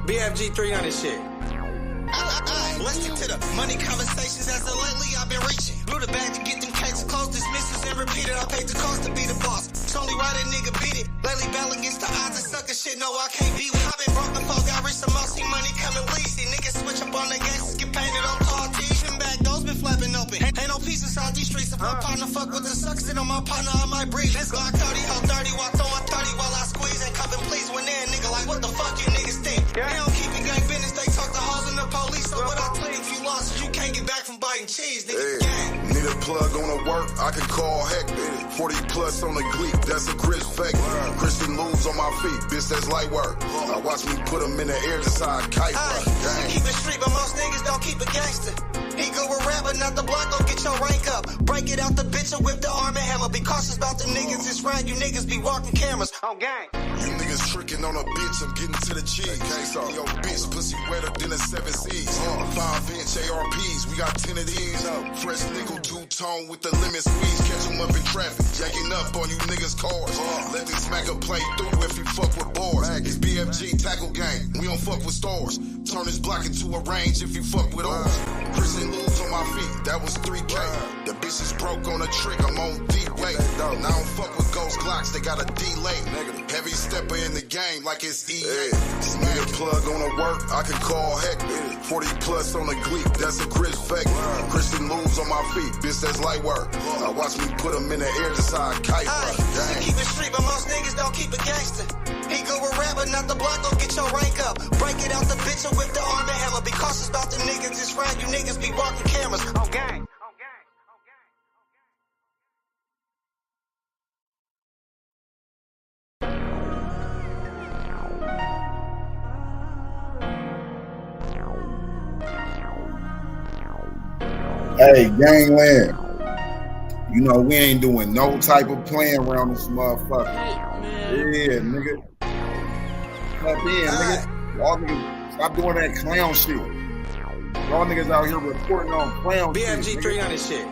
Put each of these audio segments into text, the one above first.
BFG 300 shit. Let's stick to the money conversations as of lately I've been reaching. Blew the bag to get them cases closed, dismisses and repeated. I paid the cost to be the boss. It's only right a nigga beat it. Lately battling against the odds and sucker shit. No, I can't be with. I've been broke before, got rich, some more see money coming leasy. Niggas switch up on their gangsters, get painted on tall tees. And back doors been flapping open. Ain't no peace inside these streets. If my partner fuck with the sucker, sit on my partner, I might breathe. Let's go 30, hold 30, while throwing 30 while I squeeze and cuffing please. When they're a nigga like, what the fuck you niggas think? They don't keep it gang business, they talk to hoes and the police. So what I tell you, if you lost, you can't get back from biting cheese, nigga. Hey, need a plug on the work, I can call heck. 40 plus on the gleek, that's a Chris fake. Christian moves on my feet, bitch, that's light work. Now watch me put them in the air just how I kite. Keep it street, but most niggas don't keep it gangster. He go with rap, but not the block, gon' get your rank up. Break it out the bitch and whip the arm and hammer. Be cautious about them niggas, it's round, you niggas be walking cameras. On gang. You niggas tricking on a bitch, I'm getting to the cheese. Yo, bitch, pussy wetter than a 7 C's. 5-inch ARPs, we got 10 of these. Fresh nickel, two-tone with the lemon squeeze. Catch them up in traffic, jacking up on you niggas' cars. Let this smacker play through if you fuck with bars. It's BFG tackle gang, we don't fuck with stars. Turn this block into a range if you fuck with ours. Christian lose on my feet, that was 3K. The bitch is broke on a trick, I'm on D-Way. Now I don't fuck with ghost Glocks, they got a delay. Heavy stepper in the game like it's EA. Need a plug on the work, I can call heck. 40 plus on the gleek, that's a Chris fake. Christian moves on my feet, bitch, that's light work. Now watch me put them in the air just how I kite. Keep it street, but most niggas don't keep it gangster. He go with rap, but not the block, gon' get your rank up. Break it out the bitch and whip the arm and hammer. Be cautious about them niggas, it's round, you niggas be walking cameras. On gang. Hey, Gangland, you know we ain't doing no type of playing around this motherfucker. Yeah, nigga. Up in, nigga. Y'all niggas, stop doing that clown shit. Y'all niggas out here reporting on clown BFG shit. BFG 300 shit.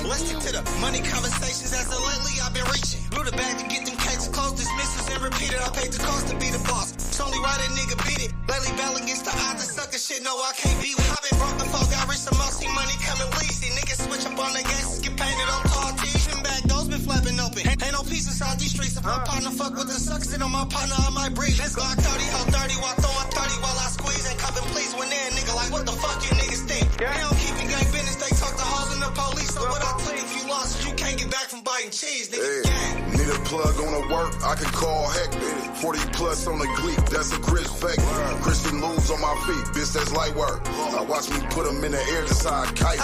Let's stick to the money conversations as of lately I've been reaching. Blew the bag to get them cases closed, dismisses and repeated. I paid the cost to be the boss. It's only right a nigga beat it. Lately battling against the odds and sucker shit. No, I can't be with. I've been broke before, got rich, some more see money coming leasy. Niggas switch up on their gangsters, get painted on tall tees. And back doors been flapping open. Ain't no peace inside these streets. If my partner fuck with the sucker, sit on my partner, I might breathe. Let's go 30, hold 30, while throwing 30 while I squeeze and cuffing please. When they're a nigga like, what the fuck you niggas think? They don't keep it gang business, they talk to hoes and the police. So what I tell you, if you lost, you can't get back from biting cheese, nigga. Hey, need a plug on the work, I can call heck. 40 plus on the gleek, that's a Chris fake. Christian moves on my feet, bitch, that's light work. Now watch me put them in the air just how I kite.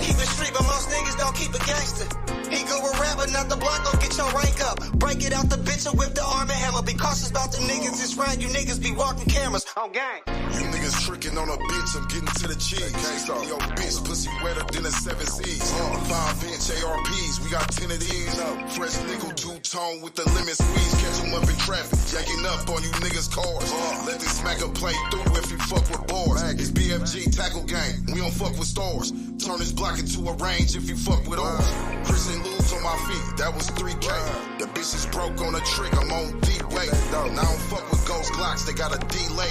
Keep it street, but most niggas don't keep it gangster. He go with rap, but not the block, gon' get your rank up. Break it out the bitch and whip the arm and hammer. Be cautious about them niggas, it's round, you niggas be walking cameras. On gang. You niggas tricking on a bitch, I'm getting to the cheese. Yo, bitch, pussy wetter than a 7 C's. 5-inch ARPs, we got 10 of these. Fresh nickel, two-tone with the lemon squeeze. Catch them up in traffic, jacking up on you niggas' cars. Let this smacker play through if you fuck with bars. It's BFG tackle gang, we don't fuck with stars. Turn this block into a range if you fuck with ours. Christian lose on my feet, that was 3K. The bitch is broke on a trick, I'm on D-Way. Now I don't fuck with ghost Glocks, they got a delay.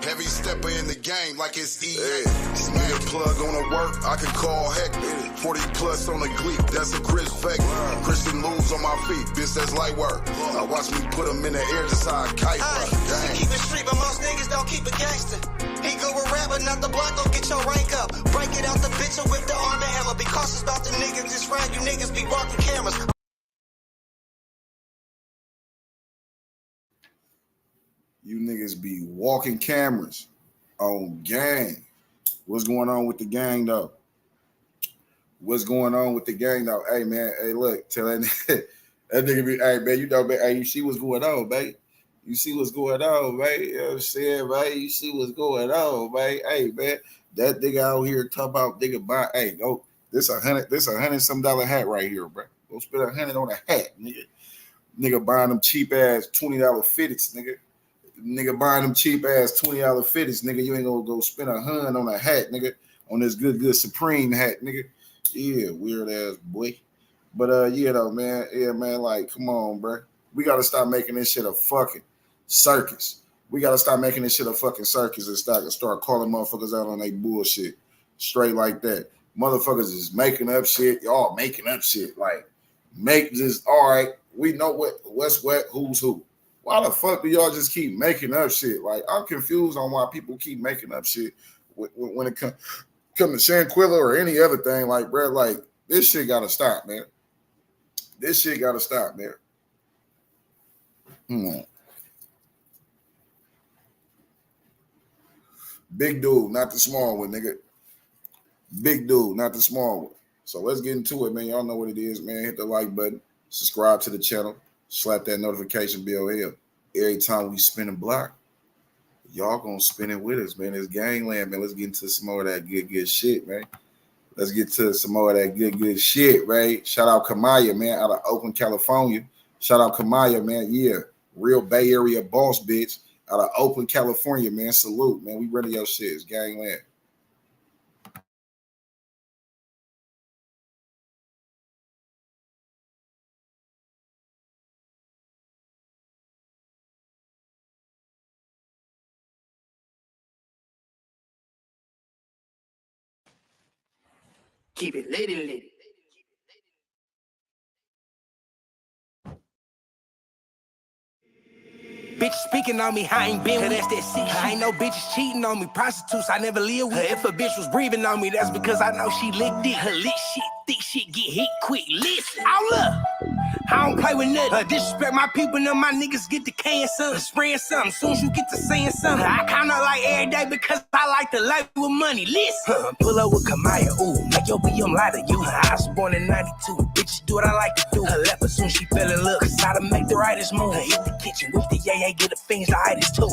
Heavy stepper in the game like it's EA. Need a plug on the work, I can call heck. 40 plus on the gleek, that's a Chris fake. Christian moves on my feet, bitch, that's light work. Now watch me put them in the air just how I kite. Keep it street, but most niggas don't keep it gangster. He go with rap, but not the block, gon' get your rank up. Break it out the bitch and whip the arm and hammer. Be cautious about them niggas, it's round, you niggas be walking cameras. You niggas be walking cameras on gang. What's going on with the gang though? What's going on with the gang though? Hey man, hey look, tell that that nigga be, hey man, you know, man, hey, you see what's going on, man? You see what's going on, man? You know what I'm saying, man? You see what's going on, man? Hey man, that nigga out here talking about nigga buy, hey, go, this $100 some dollar hat right here, bro. Go spend $100 on a hat, nigga. Nigga buying them cheap ass $20 fitteds, nigga. Nigga buying them cheap ass $20 fitteds, nigga. You ain't gonna go spend $100 on a hat, nigga. On this good Supreme hat, nigga. Yeah, weird ass boy. But yeah though, man. Yeah, man, like, come on, bro. We gotta stop making this shit a fucking circus. We gotta stop making this shit a fucking circus and start calling motherfuckers out on their bullshit. Straight like that. Motherfuckers is making up shit. Y'all making up shit. Like, make just all right. We know what's what, who's who. Why the fuck do y'all just keep making up shit? Like, I'm confused on why people keep making up shit when it comes to Shanquella or any other thing. Like, bro, like, this shit gotta stop, man. This shit gotta stop, man. Big dude, not the small one, nigga. Big dude, not the small one. So let's get into it, man. Y'all know what it is, man. Hit the like button, subscribe to the channel, slap that notification bell here. Every time we spin a block, y'all gonna spin it with us, man. It's Gangland, man. Let's get into some more of that good shit, man. Let's get to some more of that good shit, right? Shout out Kamaya, man, out of Oakland, California. Shout out Kamaya, man. Yeah, real Bay Area boss bitch out of Oakland, California, man. Salute, man. We ready your shit. It's Gangland. Keep it lit. Bitch speaking on me, I ain't been with that's that shit. I ain't no bitches cheating on me, prostitutes I never live with. If a bitch was breathing on me, that's because I know she licked it. Her lit shit, thick shit, get hit quick. Listen, all up. I don't play with nothing. Disrespect my people, and my niggas get to can something, spraying something. Soon as you get to saying something, I count up like every day because I like to life with money. Listen, pull up with Kamaya, ooh, make your BM lie to you. I was born in 92, bitches do what I like to do. Her left, but soon she fell in love, cause I to make the rightest move. Hit the kitchen with the yay, get the things the itis too.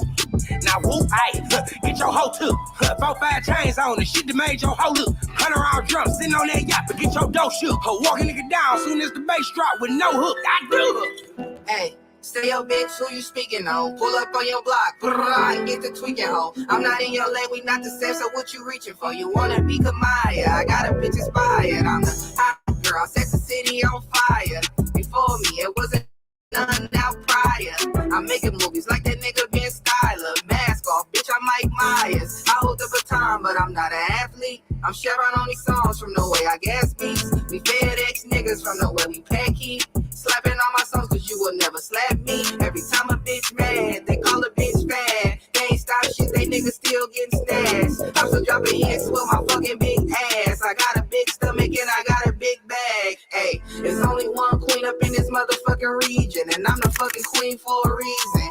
Now whoop, ayy, get your hoe too. 4-5 chains on the shit that made your hoe look. 100 round drums, sitting on that yacht, but get your dough shook. Her walking nigga down, soon as the bass drop with no hook, I do. Hey, stay your bitch, who you speaking on? Pull up on your block, and get the tweaking hoe. I'm not in your lane, we not the same, so what you reaching for? You wanna be Kamaya, I got a bitch inspired. I'm the hot girl, set the city on fire. Before me, it wasn't none out prior. I'm making movies like that nigga Ben Styler. Mask off, bitch, I'm Mike Myers. I hold the baton, but I'm not an athlete. I'm Sharon on these songs from the way I gas beats. We FedEx niggas from the way we pack heat. Slapping on my songs cause you will never slap me. Every time a bitch mad, they call a bitch bad. They ain't stop shit, they niggas still getting stashed. I'm still dropping hits with my fucking big ass. I got a big stomach and I got a big bag. Hey, there's only one queen up in this motherfucking region, and I'm the fucking queen for a reason.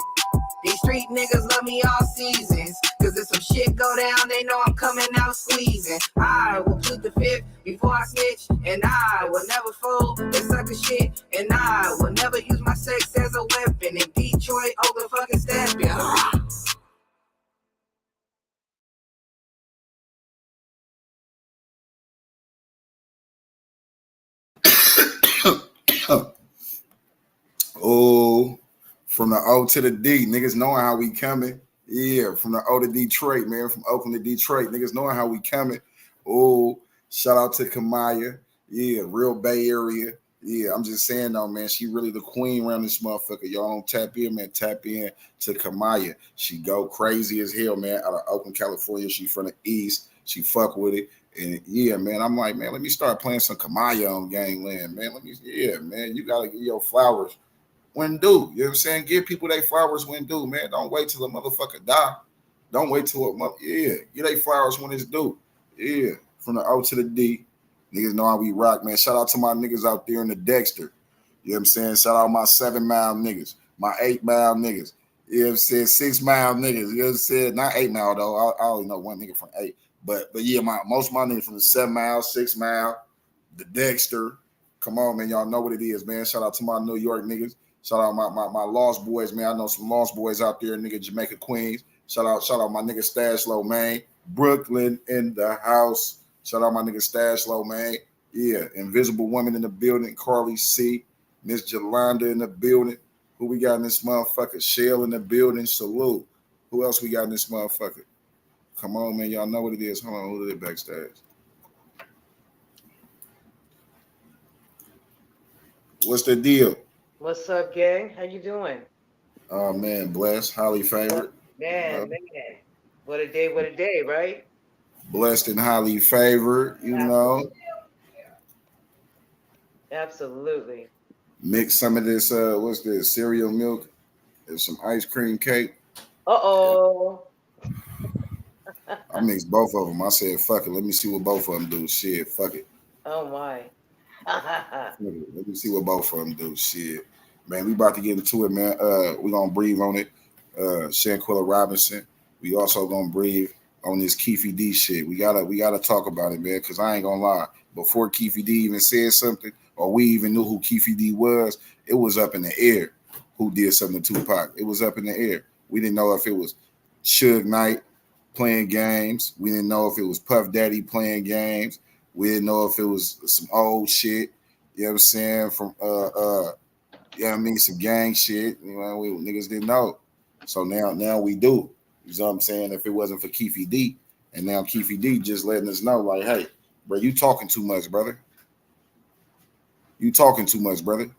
These street niggas love me all seasons, cause if some shit go down, they know I'm coming out squeezing. I will plead the fifth before I snitch, and I will never fold this sucker shit, and I will never use my sex as a weapon. In Detroit, Oakland fucking stepping. Oh, from the O to the D, niggas knowing how we coming. Yeah, from the O to Detroit, man. From Oakland to Detroit, niggas knowing how we coming. Oh, shout out to Kamaya. Yeah, real Bay Area. Yeah, I'm just saying though, man. She really the queen around this motherfucker. Y'all don't tap in, man. Tap in to Kamaya. She go crazy as hell, man. Out of Oakland, California. She from the East. She fuck with it. And yeah, man, I'm like, man, let me start playing some Kamaya on Gangland, man. Man, you gotta get your flowers when due. You know what I'm saying? Give people their flowers when due, man. Don't wait till a motherfucker die. Don't wait till get their flowers when it's due. Yeah, from the O to the D. Niggas know how we rock, man. Shout out to my niggas out there in the Dexter. You know what I'm saying? Shout out my 7 mile niggas, my 8 mile niggas. You know what I'm saying? 6 mile niggas. You know what I'm saying? Not 8 mile though. I only know one nigga from 8. But yeah, most of my niggas from the 7 mile, 6 mile, the Dexter. Come on, man. Y'all know what it is, man. Shout out to my New York niggas. Shout out my Lost Boys, man. I know some Lost Boys out there, nigga, Jamaica, Queens. Shout out my nigga Stash Low, man. Brooklyn in the house. Shout out my nigga Stash Low, man. Yeah, Invisible Woman in the building. Carly C. Miss Jolanda in the building. Who we got in this motherfucker? Shell in the building. Salute. Who else we got in this motherfucker? Come on, man. Y'all know what it is. Hold on. Who is it backstage? What's the deal? What's up, gang? How you doing? Oh, man. Blessed. Highly favored. Man. What a day, right? Blessed and highly favored, you know. Absolutely. Mix some of this, what's this, cereal milk and some ice cream cake. Uh-oh. I mixed both of them. I said, fuck it. Let me see what both of them do. Shit, fuck it. Oh, my. Let me see what both of them do. Shit. Man, we about to get into it, man. We gonna breathe on it. Shanquella Robinson. We also gonna breathe on this Keefe D shit. We gotta talk about it, man, because I ain't gonna lie. Before Keefe D even said something, or we even knew who Keefe D was, it was up in the air who did something to Tupac. It was up in the air. We didn't know if it was Suge Knight playing games. We didn't know if it was Puff Daddy playing games. We didn't know if it was some old shit, you know what I'm saying, from you know what I mean, some gang shit. You know, we niggas didn't know. So now we do. You know what I'm saying? If it wasn't for Keefe D, and now Keefe D just letting us know, like, hey, bro, you talking too much, brother. You talking too much, brother.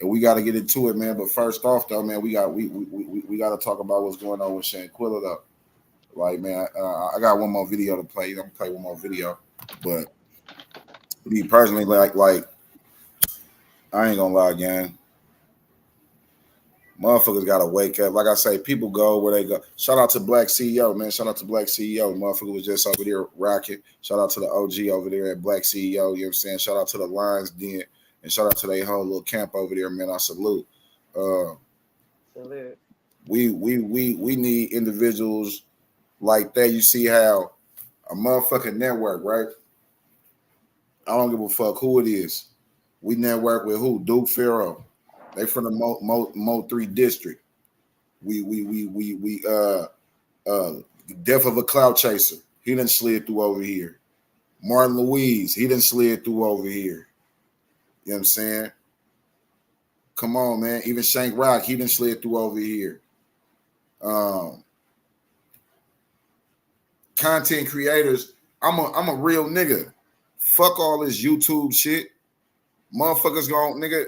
And we got to get into it, man. But first off, though, man, we got to talk about what's going on with Shanquella, though. Like, man, I got one more video to play. I'm gonna play one more video, but me personally, like I ain't gonna lie, gang. Motherfuckers gotta wake up. Like I say, people go where they go. Shout out to Black CEO, man. Shout out to Black CEO. Motherfucker was just over there rocking. Shout out to the OG over there at Black CEO. You know what I'm saying? Shout out to the Lions Den. And shout out to their whole little camp over there, man. I salute. Salute. We need individuals like that. You see how a motherfucking network, right? I don't give a fuck who it is. We network with who? Duke Pharaoh. They from the Mo 3 district. Death of a Cloud Chaser. He done slid through over here. Martin Louise, he done slid through over here. You know what I'm saying? Come on, man. Even Shank Rock, he done slid through over here. Content creators, I'm a real nigga. Fuck all this YouTube shit. Motherfuckers gon' nigga.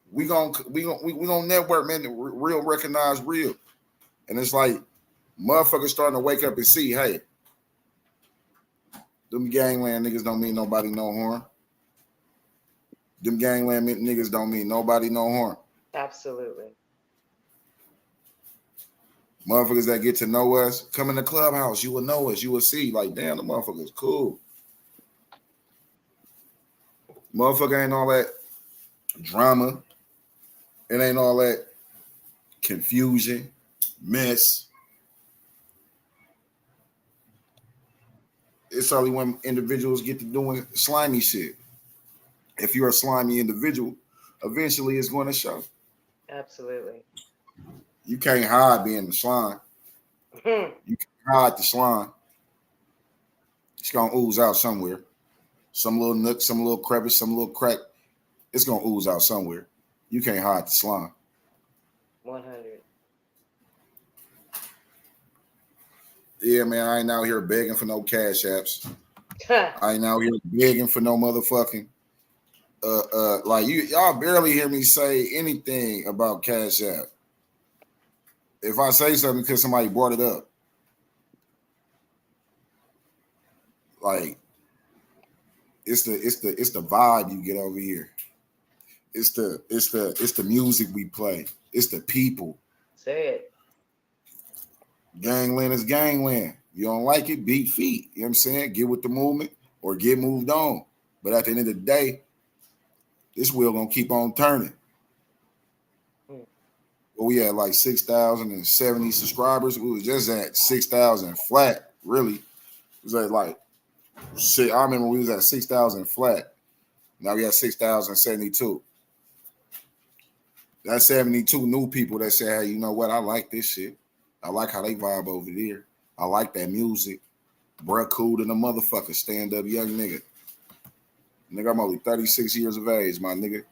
We gon' network, man. Real recognize real. And it's like motherfuckers starting to wake up and see, hey, them gangland niggas don't mean nobody no harm. Them gangland niggas don't mean nobody no harm. Absolutely. Motherfuckers that get to know us, come in the clubhouse, you will know us. You will see, like, damn, the motherfuckers cool. Motherfucker ain't all that drama. It ain't all that confusion, mess. It's only when individuals get to doing slimy shit. If you're a slimy individual, eventually it's going to show. Absolutely. You can't hide being the slime. You can't hide the slime. It's going to ooze out somewhere. Some little nook, some little crevice, some little crack. It's going to ooze out somewhere. You can't hide the slime. 100. Yeah, man, I ain't out here begging for no cash apps. I ain't out here begging for no motherfucking like y'all barely hear me say anything about Cash App. If I say something because somebody brought it up, like it's the vibe you get over here. It's the music we play. It's the people. Say it. Gangland is gangland. You don't like it, beat feet. You know what I'm saying? Get with the movement or get moved on. But at the end of the day, this wheel gonna keep on turning. Well, we had like 6,070 subscribers. We was just at 6,000 flat. Really, it was at like shit. I remember we was at 6,000 flat. Now we got 6,072. That's 72 new people that say, "Hey, you know what? I like this shit. I like how they vibe over there. I like that music. Bruh, cool than a motherfucker. Stand up, young nigga. Nigga, I'm only 36 years of age, my nigga.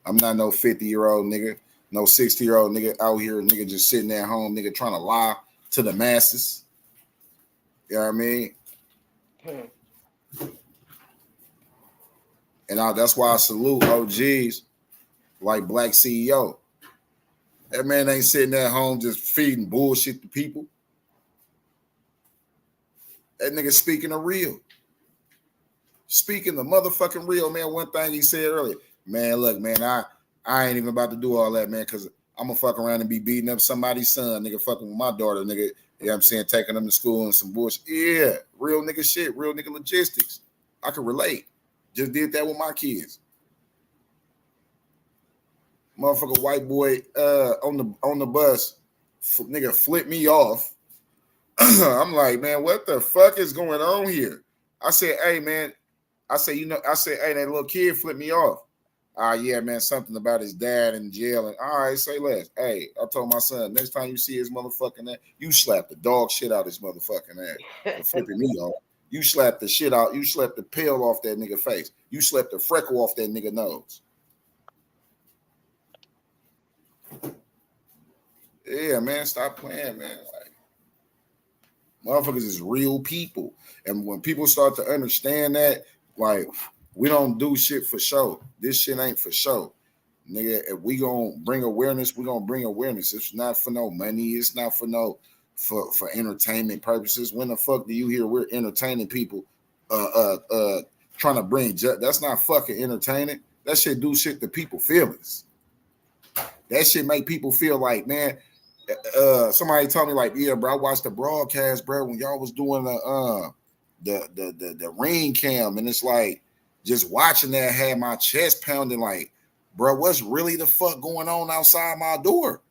I'm not no 50-year-old nigga, no 60-year-old nigga out here, nigga, just sitting at home, nigga, trying to lie to the masses. You know what I mean? And that's why I salute OGs like Black CEO. That man ain't sitting at home just feeding bullshit to people. That nigga speaking the real. Speaking the motherfucking real, man. One thing he said earlier, man, look, man, I ain't even about to do all that, man, because I'm gonna fuck around and be beating up somebody's son, nigga, fucking with my daughter, nigga. You know what I'm saying? Taking them to school and some bullshit. Yeah, real nigga shit, real nigga logistics. I can relate. Just did that with my kids. Motherfucker white boy on the bus, nigga flipped me off. I'm like, man, what the fuck is going on here? I said, hey, man. I said, hey, that little kid flipped me off. Yeah, man, something about his dad in jail. And all right, say less. Hey, I told my son, next time you see his motherfucking ass, you slap the dog shit out his motherfucking ass for flipping me off. You slap the shit out. You slap the peel off that nigga face. You slap the freckle off that nigga nose. Yeah, man, stop playing, man. Like, motherfuckers is real people. And when people start to understand that, like, we don't do shit for show. This shit ain't for show. Nigga, if we gonna bring awareness, we gonna bring awareness. It's not for no money. It's not for no for entertainment purposes. When the fuck do you hear we're entertaining people trying to bring that's not fucking entertaining. That shit do shit to people feelings. That shit make people feel like, man, somebody told me like, yeah, bro, I watched the broadcast, bro, when y'all was doing the ring cam, and it's like just watching that had my chest pounding like, bro, what's really the fuck going on outside my door?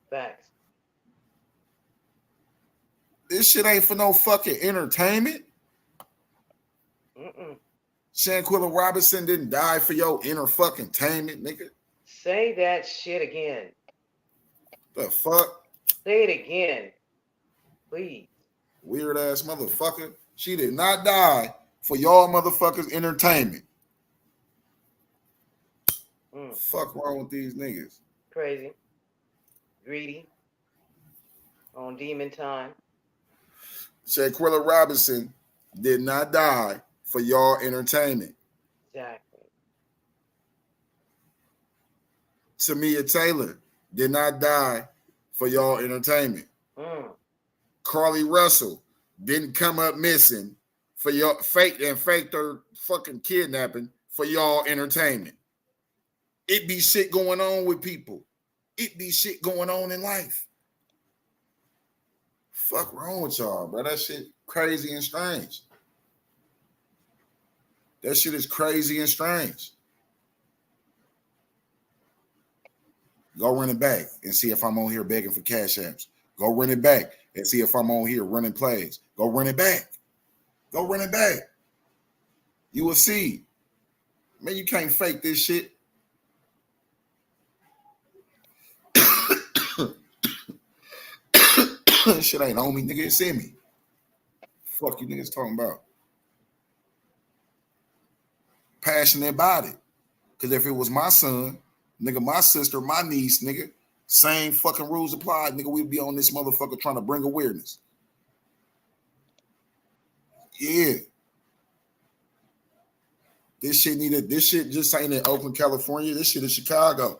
Facts. This shit ain't for no fucking entertainment. Shanquella Robinson didn't die for your inner fucking tainment, nigga. Say that shit again. The fuck? Say it again. Please. Weird ass motherfucker. She did not die for y'all motherfuckers' entertainment. Fuck wrong with these niggas? Crazy. Greedy. On demon time. Shanquella Robinson did not die for y'all entertainment. Exactly. Tamia Taylor did not die for y'all entertainment. Carly Russell didn't come up missing for y'all faked her fucking kidnapping for y'all entertainment. It be shit going on with people. It be shit going on in life. Fuck wrong with y'all, bro? That shit crazy and strange. That shit is crazy and strange. Go run it back and see if I'm on here begging for cash apps. Go run it back and see if I'm on here running plays. Go run it back. Go run it back. You will see. Man, you can't fake this shit. Shit ain't on me, nigga. It's in me. Fuck you niggas talking about. Passionate about it. Because if it was my son, nigga, my sister, my niece, nigga, same fucking rules apply, nigga. We'd be on this motherfucker trying to bring awareness. Yeah. This shit just ain't in Oakland, California. This shit in Chicago.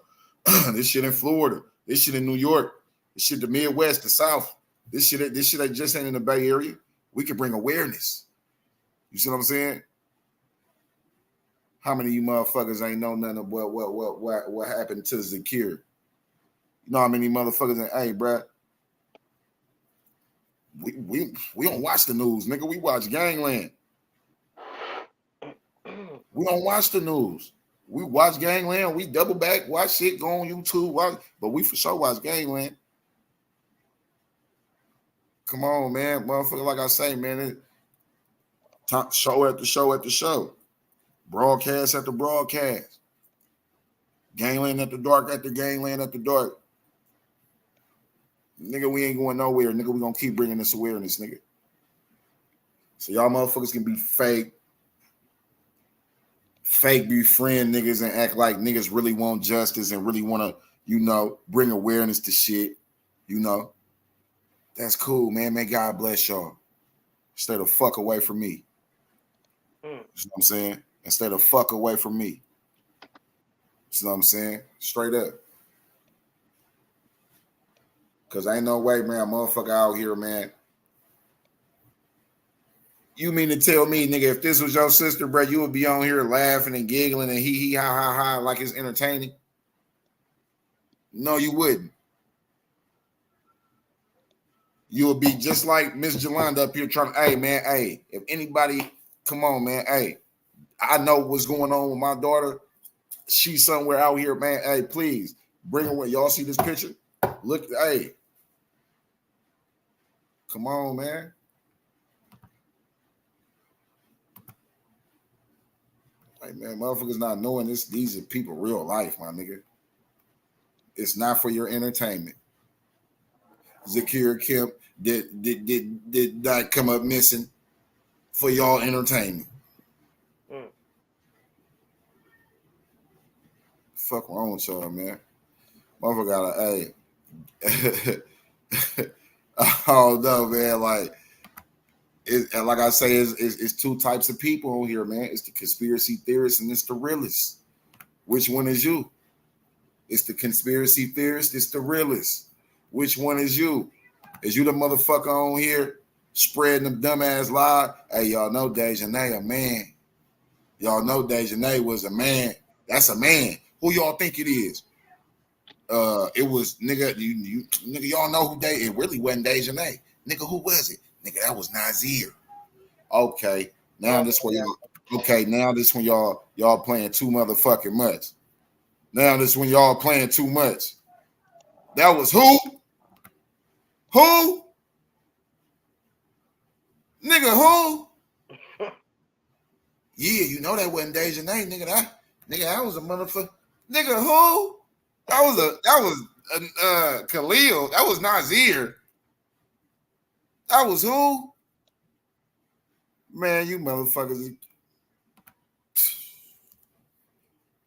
This shit in Florida. This shit in New York. This shit the Midwest, the South. This shit just ain't in the Bay Area. We can bring awareness. You see what I'm saying? How many of you motherfuckers ain't know nothing about what happened to Zakir? You know how many motherfuckers ain't, hey, bro, we don't watch the news, nigga. We watch Gangland. We don't watch the news. We watch Gangland. We double back, watch shit, go on YouTube, but we for sure watch Gangland. Come on, man. Motherfucker, like I say, man, show after show after show. Broadcast after broadcast. Gangland after dark after Gangland after dark. Nigga, we ain't going nowhere. Nigga, we gonna keep bringing this awareness, nigga. So y'all motherfuckers can be fake befriend niggas and act like niggas really want justice and really want to, you know, bring awareness to shit, you know. That's cool, man. May God bless y'all. Stay the fuck away from me. You know what I'm saying? And stay the fuck away from me. You know what I'm saying? Straight up. Cause ain't no way, man, motherfucker out here, man. You mean to tell me, nigga, if this was your sister, bro, you would be on here laughing and giggling and hee ha ha ha like it's entertaining? No, you wouldn't. You would be just like Miss Jolanda up here trying to, hey, man, hey, if anybody, come on, man, hey, I know what's going on with my daughter. She's somewhere out here, man. Hey, please bring her away. Y'all see this picture? Look, hey, come on, man. Like, man, motherfuckers not knowing this. These are people real life, my nigga. It's not for your entertainment. Zakira Kemp did not come up missing for y'all entertainment. Fuck wrong with y'all, man. Motherfucker got I don't know, man. Like I say, it's two types of people on here, man. It's the conspiracy theorists and it's the realists. Which one is you? It's the conspiracy theorist. It's the realist. Which one is you? Is you the motherfucker on here spreading them dumbass lies? Hey, y'all know Dejanay a man. Y'all know Dejanay was a man. That's a man. Who y'all think it is? It was nigga. Nigga, y'all know who they? It really wasn't Dejanay. Nigga, who was it? Nigga, that was Nazir. Okay, now this one y'all. Okay, now this one y'all playing too motherfucking much. Now this one y'all playing too much. That was who? Who? Nigga, who? Yeah, you know that wasn't Dejanay, nigga. That was a motherfucker. Nigga, who? That was Khalil. That was Nazir. That was who? Man, you motherfuckers.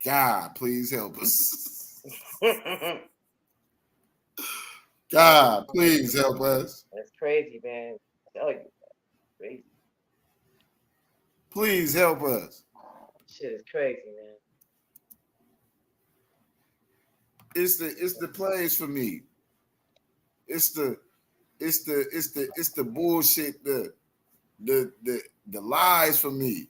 God, please help us. God, please help us. That's crazy, man. I tell you, crazy. Please help us. Shit is crazy, man. It's the plays for me. It's the bullshit, the lies for me.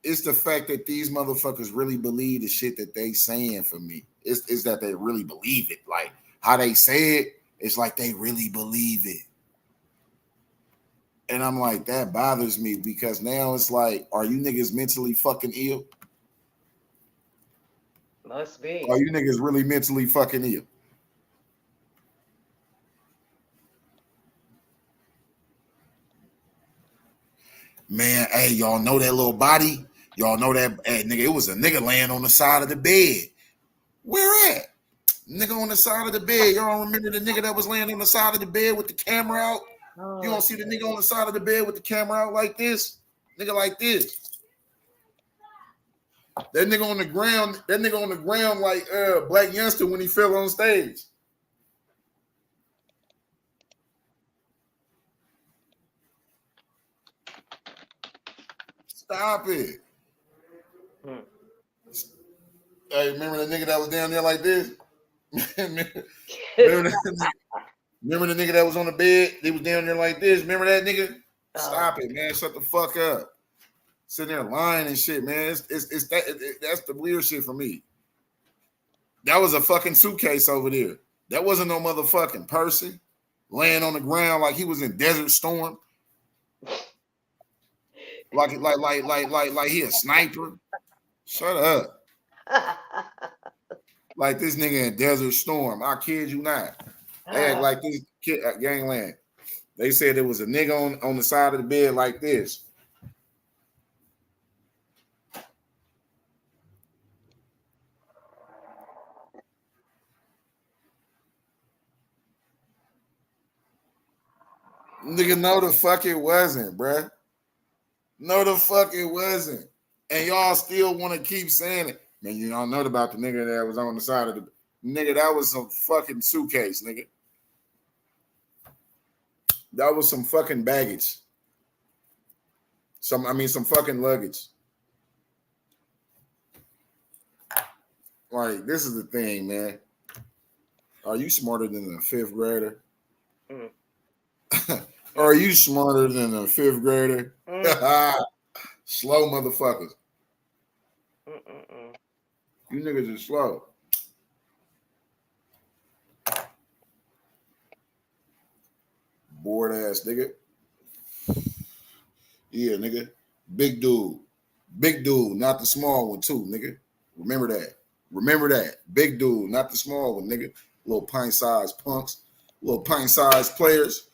It's the fact that these motherfuckers really believe the shit that they saying for me. It's that they really believe it. Like how they say it, it's like they really believe it. And I'm like, that bothers me because now it's like, are you niggas mentally fucking ill? Must be. Are you niggas really mentally fucking ill? Man, hey, y'all know that little body? Y'all know that, hey, nigga, it was a nigga laying on the side of the bed. Where at? Nigga on the side of the bed. Y'all remember the nigga that was laying on the side of the bed with the camera out? You don't see the nigga on the side of the bed with the camera out like this? Nigga like this. That nigga on the ground like Black Youngster when he fell on stage. Stop it. Hey, remember the nigga that was down there like this? remember the nigga that was on the bed? He was down there like this. Remember that nigga? Stop it, man. Shut the fuck up. Sitting there lying and shit, man. That's the weird shit for me. That was a fucking suitcase over there. That wasn't no motherfucking person laying on the ground like he was in Desert Storm. Like he a sniper. Shut up. Like this nigga in Desert Storm. I kid you not. They act like this kid at Gangland. They said there was a nigga on the side of the bed like this. Nigga, no the fuck it wasn't, bruh. No the fuck it wasn't. And y'all still want to keep saying it. Man, you don't know about the nigga that was on the side of the nigga. That was some fucking suitcase, nigga. That was some fucking baggage. Some fucking luggage. Like, this is the thing, man. Are you smarter than a fifth grader? Mm. Are you smarter than a fifth grader? Slow motherfuckers. You niggas are slow. Bored ass nigga. Yeah, nigga. Big dude. Big dude, not the small one too, nigga. Remember that. Remember that. Big dude, not the small one, nigga. Little pint-sized punks. Little pint-sized players.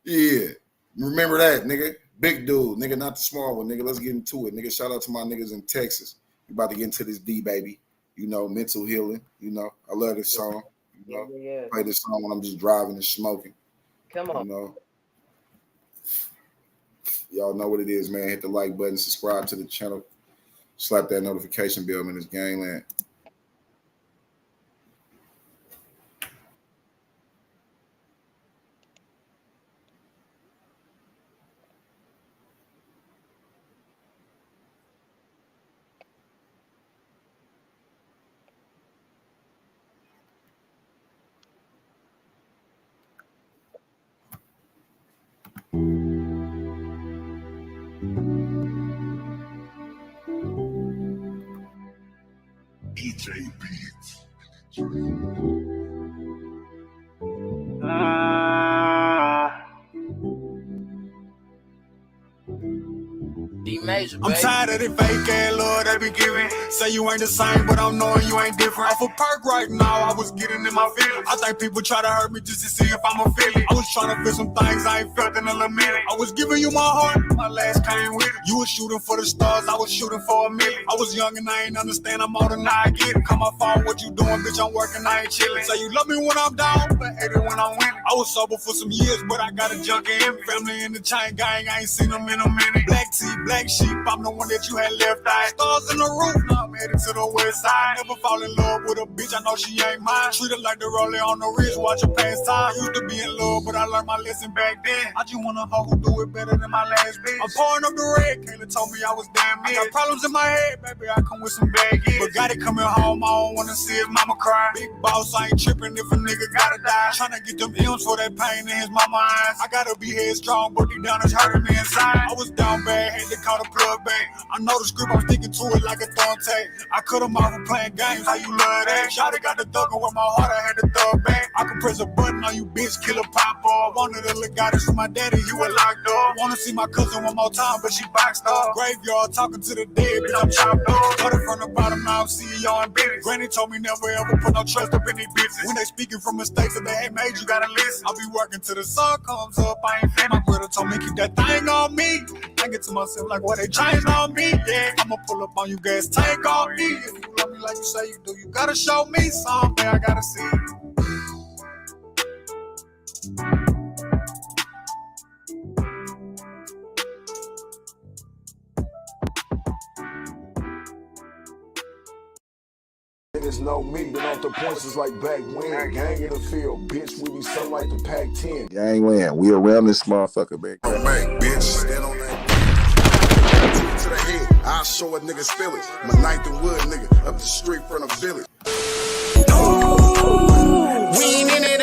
Yeah. Remember that, nigga. Big dude, nigga, not the small one, nigga. Let's get into it, nigga. Shout out to my niggas in Texas. We about to get into this D, baby. You know, mental healing. You know, I love this song. You know, Yeah. play this song when I'm just driving and smoking. Come on. You know. Y'all know what it is, man. Hit the like button, subscribe to the channel, slap that notification bell, man. It's Gangland. DJ Beats. I'm tired of the fake ass love they be giving. Say you ain't the same, but I'm knowing you ain't different. Off a perk right now, I was getting in my feelings. I think people try to hurt me just to see if I'm a feeling. I was trying to feel some things I ain't felt in a little minute. I was giving you my heart, my last came with it. You was shooting for the stars, I was shooting for a million. I was young and I ain't understand, I'm older now I get it. Come my phone, what you doing, bitch, I'm working, I ain't chilling. Say you love me when I'm down, but hate it when I'm winning. I was sober for some years, but I got a junkie in me. Family in the chain gang, I ain't seen them in a minute. Black tea, black sheep, I'm the one that you had left eye. Stars in the roof, now I'm headed to the west side. Never fall in love with a bitch, I know she ain't mine. Treat her like the rollie on the wrist, watch her pass time. Used to be in love, but I learned my lesson back then. I just want a hoe who do it better than my last bitch. I'm pouring up the red, Kayla told me I was damn mid. I got problems in my head, baby, I come with some baggage. But got it coming home, I don't wanna see if mama cry. Big boss, I ain't tripping if a nigga gotta die. Tryna get them M's for that pain in his mama eyes. I gotta be headstrong, but deep down it's hurting me inside. I was down bad, had to call the plug back. I know the script, I'm sticking to it like a thumb tape. I cut them off from playing games, how you love that? Shawty got the thugger with my heart, I had to thug back. I can press a button on you, bitch, kill a pop off. Wanted to look out from my daddy, he was locked up. Wanna see my cousin one more time, but she boxed up. Graveyard talking to the dead, bitch, I'm chopped up. Cut it from the bottom, now I'm CEO and business. Granny told me never ever put no trust up in these bitches. When they speaking from mistakes that they ain't made, you gotta listen. I'll be working till the sun comes up, I ain't fit. My brother told me keep that thing on me. I get to myself like, what they changed on me? Yeah, I'ma pull up on you, gas tank on me. If you love me like you say you do, you gotta show me something, I gotta see. Niggas know me, been off the points like back when. Gang in the field, bitch, we be something like the Pac-10. Gangland, we around this motherfucker, man. Bang, bitch, stand on that. To the head, I'll show a nigga's feelings. My 9th and Wood nigga, up the street from the village. We ain't in it,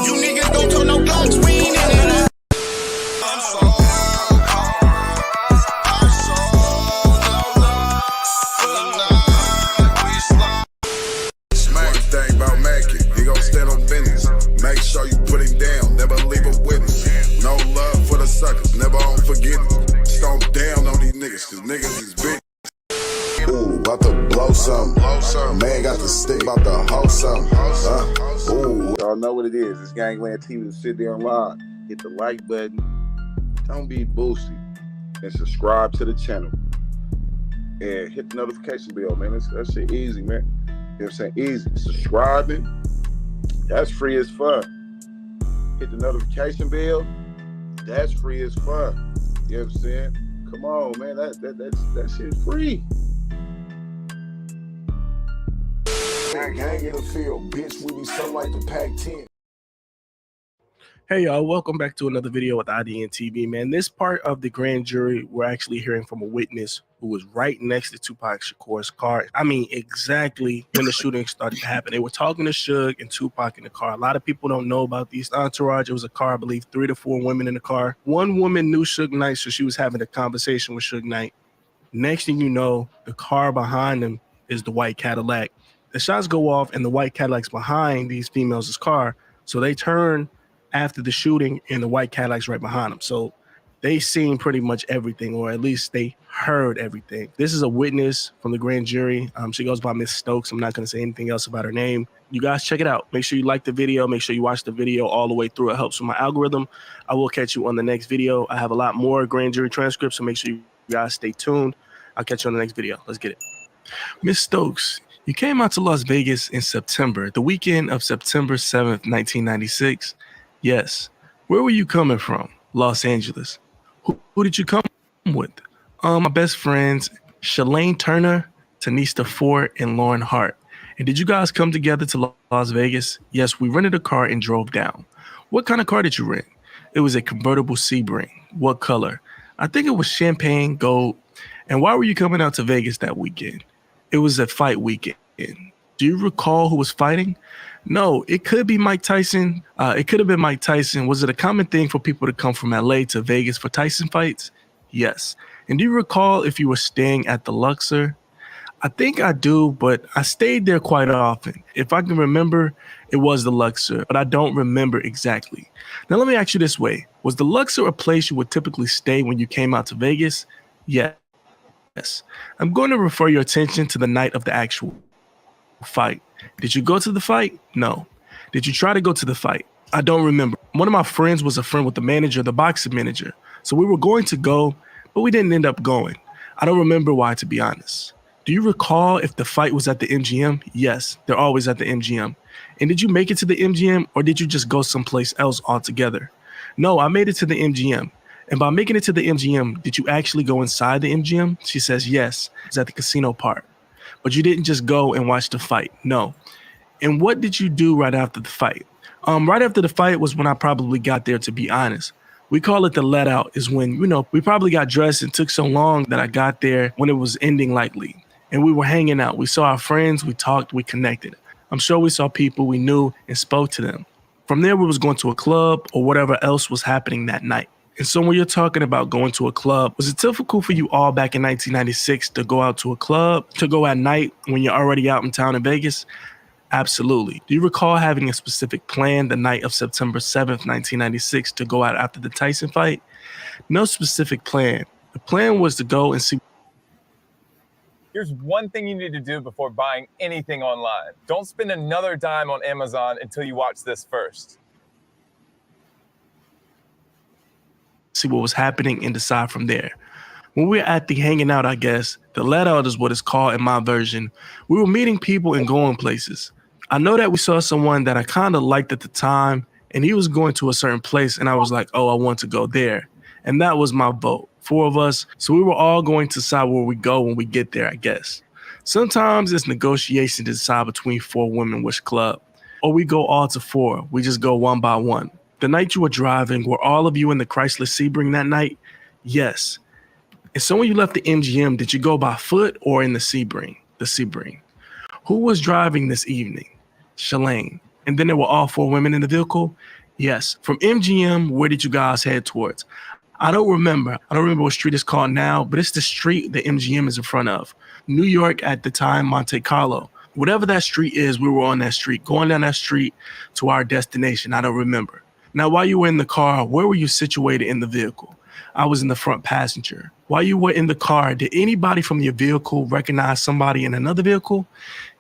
you niggas don't throw no blocks, we ain't in it. Make sure you put him down, never leave him with him. No love for the suckers, never on forgetting. Stomp down on these niggas, cause niggas is big. Ooh, about to blow something. Man got the stick, about to hold something. Ooh. Y'all know what it is. It's Gangland TV to sit there and live. Hit the like button. Don't be boosty. And subscribe to the channel. And hit the notification bell, man. That shit easy, man. You know what I'm saying? Easy. Subscribing. That's free as fuck. Hit the notification bell. That's free as fuck. You know what I'm saying? Come on, man. That shit's free. Gang in the field, bitch, we be something like the Pac-10. Hey y'all, welcome back to another video with IDN TV, man. This part of the grand jury, we're actually hearing from a witness who was right next to Tupac Shakur's car. I mean, exactly when the shooting started to happen. They were talking to Suge and Tupac in the car. A lot of people don't know about these entourage. It was a car, I believe, 3 to 4 women in the car. One woman knew Suge Knight, so she was having a conversation with Suge Knight. Next thing you know, the car behind them is the white Cadillac. The shots go off and the white Cadillac's behind these females' car. So they turn after the shooting and the white Cadillac's right behind them. So they seen pretty much everything, or at least they heard everything. This is a witness from the grand jury. She goes by Miss Stokes. I'm not going to say anything else about her name. You guys check it out. Make sure you like the video. Make sure you watch the video all the way through. It helps with my algorithm. I will catch you on the next video. I have a lot more grand jury transcripts, so make sure you guys stay tuned. I'll catch you on the next video. Let's get it. Miss Stokes, you came out to Las Vegas in September, the weekend of September 7th, 1996. Yes. Where were you coming from? Los Angeles. Who did you come with? My best friends, Shalane Turner, Tanista Ford, and Lauren Hart. And did you guys come together to Las Vegas? Yes, we rented a car and drove down. What kind of car did you rent? It was a convertible Sebring. What color? I think it was champagne gold. And why were you coming out to Vegas that weekend? It was a fight weekend. Do you recall who was fighting? No, it could be Mike Tyson. It could have been Mike Tyson. Was it a common thing for people to come from LA to Vegas for Tyson fights? Yes. And do you recall if you were staying at the Luxor? I think I do, but I stayed there quite often. If I can remember, it was the Luxor, but I don't remember exactly. Now, let me ask you this way. Was the Luxor a place you would typically stay when you came out to Vegas? Yes. I'm going to refer your attention to the night of the actual fight. Did you go to the fight? No. Did you try to go to the fight? I don't remember. One of my friends was a friend with the manager, the boxing manager. So we were going to go, but we didn't end up going. I don't remember why, to be honest. Do you recall if the fight was at the MGM? Yes, they're always at the MGM. And did you make it to the MGM, or did you just go someplace else altogether? No, I made it to the MGM. And by making it to the MGM, did you actually go inside the MGM? She says, yes, it's at the casino part. But you didn't just go and watch the fight. No. And what did you do right after the fight? Right after the fight was when I probably got there, to be honest. We call it the let out, is when, we probably got dressed and took so long that I got there when it was ending likely. And we were hanging out. We saw our friends, we talked, we connected. I'm sure we saw people we knew and spoke to them. From there, we was going to a club or whatever else was happening that night. And so when you're talking about going to a club, was it difficult for you all back in 1996 to go out to a club, to go at night when you're already out in town in Vegas? Absolutely. Do you recall having a specific plan the night of September 7th, 1996 to go out after the Tyson fight? No specific plan. The plan was to go and see. Here's one thing you need to do before buying anything online. Don't spend another dime on Amazon until you watch this first. See what was happening and decide from there. When we were at the hanging out, I guess, the let out is what it's called in my version, we were meeting people and going places. I know that we saw someone that I kind of liked at the time, and he was going to a certain place, and I was like, oh, I want to go there. And that was my vote, 4 of us. So we were all going to decide where we go when we get there, I guess. Sometimes it's negotiation to decide between 4 women which club, or we go all to 4. We just go one by one. The night you were driving, were all of you in the Chrysler Sebring that night? Yes. And so when you left the MGM, did you go by foot or in the Sebring? The Sebring. Who was driving this evening? Shalane. And then there were all 4 women in the vehicle? Yes. From MGM, where did you guys head towards? I don't remember. I don't remember what street it's called now, but it's the street the MGM is in front of. New York at the time, Monte Carlo. Whatever that street is, we were on that street, going down that street to our destination. I don't remember. Now, while you were in the car, where were you situated in the vehicle? I was in the front passenger. While you were in the car, did anybody from your vehicle recognize somebody in another vehicle?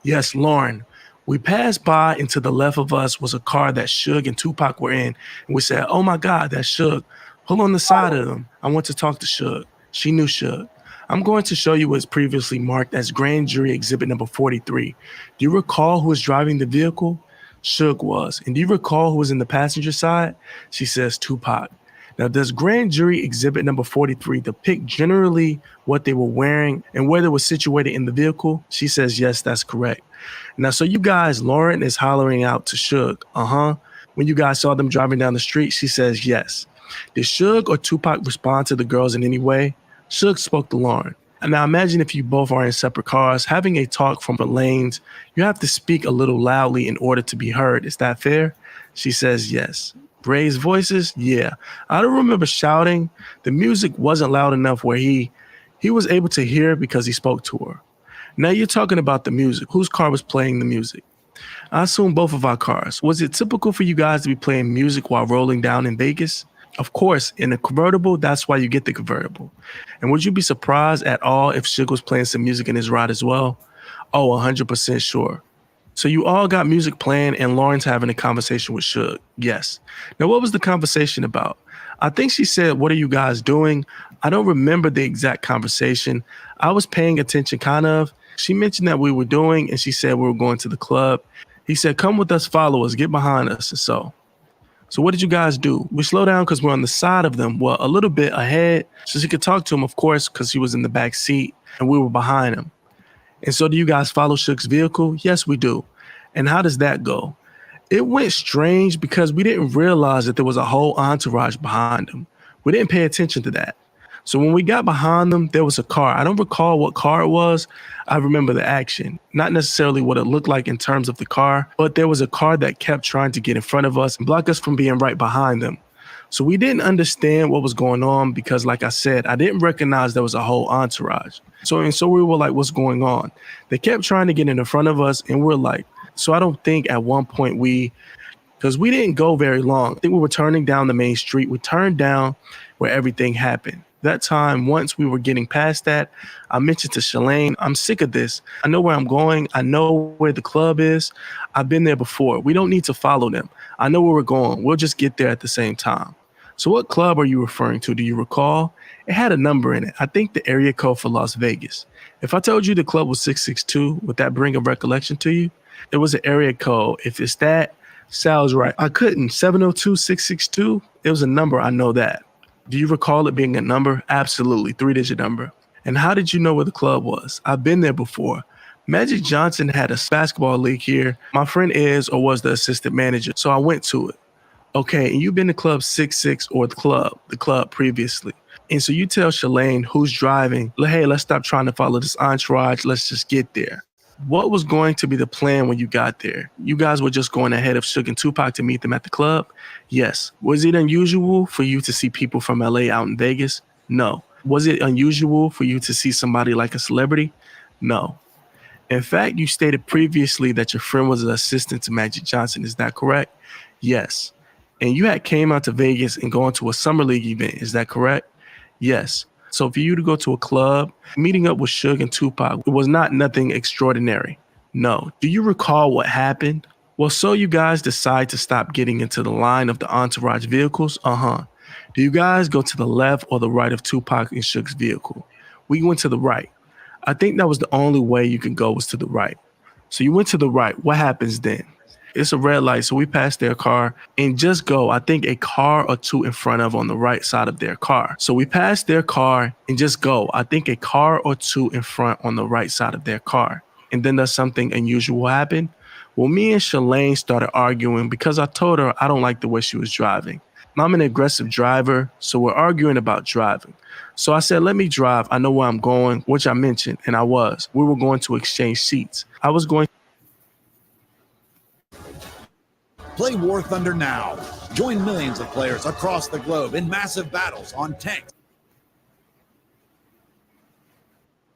Yes, Lauren. We passed by, and to the left of us was a car that Suge and Tupac were in. And we said, oh my God, that's Suge. Pull on the side of them. I want to talk to Suge. She knew Suge. I'm going to show you what's previously marked as Grand Jury Exhibit number 43. Do you recall who was driving the vehicle? Suge was. And do you recall who was in the passenger side? She says Tupac. Now, does Grand Jury Exhibit number 43 depict generally what they were wearing and where they were situated in the vehicle? She says, yes, that's correct. Now, so you guys, Lauren is hollering out to Suge. When you guys saw them driving down the street, she says yes. Did Suge or Tupac respond to the girls in any way? Suge spoke to Lauren. And now imagine if you both are in separate cars, having a talk from the lanes, you have to speak a little loudly in order to be heard. Is that fair? She says yes. Raised voices? Yeah. I don't remember shouting. The music wasn't loud enough where he was able to hear because he spoke to her. Now you're talking about the music. Whose car was playing the music? I assume both of our cars. Was it typical for you guys to be playing music while rolling down in Vegas? Of course, in a convertible, that's why you get the convertible. And would you be surprised at all if Suge was playing some music in his ride as well? Oh, 100% sure. So you all got music playing and Lauren's having a conversation with Suge. Yes. Now, what was the conversation about? I think she said, "What are you guys doing?" I don't remember the exact conversation. I was paying attention kind of. She mentioned that we were doing, and she said we were going to the club. He said, "Come with us, follow us, get behind us." And so what did you guys do? We slowed down because we're on the side of them, well, a little bit ahead, so she could talk to him, of course, because he was in the back seat and we were behind him. And so do you guys follow Suge's vehicle? Yes, we do. And how does that go? It went strange because we didn't realize that there was a whole entourage behind him. We didn't pay attention to that. So when we got behind them, there was a car. I don't recall what car it was. I remember the action, not necessarily what it looked like in terms of the car, but there was a car that kept trying to get in front of us and block us from being right behind them. So we didn't understand what was going on because, like I said, I didn't recognize there was a whole entourage. So we were like, what's going on? They kept trying to get in front of us and we're like, so I don't think at one point because we didn't go very long. I think we were turning down the main street. We turned down where everything happened. That time, once we were getting past that, I mentioned to Shalane, I'm sick of this. I know where I'm going. I know where the club is. I've been there before. We don't need to follow them. I know where we're going. We'll just get there at the same time. So what club are you referring to? Do you recall? It had a number in it. I think the area code for Las Vegas. If I told you the club was 662, would that bring a recollection to you? It was an area code. If it's that, sounds right. I couldn't. 702-662, it was a number. I know that. Do you recall it being a number? Absolutely, 3-digit number. And how did you know where the club was? I've been there before. Magic Johnson had a basketball league here. My friend is or was the assistant manager, so I went to it. Okay, and you've been to Club 66 or the club previously. And so you tell Shalane who's driving, hey, let's stop trying to follow this entourage. Let's just get there. What was going to be the plan when you got there? You guys were just going ahead of Suge and Tupac to meet them at the club? Yes. Was it unusual for you to see people from LA out in Vegas? No. Was it unusual for you to see somebody like a celebrity? No. In fact, you stated previously that your friend was an assistant to Magic Johnson. Is that correct? Yes. And you had came out to Vegas and gone to a summer league event. Is that correct? Yes. So for you to go to a club, meeting up with Suge and Tupac, it was not nothing extraordinary. No. Do you recall what happened? Well, so you guys decide to stop getting into the line of the entourage vehicles? Do you guys go to the left or the right of Tupac and Suge's vehicle? We went to the right. I think that was the only way you could go was to the right. So you went to the right. What happens then? It's a red light, so we passed their car and just go, I think, a car or two in front of on the right side of their car. So we passed their car and just go, I think, a car or two in front on the right side of their car. And then does something unusual happen? Well, me and Shalane started arguing because I told her I don't like the way she was driving. I'm an aggressive driver, so we're arguing about driving. So I said, let me drive. I know where I'm going, which I mentioned, and I was. We were going to exchange seats. I was going. Play War Thunder now. Join millions of players across the globe in massive battles on tanks.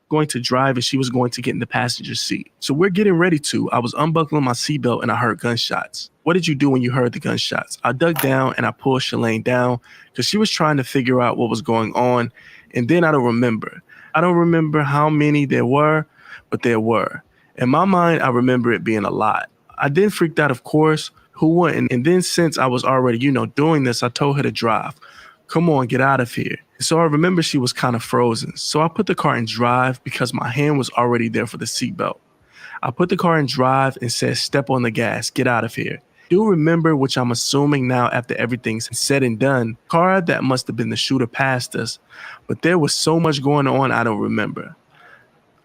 Going to drive and she was going to get in the passenger seat. So we're getting ready to. I was unbuckling my seatbelt and I heard gunshots. What did you do when you heard the gunshots? I dug down and I pulled Shalane down because she was trying to figure out what was going on. And then I don't remember. I don't remember how many there were, but there were. In my mind, I remember it being a lot. I then freaked out, of course. Who wouldn't? And then since I was already, doing this, I told her to drive. Come on, get out of here. So I remember she was kind of frozen. So I put the car in drive because my hand was already there for the seatbelt. I put the car in drive and said, step on the gas, get out of here. Do remember, which I'm assuming now after everything's said and done, car that must have been the shooter passed us. But there was so much going on, I don't remember.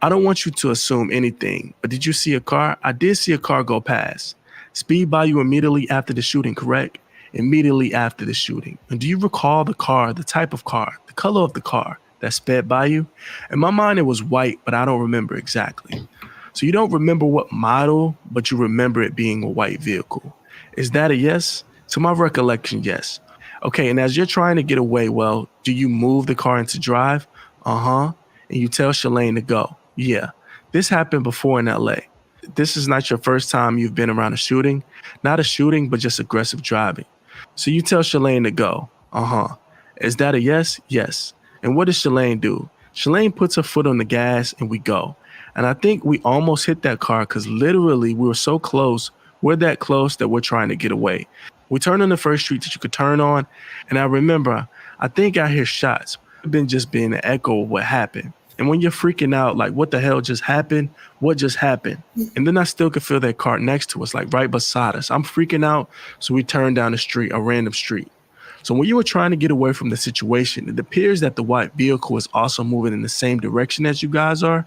I don't want you to assume anything, but did you see a car? I did see a car go past. Speed by you immediately after the shooting, correct? Immediately after the shooting. And do you recall the car, the type of car, the color of the car that sped by you? In my mind, it was white, but I don't remember exactly. So you don't remember what model, but you remember it being a white vehicle. Is that a yes? To my recollection, yes. Okay, and as you're trying to get away, well, do you move the car into drive? Uh-huh. And you tell Shalane to go. Yeah. This happened before in LA. This is not your first time you've been around a shooting. Not a shooting, but just aggressive driving. So you tell Shalane to go. Uh-huh. Is that a yes? Yes. And what does Shalane do? Shalane puts her foot on the gas and we go. And I think we almost hit that car because literally we were so close. We're that close that we're trying to get away. We turned on the first street that you could turn on. And I remember, I think I hear shots. It's been just being an echo of what happened. And when you're freaking out, like, what the hell just happened? What just happened? And then I still could feel that car next to us, like right beside us. I'm freaking out. So we turned down the street, a random street. So when you were trying to get away from the situation, it appears that the white vehicle is also moving in the same direction as you guys are.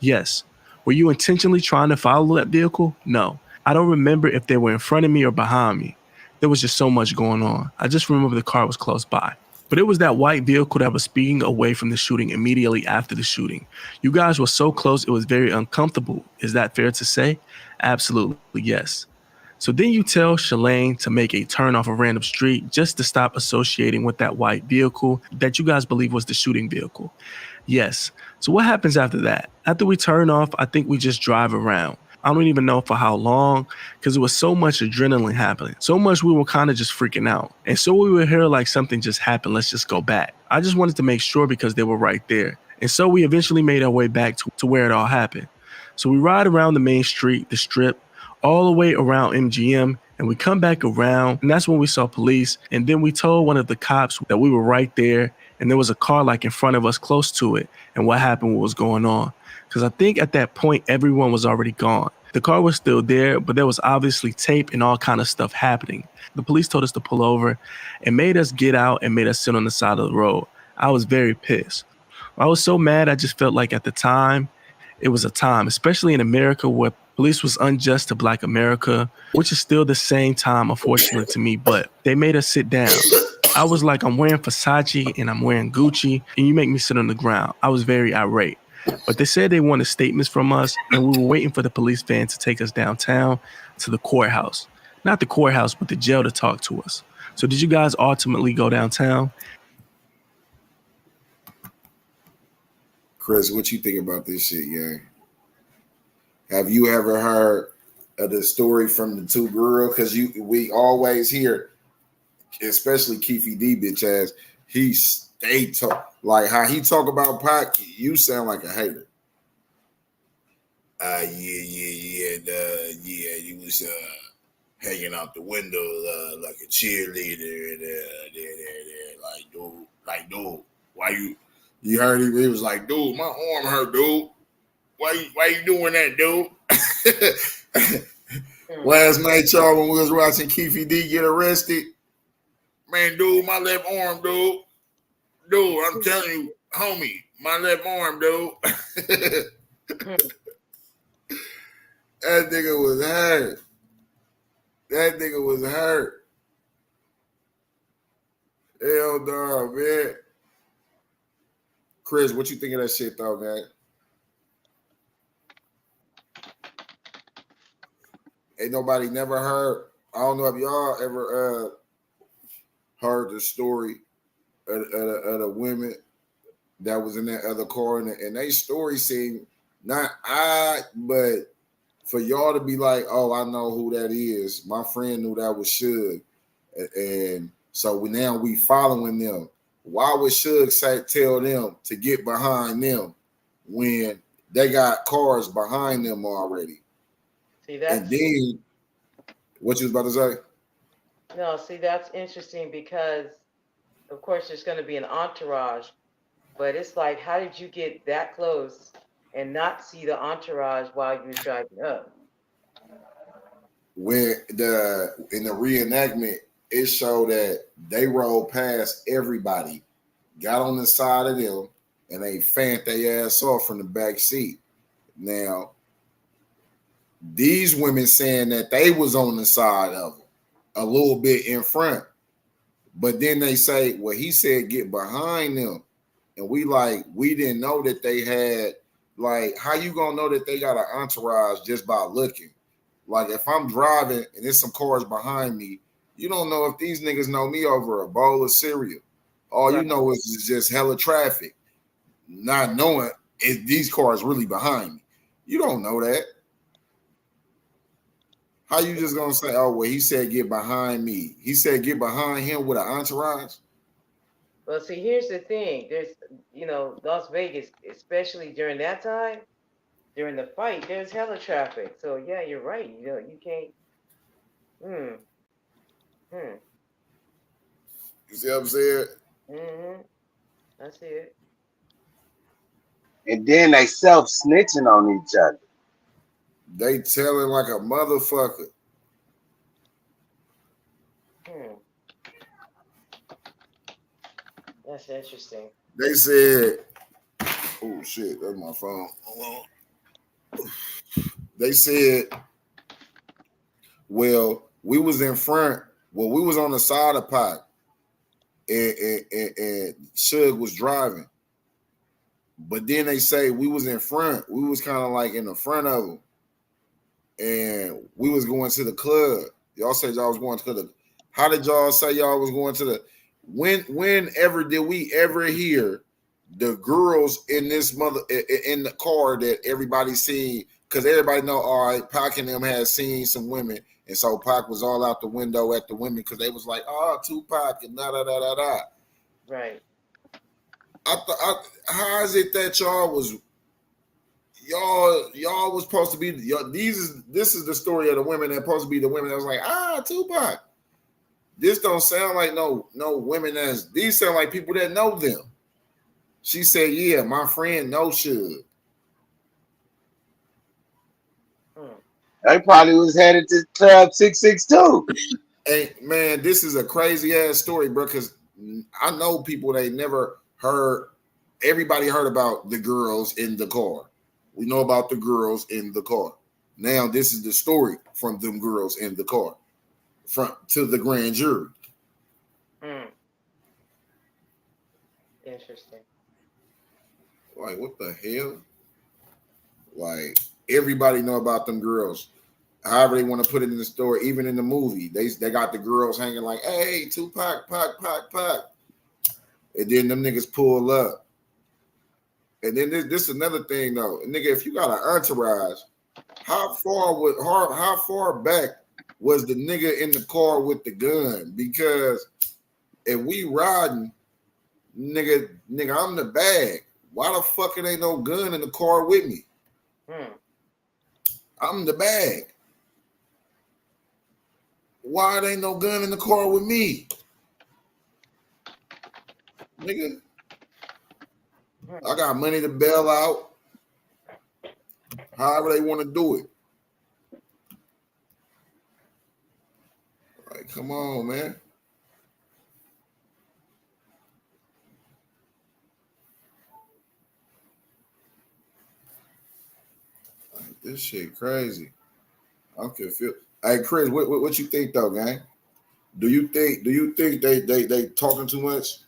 Yes. Were you intentionally trying to follow that vehicle? No. I don't remember if they were in front of me or behind me. There was just so much going on. I just remember the car was close by. But it was that white vehicle that was speeding away from the shooting immediately after the shooting. You guys were so close, it was very uncomfortable. Is that fair to say? Absolutely, yes. So then you tell Shalane to make a turn off a random street just to stop associating with that white vehicle that you guys believe was the shooting vehicle. Yes. So what happens after that? After we turn off, I think we just drive around. I don't even know for how long because there was so much adrenaline happening. So much we were kind of just freaking out. And so we would hear like something just happened. Let's just go back. I just wanted to make sure because they were right there. And so we eventually made our way back to where it all happened. So we ride around the main street, the strip, all the way around MGM, and we come back around, and that's when we saw police. And then we told one of the cops that we were right there, and there was a car like in front of us close to it, and what happened, what was going on. Because I think at that point, everyone was already gone. The car was still there, but there was obviously tape and all kind of stuff happening. The police told us to pull over and made us get out and made us sit on the side of the road. I was very pissed. I was so mad, I just felt like at the time, it was a time, especially in America where police was unjust to Black America, which is still the same time, unfortunately, to me, but they made us sit down. I was like, I'm wearing Versace and I'm wearing Gucci, and you make me sit on the ground. I was very irate. But they said they wanted statements from us, and we were waiting for the police van to take us downtown to the courthouse. Not the courthouse, but the jail to talk to us. So did you guys ultimately go downtown? Chris, what you think about this shit, gang? Have you ever heard of the story from the two girls? Because we always hear, especially Keefe D, bitch ass, he stay talk like how he talk about Pac. You sound like a hater. Yeah. He was hanging out the window like a cheerleader, and like dude, why you? You heard him? He was like, dude, my arm hurt, dude. Why you doing that, dude? Last night, y'all, when we was watching Keefe D get arrested, man, dude, my left arm, dude. Dude, I'm telling you, homie, my left arm, dude. That nigga was hurt. That nigga was hurt. Hell no, man. Chris, what you think of that shit, though, man? Ain't nobody never heard. I don't know if y'all ever heard the story of the women that was in that other car, and they story seemed not odd, but for y'all to be like, oh, I know who that is. My friend knew that was Suge, and so now we following them. Why would Suge tell them to get behind them when they got cars behind them already? See, that's, and then, what you was about to say? No, see, that's interesting because, of course, there's going to be an entourage, but it's like, how did you get that close and not see the entourage while you was driving up? When in the reenactment, it showed that they rolled past everybody, got on the side of them, and they fanned their ass off from the back seat. Now, These women saying that they was on the side of him, a little bit in front. But then they say, well, he said get behind them. And we didn't know that they had, like, how you gonna know that they got an entourage just by looking? Like, if I'm driving and there's some cars behind me, you don't know if these niggas know me over a bowl of cereal. All you know is just hella traffic. Not knowing if these cars really behind me. You don't know that. How you just gonna say, oh, well, he said get behind me. He said get behind him with an entourage? Well, see, here's the thing. There's, Las Vegas, especially during that time, during the fight, there's hella traffic. So yeah, you're right. You can't. You see what I'm saying? I see it. And then they self-snitching on each other. They telling like a motherfucker. That's interesting. They said, oh shit, that's my phone. They said, well, we was in front. Well, we was on the side of Pac, and Suge was driving. But then they say we was in front. We was kind of like in the front of them. And we was going to the club. Y'all said y'all was going to the. How did y'all say y'all was going to the? Whenever did we ever hear the girls in this in the car that everybody seen? Because everybody know, all right, Pac and them had seen some women, and so Pac was all out the window at the women because they was like, oh, Tupac and da da da da da. Right. How is it that y'all was supposed to be this is the story of the women that supposed to be the women that was like, Tupac. This don't sound like no women these sound like people that know them. She said, yeah, my friend knows Suge. They probably was headed to Club 662. Hey man, this is a crazy ass story, bro, because I know people they never heard. Everybody heard about the girls in the car. We know about the girls in the car. Now this is the story from them girls in the car, to the grand jury. Interesting. Like, what the hell? Like, everybody know about them girls. However they want to put it in the story, even in the movie, they got the girls hanging like, hey, Tupac, Pac. And then them niggas pull up. And then this is another thing though, nigga. If you got an entourage, how far back was the nigga in the car with the gun? Because if we riding, nigga, I'm the bag. Why the fuck it ain't no gun in the car with me? I'm the bag. Why it ain't no gun in the car with me? Nigga. I got money to bail out. However they want to do it. Like, come on, man. Like, this shit crazy. I'm confused. Hey, Chris, what you think though, gang? Do you think they talking too much?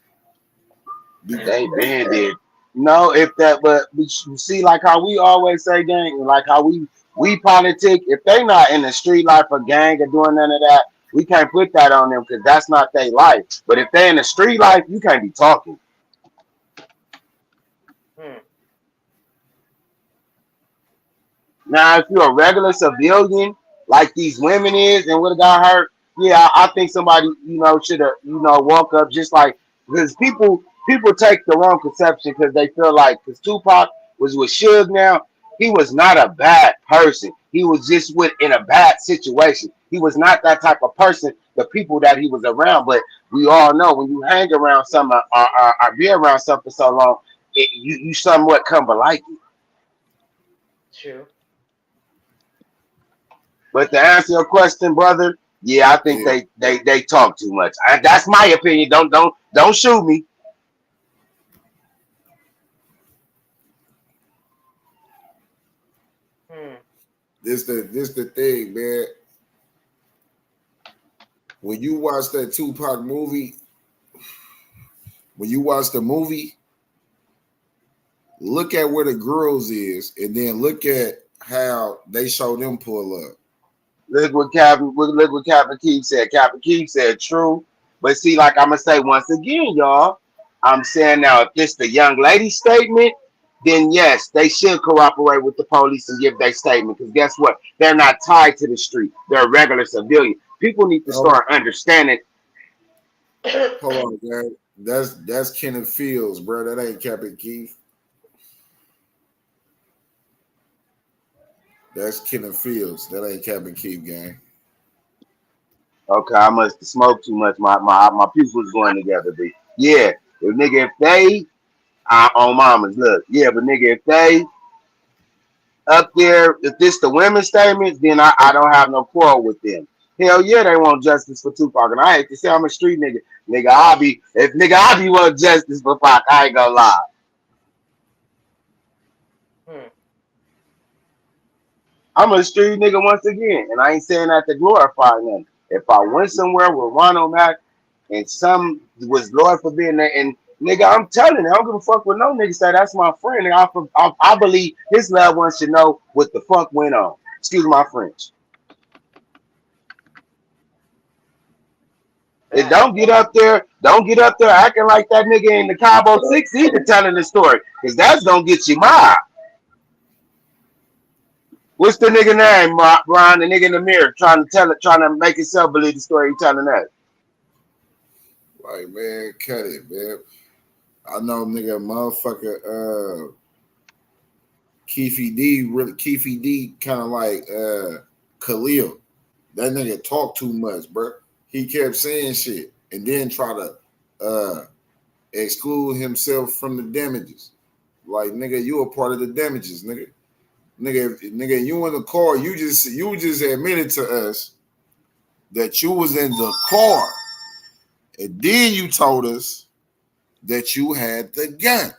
They been did. No, if that, but you see, like how we always say, gang, like how we politic. If they not in the street life or gang or doing none of that, we can't put that on them because that's not their life. But if they in the street life, you can't be talking. Now, if you're a regular civilian, like these women is, and would have got hurt, yeah, I think somebody, should have, walk up just like, because people take the wrong conception because they feel like, because Tupac was with Suge now, he was not a bad person. He was just in a bad situation. He was not that type of person, the people that he was around. But we all know when you hang around someone or be around something for so long, you somewhat come to like it. True. But to answer your question, brother, yeah, I think they talk too much. That's my opinion. Don't shoot me. This the thing, man. When you watch that Tupac movie, when you watch the movie, look at where the girls is, and then look at how they show them pull up. Look what Captain Keefe said. Captain Keefe said true. But see, like I'm gonna say once again, y'all, I'm saying now if this the young lady statement, then yes, they should cooperate with the police and give their statement. Because guess what? They're not tied to the street. They're a regular civilian. People need to start understanding. Hold on, man. That's Kenneth Fields, bro. That ain't Captain Keefe. That's Kenneth Fields. That ain't Captain Keefe, gang. Okay, I must have smoked too much. My pupils going together, but yeah, if they on mamas, look, yeah, but nigga, if they up there, if this the women's statements, then I don't have no quarrel with them. Hell yeah, they want justice for Tupac, and I hate to say I'm a street nigga. I be want justice for Pac. I ain't gonna lie. I'm a street nigga once again, and I ain't saying that to glorify them. If I went somewhere with Ronald Mac and some was Lord forbid, and nigga, I'm telling you, I don't give a fuck with no nigga say that's my friend. And I believe his loved ones should know what the fuck went on. Excuse my French. And don't get up there acting like that nigga in the Cabo 6 either telling the story, because that's gonna get you mobbed. What's the nigga name, Ron? The nigga in the mirror trying to make himself believe the story he's telling us. Like, man, cut it, man. I know, nigga, motherfucker, Keefe D, kind of like Khalil. That nigga talk too much, bro. He kept saying shit and then try to exclude himself from the damages. Like, nigga, you a part of the damages, nigga. Nigga, you in the car, you just admitted to us that you was in the car. And then you told us that you had the gun.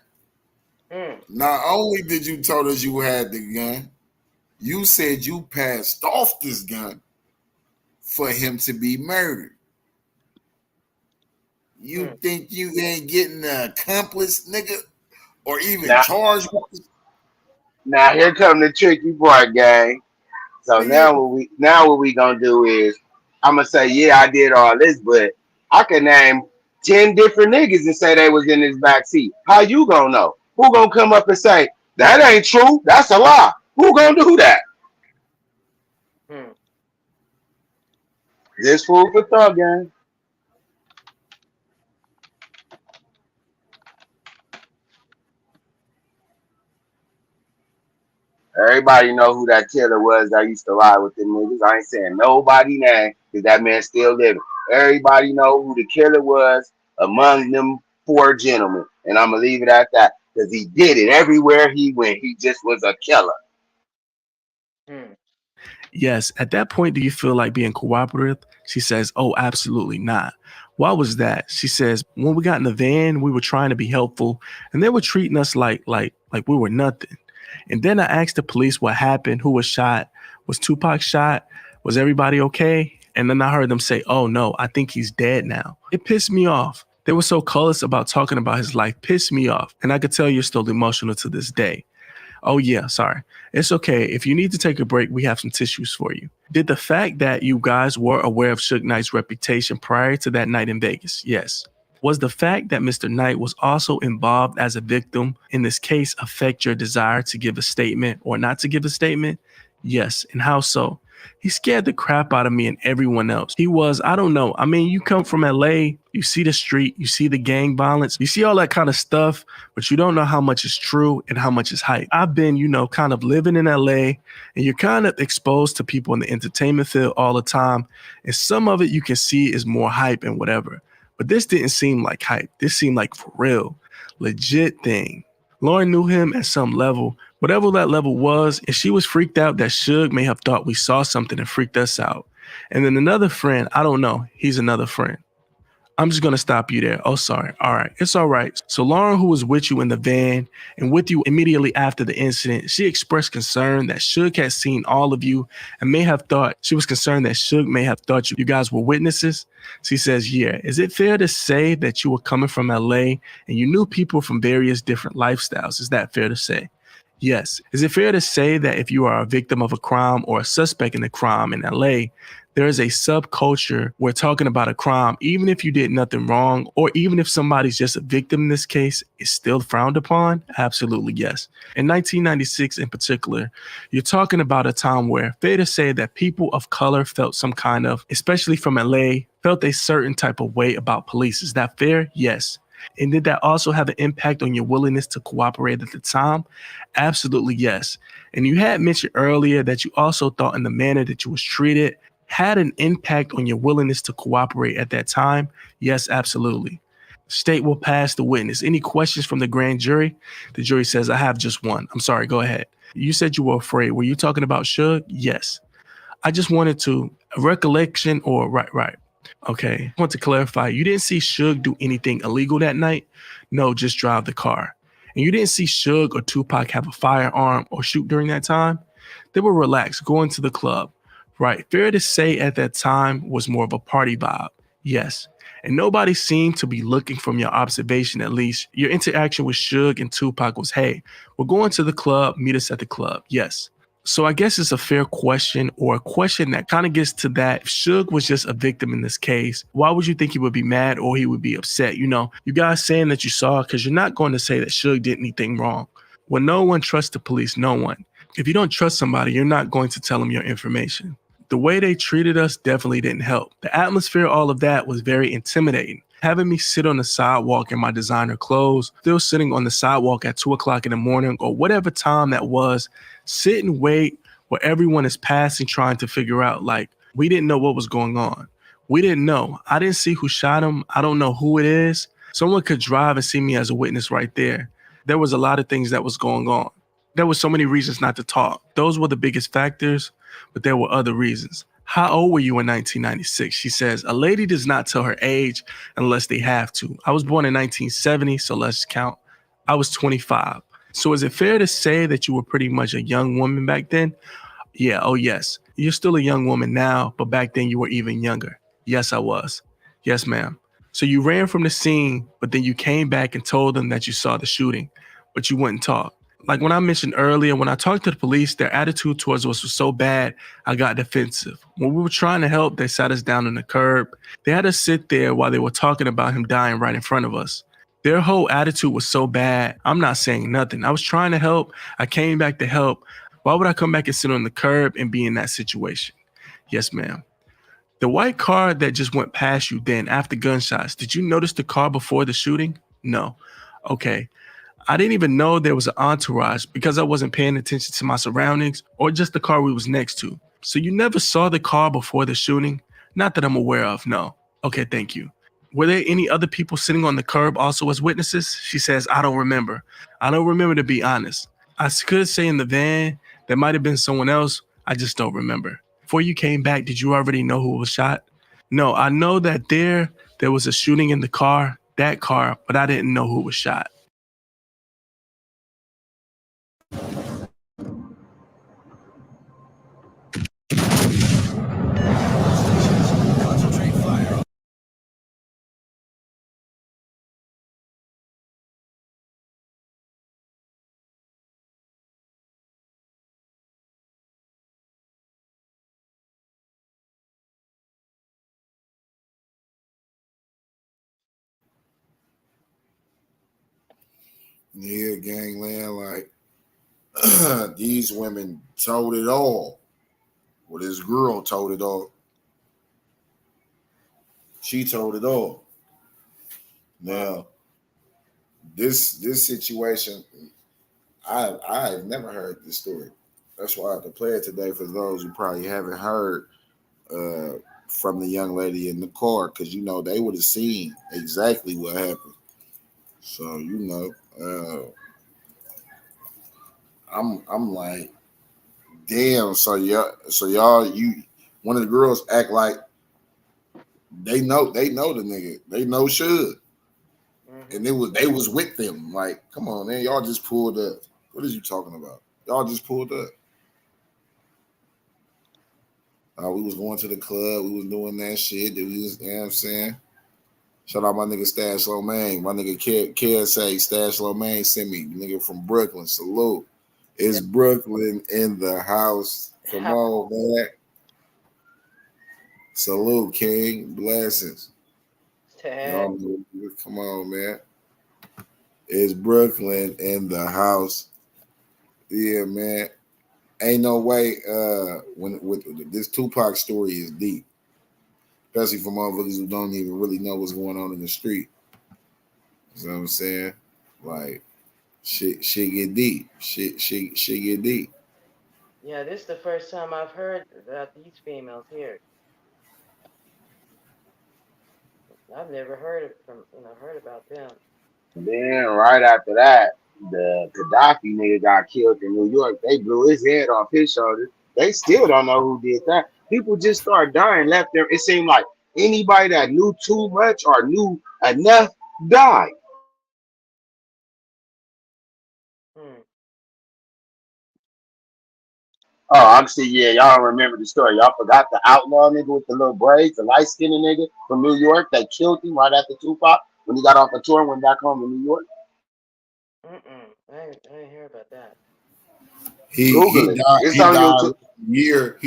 Not only did you told us you had the gun, you said you passed off this gun for him to be murdered. You think you ain't getting an accomplice, nigga? Or even charged with this? Now here come the tricky part, gang. So now what we gonna do is I'm gonna say, yeah, I did all this, but I can name 10 different niggas and say they was in this back seat. How you gonna know? Who gonna come up and say that ain't true? That's a lie. Who gonna do that? This food for thought, gang. Everybody know who that killer was that used to ride with them niggas. I ain't saying nobody name because that man still living. Everybody know who the killer was among them 4 gentlemen. And I'm going to leave it at that because he did it everywhere he went. He just was a killer. Yes, at that point, do you feel like being cooperative? She says, oh, absolutely not. Why was that? She says, when we got in the van, we were trying to be helpful and they were treating us like we were nothing. And then I asked the police what happened, who was shot, was Tupac shot, was everybody okay? And then I heard them say, oh no, I think he's dead now. It pissed me off. They were so callous about talking about his life, pissed me off. And I could tell you're still emotional to this day. Oh yeah, sorry. It's okay. If you need to take a break, we have some tissues for you. Did the fact that you guys were aware of Suge Knight's reputation prior to that night in Vegas? Yes. Was the fact that Mr. Knight was also involved as a victim in this case affect your desire to give a statement or not to give a statement? Yes. And how so? He scared the crap out of me and everyone else. He was, I don't know. I mean, you come from LA, you see the street, you see the gang violence, you see all that kind of stuff, but you don't know how much is true and how much is hype. I've been, kind of living in LA, and you're kind of exposed to people in the entertainment field all the time. And some of it you can see is more hype and whatever. But this didn't seem like hype. This seemed like for real, legit thing. Lauren knew him at some level, whatever that level was, and she was freaked out that Suge may have thought we saw something and freaked us out. And then another friend, I don't know, he's another friend. I'm just going to stop you there. Oh, sorry. All right. It's all right. So Lauren, who was with you in the van and with you immediately after the incident, she expressed concern that Suge had seen all of you and may have thought, she was concerned that Suge may have thought you guys were witnesses. She says, yeah, is it fair to say that you were coming from LA and you knew people from various different lifestyles? Is that fair to say? Yes. Is it fair to say that if you are a victim of a crime or a suspect in a crime in LA, there is a subculture where talking about a crime, even if you did nothing wrong, or even if somebody's just a victim in this case, is still frowned upon? Absolutely, yes. In 1996 in particular, you're talking about a time where fair to say that people of color felt some kind of, especially from LA, felt a certain type of way about police. Is that fair? Yes. And did that also have an impact on your willingness to cooperate at the time? Absolutely, yes. And you had mentioned earlier that you also thought in the manner that you was treated had an impact on your willingness to cooperate at that time? Yes, absolutely. State will pass the witness. Any questions from the grand jury? The jury says, I have just one. I'm sorry, go ahead. You said you were afraid. Were you talking about Suge? Yes. I just wanted to, a recollection or right. Okay, I want to clarify. You didn't see Suge do anything illegal that night? No, just drive the car. And you didn't see Suge or Tupac have a firearm or shoot during that time? They were relaxed, going to the club. Right, fair to say at that time was more of a party vibe. Yes. And nobody seemed to be looking from your observation, at least. Your interaction with Suge and Tupac was, hey, we're going to the club, meet us at the club. Yes. So I guess it's a fair question, or a question that kind of gets to that. If Suge was just a victim in this case, why would you think he would be mad or he would be upset? You know, you guys saying that you saw, because you're not going to say that Suge did anything wrong. When no one trusts the police, no one. If you don't trust somebody, you're not going to tell them your information. The way they treated us definitely didn't help. The atmosphere, all of that was very intimidating. Having me sit on the sidewalk in my designer clothes, still sitting on the sidewalk at 2 o'clock in the morning or whatever time that was, sit and wait where everyone is passing, trying to figure out, like, we didn't know what was going on. We didn't know. I didn't see who shot him. I don't know who it is. Someone could drive and see me as a witness right there. There was a lot of things that was going on. There were so many reasons not to talk. Those were the biggest factors, but there were other reasons. How old were you in 1996? She says, a lady does not tell her age unless they have to. I was born in 1970, so let's count. I was 25. So is it fair to say that you were pretty much a young woman back then? Yeah, oh yes. You're still a young woman now, but back then you were even younger. Yes, I was. Yes, ma'am. So you ran from the scene, but then you came back and told them that you saw the shooting, but you wouldn't talk. Like when I mentioned earlier, when I talked to the police, their attitude towards us was so bad, I got defensive. When we were trying to help, they sat us down on the curb. They had us sit there while they were talking about him dying right in front of us. Their whole attitude was so bad, I'm not saying nothing. I was trying to help. I came back to help. Why would I come back and sit on the curb and be in that situation? Yes, ma'am. The white car that just went past you then after gunshots, did you notice the car before the shooting? No. Okay. I didn't even know there was an entourage because I wasn't paying attention to my surroundings or just the car we was next to. So you never saw the car before the shooting? Not that I'm aware of, no. Okay, thank you. Were there any other people sitting on the curb also as witnesses? She says, I don't remember. I don't remember, to be honest. I could say in the van, there might have been someone else. I just don't remember. Before you came back, did you already know who was shot? No, I know that there was a shooting in the car, that car, but I didn't know who was shot. Yeah, gangland, like these women told it all. Well, this girl told it all. She told it all. Now, this situation, I've never heard this story. That's why I had to play it today for those who probably haven't heard from the young lady in the car, because you know they would have seen exactly what happened. So I'm like, damn. So y'all, you one of the girls act like They know the nigga. They know Suge. Mm-hmm. And they was with them. Like, come on, man. Y'all just pulled up. What is you talking about? Y'all just pulled up. We was going to the club. We was doing that shit. That we was, you know what I'm saying? Shout out my nigga Stash Lomain. My nigga KSA Stash Lomain sent me. Nigga from Brooklyn. Salute. It's Brooklyn in the house. Come on, man. Salute, King. Blessings. Y'all know, come on, man. It's Brooklyn in the house. Yeah, man. Ain't no way. When with this Tupac story is deep, especially for motherfuckers who don't even really know what's going on in the street. You know what I'm saying? Like, shit get deep. Shit get deep. Yeah, this is the first time I've heard about these females here. I've never heard about them. Then right after that, the Gaddafi nigga got killed in New York. They blew his head off his shoulder. They still don't know who did that. People just start dying left there. It seemed like anybody that knew too much or knew enough died. Oh, obviously, yeah, y'all don't remember the story. Y'all forgot the outlaw nigga with the little braids, the light-skinned nigga from New York that killed him right after Tupac when he got off a tour and went back home to New York. I didn't hear about that. He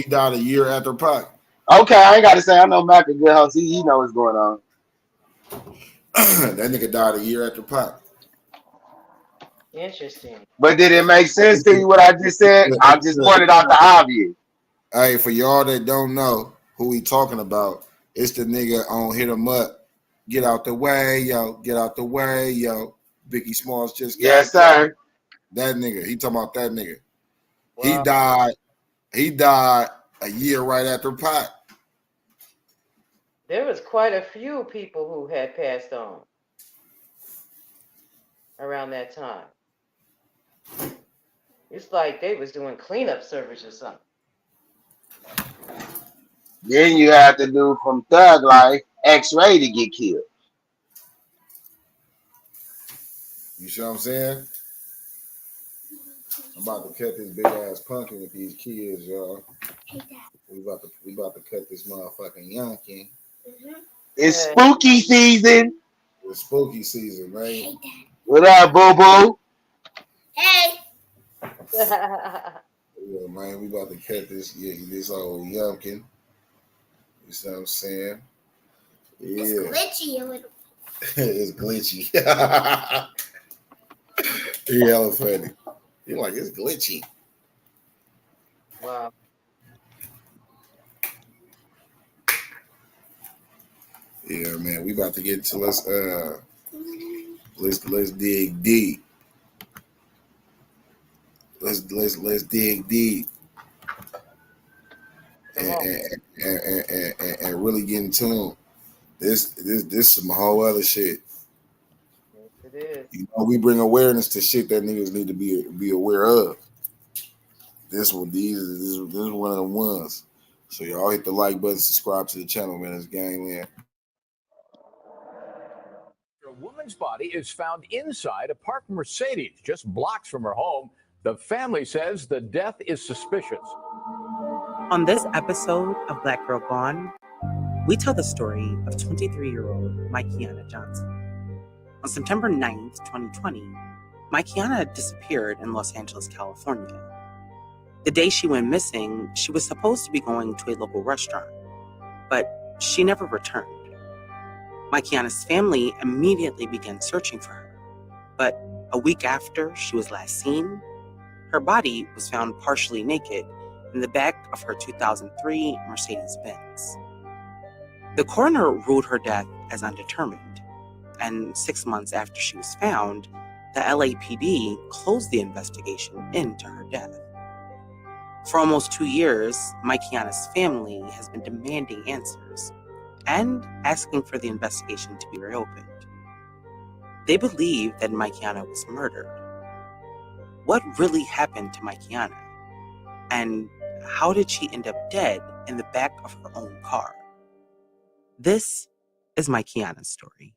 died a year after Pac. Okay, I ain't got to say. I know Mac a good host. He know what's going on. That nigga died a year after Pac. Interesting. But did it make sense to you what I just said? I just pointed out the obvious. Hey, for y'all that don't know who he talking about, it's the nigga on Hit 'Em Up. Get out the way, yo. Get out the way, yo. Biggie Smalls just got yes, sir. That nigga. He talking about that nigga. Wow. He died a year right after Pac. There was quite a few people who had passed on around that time. It's like they was doing cleanup service or something. Then you have to do from Thug Life, X-Ray to get killed. You see what I'm saying? I'm about to cut this big ass pumpkin with these kids, y'all. We about to cut this motherfucking youngkin. It's spooky season. It's spooky season, right? What up, boo boo? Hey. Yeah, man, we about to cut this old youngkin. You see what I'm saying? Yeah. It's glitchy a little. It's glitchy. You're hella funny. You're like, it's glitchy. Wow. Yeah, man, we about to get to let's dig deep. Let's dig deep and really get in tune. This some whole other shit. Yes, it is. You know, we bring awareness to shit that niggas need to be aware of. This is one of the ones. So y'all hit the like button, subscribe to the channel, man. It's Gangland. A woman's body is found inside a parked Mercedes just blocks from her home. The family says the death is suspicious. On this episode of Black Girl Gone, we tell the story of 23-year-old Maikiana Johnson. On September 9th, 2020, Maikiana disappeared in Los Angeles, California. The day she went missing, she was supposed to be going to a local restaurant, but she never returned. Maikiana's family immediately began searching for her, but a week after she was last seen, her body was found partially naked in the back of her 2003 Mercedes-Benz. The coroner ruled her death as undetermined, and 6 months after she was found, the LAPD closed the investigation into her death. For almost 2 years, Maikiana's family has been demanding answers and asking for the investigation to be reopened. They believe that Maikiana was murdered. What really happened to Maikiana? And how did she end up dead in the back of her own car? This is my Kiana's story.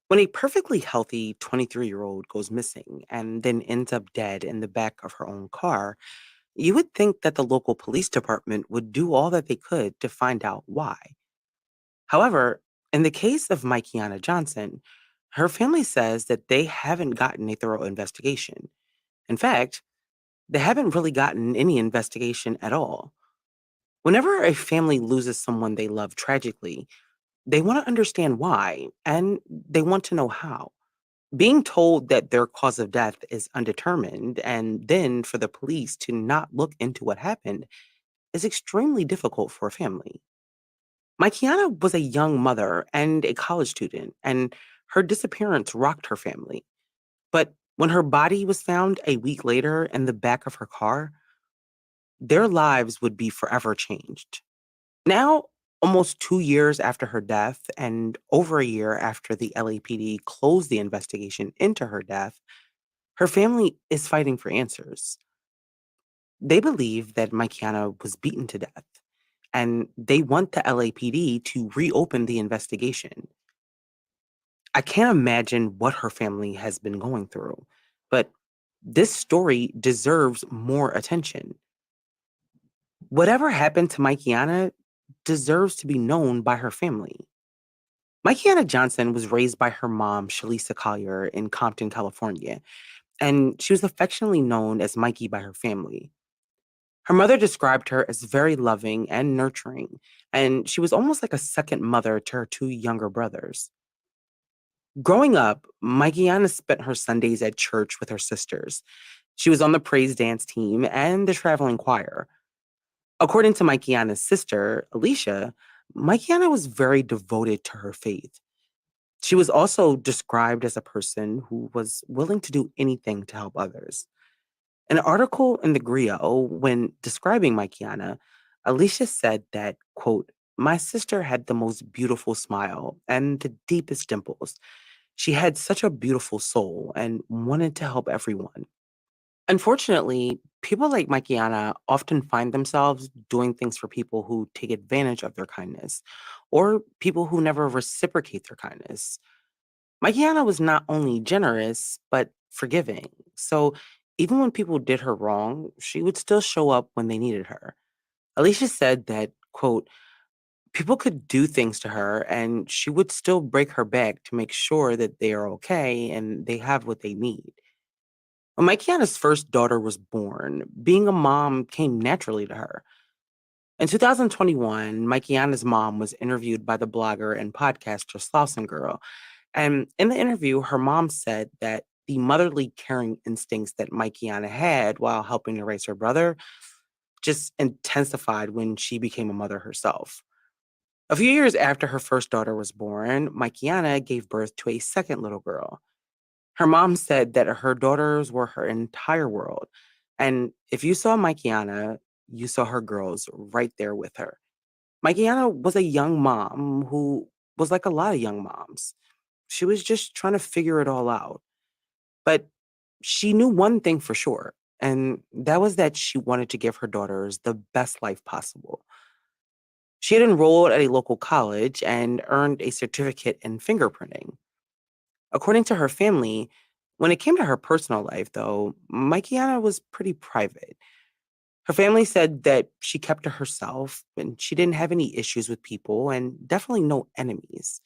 When a perfectly healthy 23-year-old goes missing and then ends up dead in the back of her own car, you would think that the local police department would do all that they could to find out why. However, in the case of Kiana Johnson, her family says that they haven't gotten a thorough investigation. In fact, they haven't really gotten any investigation at all. Whenever a family loses someone they love tragically, they want to understand why, and they want to know how. Being told that their cause of death is undetermined and then for the police to not look into what happened is extremely difficult for a family. Kiana was a young mother and a college student, and her disappearance rocked her family. But when her body was found a week later in the back of her car, their lives would be forever changed. Now, almost 2 years after her death and over a year after the LAPD closed the investigation into her death, her family is fighting for answers. They believe that Kiana was beaten to death, and they want the LAPD to reopen the investigation. I can't imagine what her family has been going through, but this story deserves more attention. Whatever happened to Kiana deserves to be known by her family. Kiana Johnson was raised by her mom, Shalisa Collier, in Compton, California, and she was affectionately known as Mikey by her family. Her mother described her as very loving and nurturing, and she was almost like a second mother to her two younger brothers. Growing up, Kiana spent her Sundays at church with her sisters. She was on the praise dance team and the traveling choir. According to Kiana's sister, Alicia, Kiana was very devoted to her faith. She was also described as a person who was willing to do anything to help others. In an article in the Griot, when describing Kiana, Alicia said that, quote, "My sister had the most beautiful smile and the deepest dimples. She had such a beautiful soul and wanted to help everyone." Unfortunately, people like Kiana often find themselves doing things for people who take advantage of their kindness or people who never reciprocate their kindness. Kiana was not only generous, but forgiving. So even when people did her wrong, she would still show up when they needed her. Alicia said that, quote, "People could do things to her and she would still break her back to make sure that they are okay and they have what they need." When Kiana's first daughter was born, being a mom came naturally to her. In 2021, Kiana's mom was interviewed by the blogger and podcaster Slauson Girl. And in the interview, her mom said that the motherly caring instincts that Kiana had while helping to raise her brother just intensified when she became a mother herself. A few years after her first daughter was born, Kiana gave birth to a second little girl. Her mom said that her daughters were her entire world. And if you saw Kiana, you saw her girls right there with her. Kiana was a young mom who was like a lot of young moms. She was just trying to figure it all out. But she knew one thing for sure, and that was that she wanted to give her daughters the best life possible. She had enrolled at a local college and earned a certificate in fingerprinting. According to her family, when it came to her personal life, though, Kiana was pretty private. Her family said that she kept to herself and she didn't have any issues with people and definitely no enemies.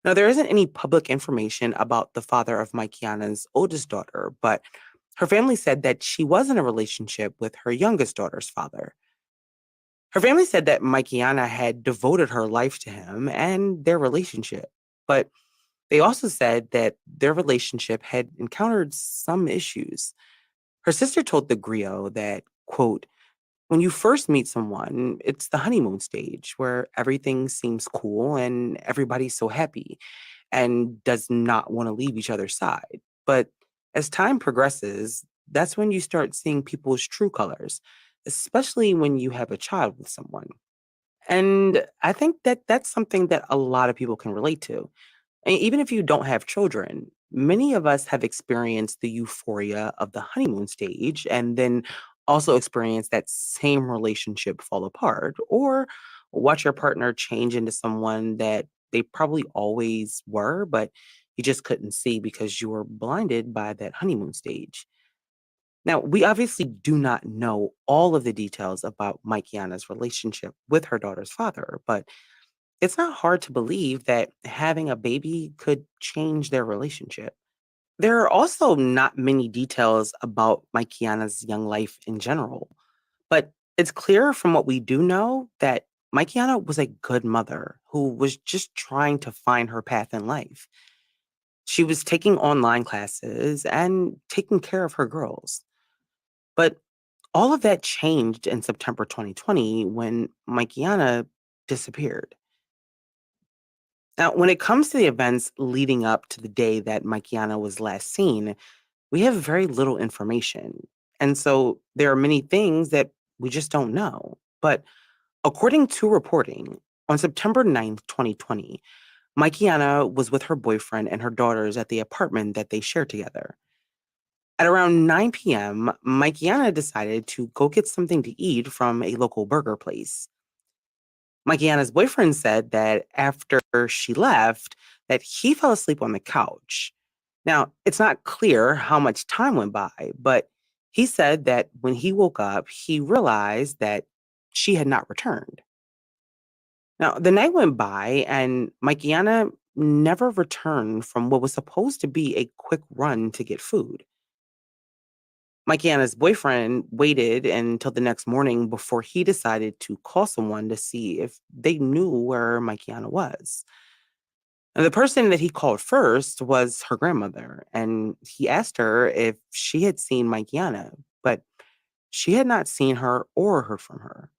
Now, there isn't any public information about the father of Kiana's oldest daughter, but her family said that she was in a relationship with her youngest daughter's father. Her family said that Kiana had devoted her life to him and their relationship, but they also said that their relationship had encountered some issues. Her sister told the Griot that, quote, "When you first meet someone, it's the honeymoon stage where everything seems cool and everybody's so happy and does not want to leave each other's side. But as time progresses, that's when you start seeing people's true colors, especially when you have a child with someone." And I think that that's something that a lot of people can relate to. And even if you don't have children, many of us have experienced the euphoria of the honeymoon stage and then also experienced that same relationship fall apart or watch your partner change into someone that they probably always were, but you just couldn't see because you were blinded by that honeymoon stage. Now, we obviously do not know all of the details about Maikiana's relationship with her daughter's father, but it's not hard to believe that having a baby could change their relationship. There are also not many details about Maikiana's young life in general, but it's clear from what we do know that Maikiana was a good mother who was just trying to find her path in life. She was taking online classes and taking care of her girls. But all of that changed in September 2020 when Maikiana disappeared. Now, when it comes to the events leading up to the day that Maikiana was last seen, we have very little information. And so there are many things that we just don't know. But according to reporting, on September 9th, 2020, Maikiana was with her boyfriend and her daughters at the apartment that they shared together. At around 9 p.m., Maikiana decided to go get something to eat from a local burger place. Maikiana's boyfriend said that after she left, that he fell asleep on the couch. Now, it's not clear how much time went by, but he said that when he woke up, he realized that she had not returned. Now, the night went by, and Maikiana never returned from what was supposed to be a quick run to get food. Maikiana's boyfriend waited until the next morning before he decided to call someone to see if they knew where Maikiana was. And the person that he called first was her grandmother, and he asked her if she had seen Maikiana, but she had not seen her or heard from her.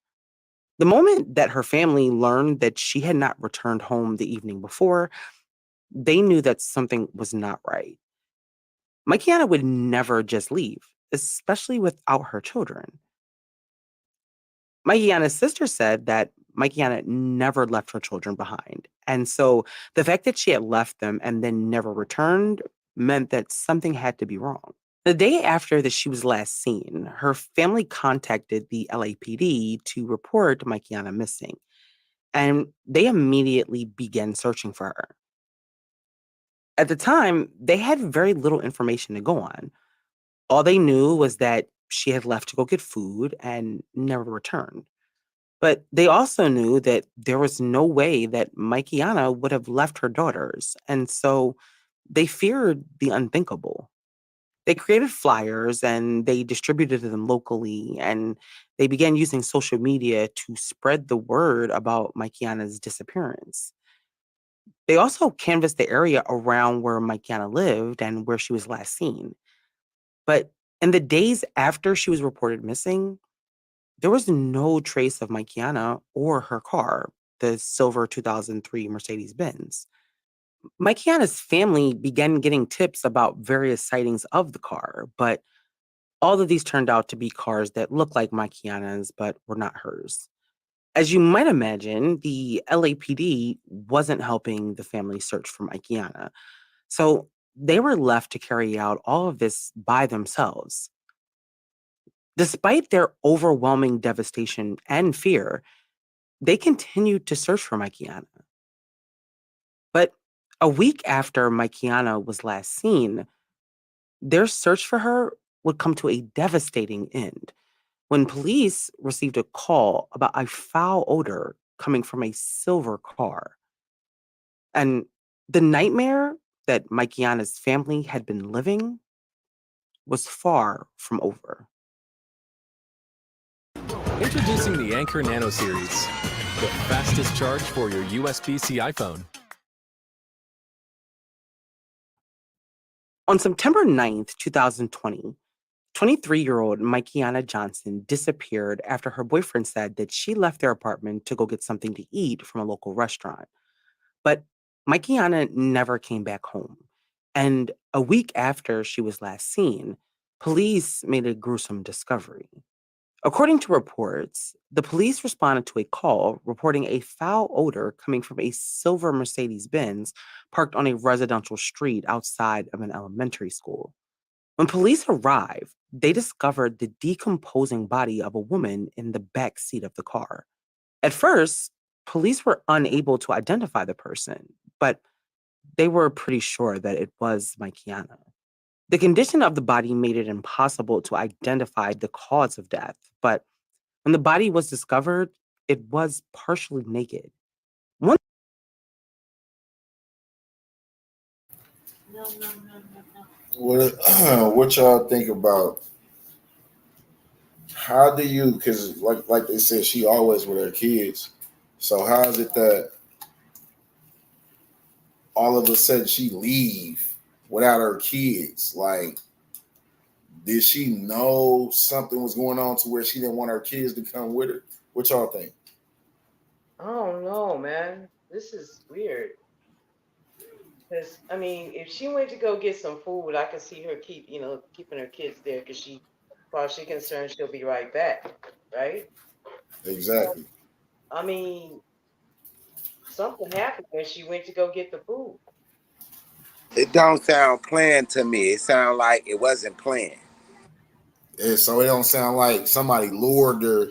The moment that her family learned that she had not returned home the evening before, they knew that something was not right. Maikiana would never just leave, especially without her children. Maikiana's sister said that Maikiana never left her children behind. And so the fact that she had left them and then never returned meant that something had to be wrong. The day after that she was last seen, her family contacted the LAPD to report Maikiana missing, and they immediately began searching for her. At the time, they had very little information to go on. All they knew was that she had left to go get food and never returned. But they also knew that there was no way that Maikiana would have left her daughters, and so they feared the unthinkable. They created flyers and they distributed them locally, and they began using social media to spread the word about Maikiana's disappearance. They also canvassed the area around where Maikiana lived and where she was last seen. But in the days after she was reported missing, there was no trace of Maikiana or her car, the silver 2003 Mercedes Benz. Maikiana's family began getting tips about various sightings of the car, but all of these turned out to be cars that looked like Maikiana's but were not hers. As you might imagine, the LAPD wasn't helping the family search for Maikiana, so they were left to carry out all of this by themselves. Despite their overwhelming devastation and fear, they continued to search for Maikiana. But a week after Maikiana was last seen, their search for her would come to a devastating end when police received a call about a foul odor coming from a silver car. And the nightmare that Maikiana's family had been living was far from over. Introducing the Anchor Nano Series, the fastest charge for your USB-C iPhone. On September 9th, 2020, 23-year-old Maikiana Johnson disappeared after her boyfriend said that she left their apartment to go get something to eat from a local restaurant. But Maikiana never came back home. And a week after she was last seen, police made a gruesome discovery. According to reports, the police responded to a call reporting a foul odor coming from a silver Mercedes Benz parked on a residential street outside of an elementary school. When police arrived, they discovered the decomposing body of a woman in the back seat of the car. At first, Police were unable to identify the person, but they were pretty sure that it was Maikiana. The condition of the body made it impossible to identify the cause of death, but when the body was discovered, it was partially naked. One What y'all think about how do you? Because like they said, she always with her kids. So how is it that all of a sudden she leave without her kids? Like, did she know something was going on to where she didn't want her kids to come with her? What y'all think? I don't know, man. This is weird. Because I mean, if she went to go get some food, I could see her keeping her kids there because as far as she's concerned, she'll be right back, right? Exactly. I mean, something happened when she went to go get the food. It don't sound planned to me. It sounds like it wasn't planned. And so it don't sound like somebody lured her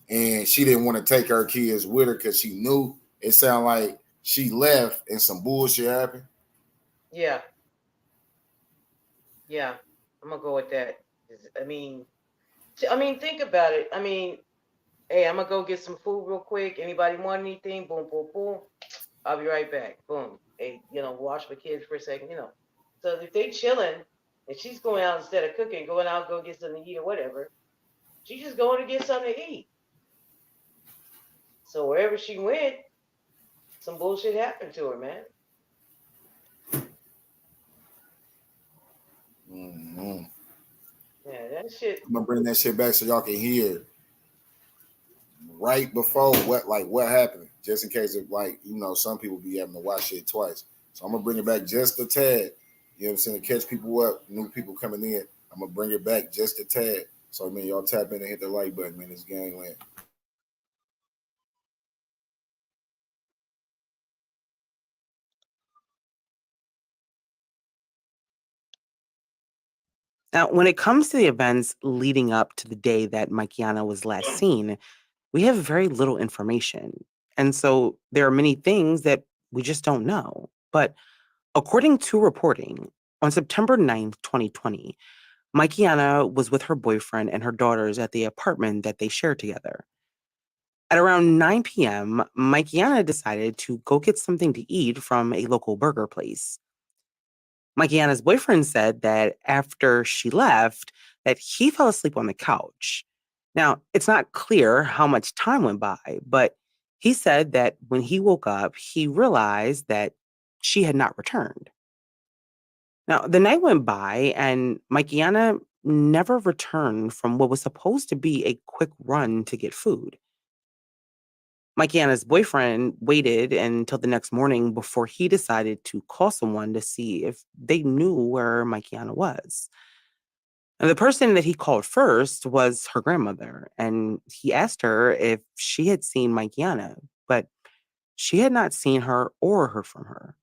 and she didn't want to take her kids with her because she knew. It sounded like she left and some bullshit happened. Yeah. Yeah. I'm gonna go with that. I mean, think about it. I mean, hey, I'm gonna go get some food real quick. Anybody want anything? Boom, boom, boom. I'll be right back. Boom. Hey, wash my kids for a second. So if they chilling and she's going out instead of cooking, going out go get something to eat or whatever, she's just going to get something to eat. So wherever she went, some bullshit happened to her, man. Mm-hmm. Yeah, that shit. I'm gonna bring that shit back so y'all can hear right before what happened, just in case of some people be having to watch it twice. So I'm gonna bring it back just a tad. You know what I'm saying? To catch people up, new people coming in. I'm gonna bring it back just a tad. So y'all tap in and hit the like button, man. It's Gangland. Now, when it comes to the events leading up to the day that Maikiana was last seen, we have very little information. And so there are many things that we just don't know. But according to reporting, on September 9th, 2020, Maikiana was with her boyfriend and her daughters at the apartment that they shared together. At around 9 p.m., Maikiana decided to go get something to eat from a local burger place. Maikiana's boyfriend said that after she left, that he fell asleep on the couch. Now, it's not clear how much time went by, but he said that when he woke up, he realized that she had not returned. Now, the night went by and Maikiana never returned from what was supposed to be a quick run to get food. Maikiana's boyfriend waited until the next morning before he decided to call someone to see if they knew where Maikiana was. And the person that he called first was her grandmother, and he asked her if she had seen Maikiana, but she had not seen her or heard from her.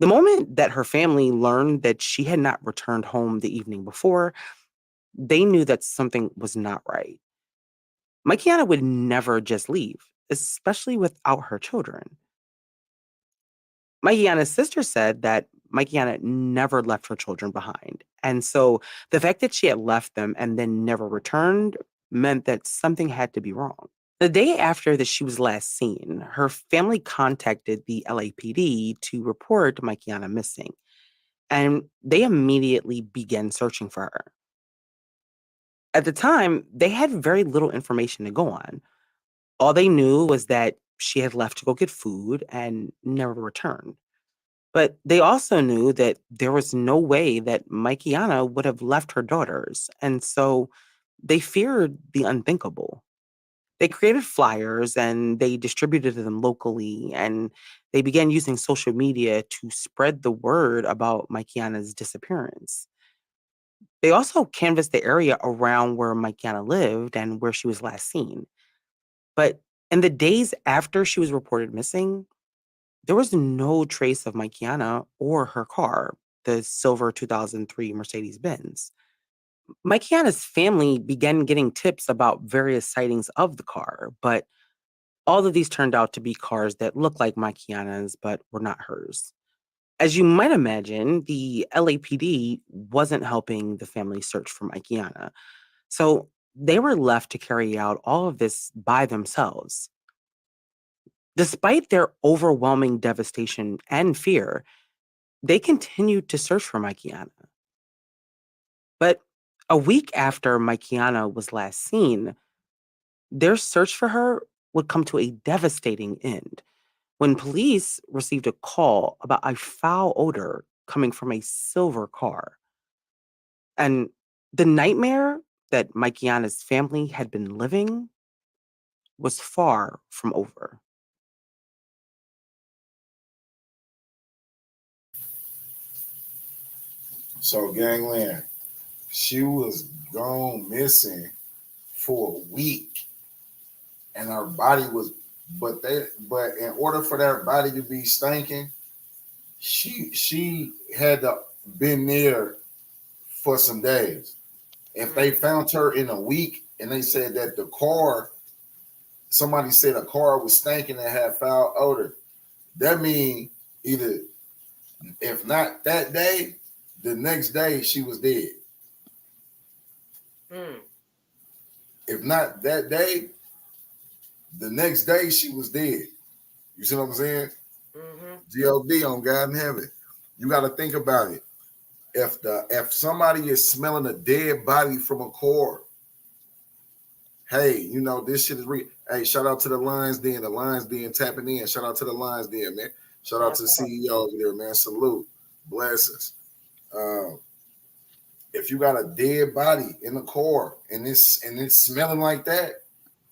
The moment that her family learned that she had not returned home the evening before, they knew that something was not right. Maikiana would never just leave, especially without her children. Maikiana's sister said that Maikiana never left her children behind. And so the fact that she had left them and then never returned meant that something had to be wrong. The day after that she was last seen, her family contacted the LAPD to report Maikiana missing. And they immediately began searching for her. At the time, they had very little information to go on. All they knew was that she had left to go get food and never returned. But they also knew that there was no way that Maikiana would have left her daughters, and so they feared the unthinkable. They created flyers and they distributed them locally, and they began using social media to spread the word about Maikiana's disappearance. They also canvassed the area around where Maikiana lived and where she was last seen. But in the days after she was reported missing, there was no trace of Maikiana or her car, the silver 2003 Mercedes Benz. Maikiana's family began getting tips about various sightings of the car, but All of these turned out to be cars that looked like Maikiana's, but were not hers. As you might imagine, the LAPD wasn't helping the family search for Maikiana. So they were left to carry out all of this by themselves. Despite their overwhelming devastation and fear, they continued to search for Maikiana. But a week after Maikiana was last seen, their search for her would come to a devastating end when police received a call about a foul odor coming from a silver car. And the nightmare that Maikiana's family had been living was far from over. So, Gangland, she was gone missing for a week, and her body was, but in order for that body to be stinking, she had to been there for some days. If they found her in a week and they said that the car, somebody said a car was stinking and had foul odor, that means either, if not that day, the next day she was dead. If not that day, the next day she was dead. You see what I'm saying? God on God in heaven. You got to think about it. If somebody is smelling a dead body from a car, hey, you know this shit is real. Hey, shout out to the Lions Den. The Lions Den tapping in. Shout out to the Lions Den, man. Shout out to the CEO over there, man. Salute, blessings. If you got a dead body in the car and it's smelling like that,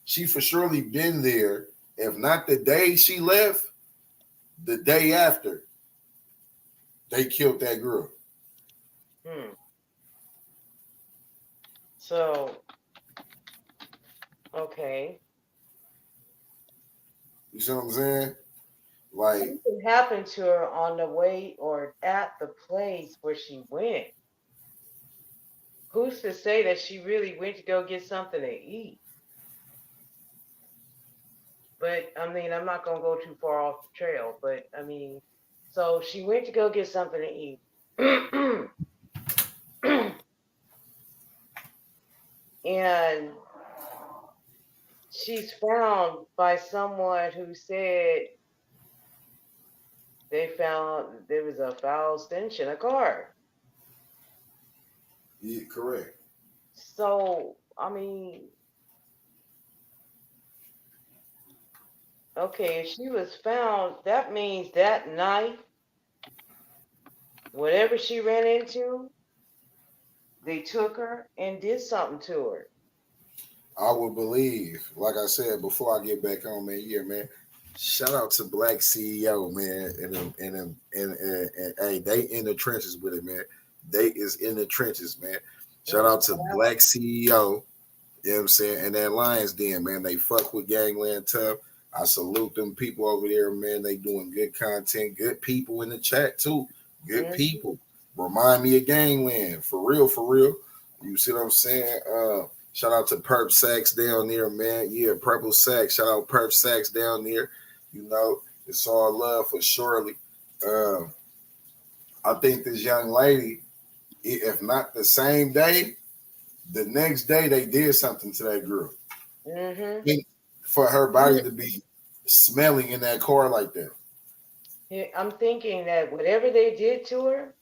she for surely been there. If not the day she left, the day after, they killed that girl. So, okay. You see what I'm saying? Like, something happened to her on the way or at the place where she went. Who's to say that she really went to go get something to eat? But I mean, I'm not gonna go too far off the trail. But I mean, so she went to go get something to eat. And she's found by someone who said they found there was a foul stench in a car. Yeah, correct. So, I mean, okay, if she was found, that means that night, whatever she ran into, they took her and did something to her. I would believe, like I said before I get back on, man. Yeah, man. Shout out to Black CEO, man, and hey, they in the trenches with it, man. They is in the trenches, man. Shout out to Black CEO, you know what I'm saying, and that Lions Den, man. They fuck with Gangland tough. I salute them people over there, man. They doing good content, good people in the chat too, good people. Remind me of Gangland, for real, for real. You see what I'm saying? Shout out to Perp Sacks down there, man. Yeah, Purple Sacks. Shout out Perp Sacks down there. You know, it's all love for surely. I think this young lady, if not the same day, the next day they did something to that girl. For her body to be smelling in that car like that. Yeah, I'm thinking that whatever they did to her,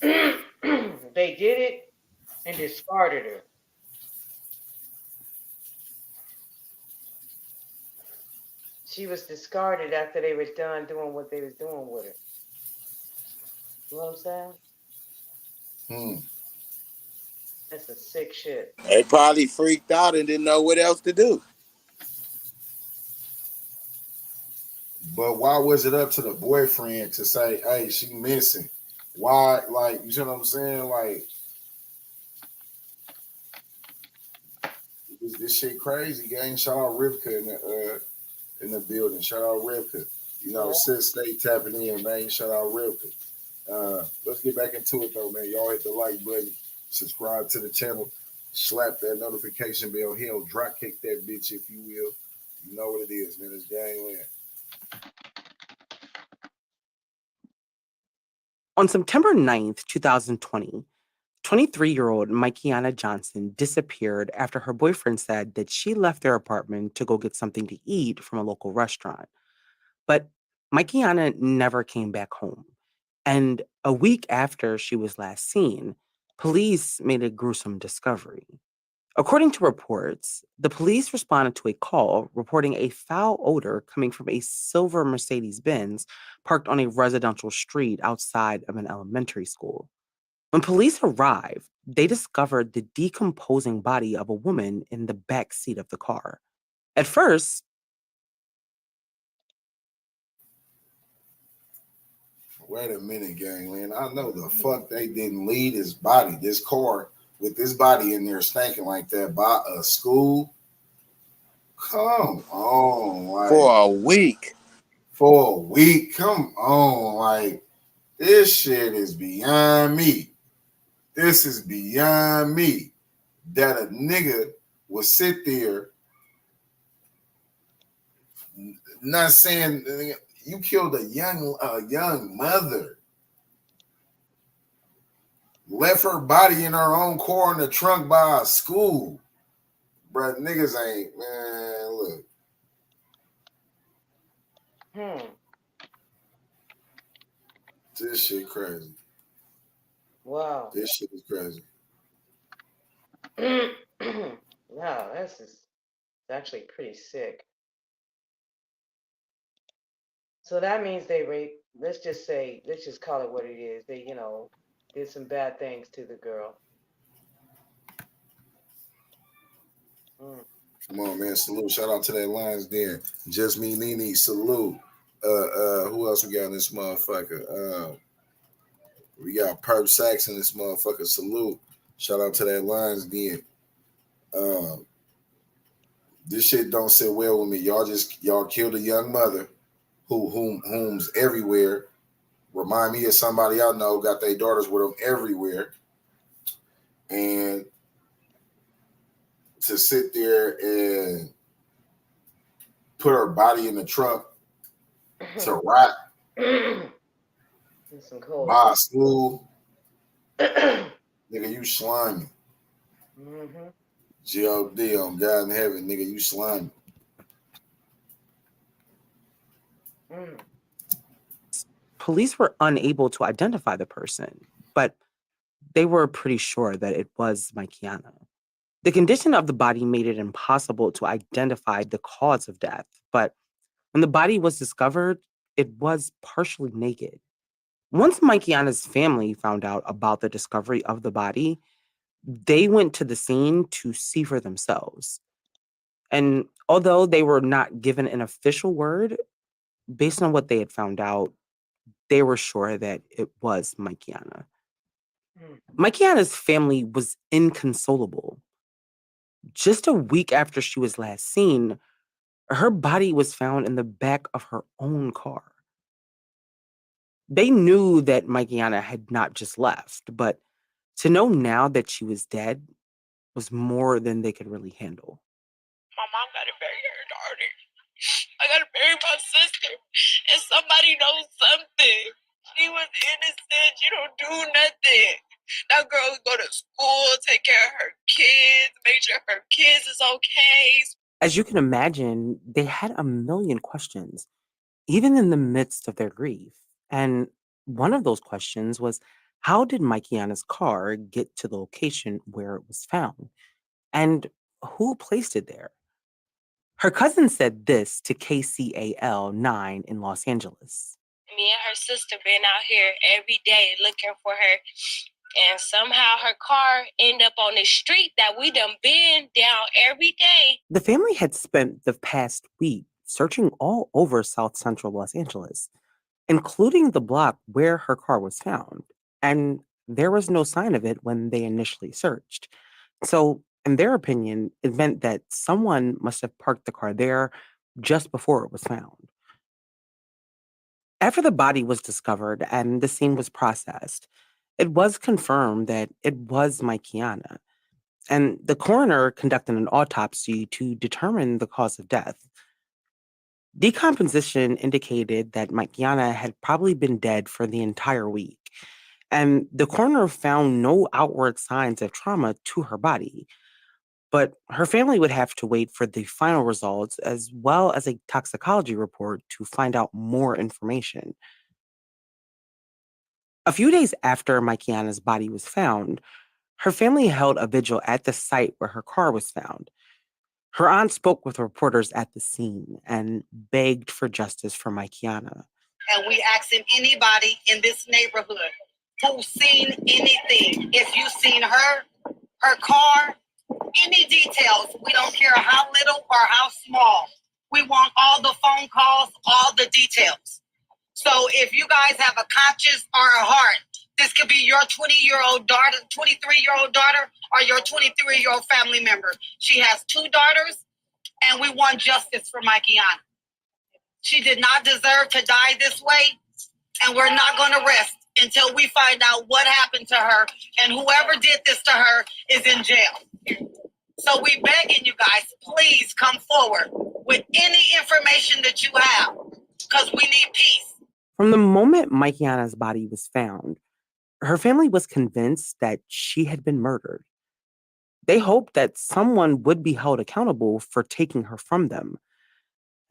they did it and discarded her. She was discarded after they were done doing what they was doing with her. You know what I'm saying? That's some sick shit. They probably freaked out and didn't know what else to do. But why was it up to the boyfriend to say, hey, she missing? Why, like, you know what I'm saying? Like, this shit crazy, gang. Shout out Rivka in the building. Shout out Rivka. You know, stay tapping in, man. Shout out Rivka. Let's get back into it, though, man. Y'all hit the like button. Subscribe to the channel. Slap that notification bell. Hell, drop kick that bitch, if you will. You know what it is, man. It's Gangland. On September 9th, 2020, 23-year-old Mikeana Johnson disappeared after her boyfriend said that she left their apartment to go get something to eat from a local restaurant. But Mikeana never came back home. And a week after she was last seen, police made a gruesome discovery. According to reports, the police responded to a call reporting a foul odor coming from a silver Mercedes-Benz parked on a residential street outside of an elementary school. When police arrived, they discovered the decomposing body of a woman in the back seat of the car. At first, Wait a minute, Gangland. I know the fuck they didn't leave this car with this body in there stinking like that by a school. Come on, like For a week. Come on, like this shit is beyond me. This is beyond me that a nigga would sit there, not saying you killed a young mother, left her body in her own car in the trunk by a school. Bruh, niggas ain't, man, look. This shit crazy. Wow. This shit is crazy. Wow, this is actually pretty sick. So that means they raped, let's just call it what it is. They, did some bad things to the girl. Come on, man. Salute. Shout out to that Lions Den. Just Me Nene. Salute. Who else we got in this motherfucker? We got Perp Sacks in this motherfucker. Salute. Shout out to that Lions Den. This shit don't sit well with me. Y'all killed a young mother whom's everywhere. Remind me of somebody I know, got their daughters with them everywhere. And to sit there and put her body in the trunk to rot by a school, nigga, you slimy. G.O.D. on God in heaven, nigga, you slimy. police were unable to identify the person, but they were pretty sure that it was Mikeana. The condition of the body made it impossible to identify the cause of death, but when the body was discovered, it was partially naked. Once Mikeana's family found out about the discovery of the body, they went to the scene to see for themselves. And although they were not given an official word, based on what they had found out, they were sure that it was Mikeana. Mikeana's family was inconsolable. Just a week after she was last seen, her body was found in the back of her own car. They knew that Mikeana had not just left, but to know now that she was dead was more than they could really handle. My mom got to bury her daughter. I got to bury my sister. And somebody knows something. She was innocent. You don't do nothing. That girl would go to school, take care of her kids, make sure her kids is okay. As you can imagine, they had a million questions, even in the midst of their grief. And one of those questions was, how did Mikeana's car get to the location where it was found? And who placed it there? Her cousin said this to KCAL 9 in Los Angeles. Me and her sister been out here every day looking for her. And somehow her car ended up on the street that we done been down every day. The family had spent the past week searching all over South Central Los Angeles, including the block where her car was found. And there was no sign of it when they initially searched. So, in their opinion, it meant that someone must have parked the car there just before it was found. After the body was discovered and the scene was processed, it was confirmed that it was Mikeana. And the coroner conducted an autopsy to determine the cause of death. Decomposition indicated that Maikiana had probably been dead for the entire week, and the coroner found no outward signs of trauma to her body. But her family would have to wait for the final results as well as a toxicology report to find out more information. A few days after Maikiana's body was found, her family held a vigil at the site where her car was found. Her aunt spoke with reporters at the scene and begged for justice for Maikiana. And we asking anybody in this neighborhood who's seen anything, if you've seen her car, any details, we don't care how little or how small. We want all the phone calls, all the details. So if you guys have a conscience or a heart, this could be your 20-year-old daughter, 23-year-old daughter, or your 23-year-old family member. She has 2 daughters, and we want justice for Maikiana. She did not deserve to die this way, and we're not going to rest until we find out what happened to her, and whoever did this to her is in jail. So we begging you guys, please come forward with any information that you have, because we need peace. From the moment Maikiana's body was found, her family was convinced that she had been murdered. They hoped that someone would be held accountable for taking her from them.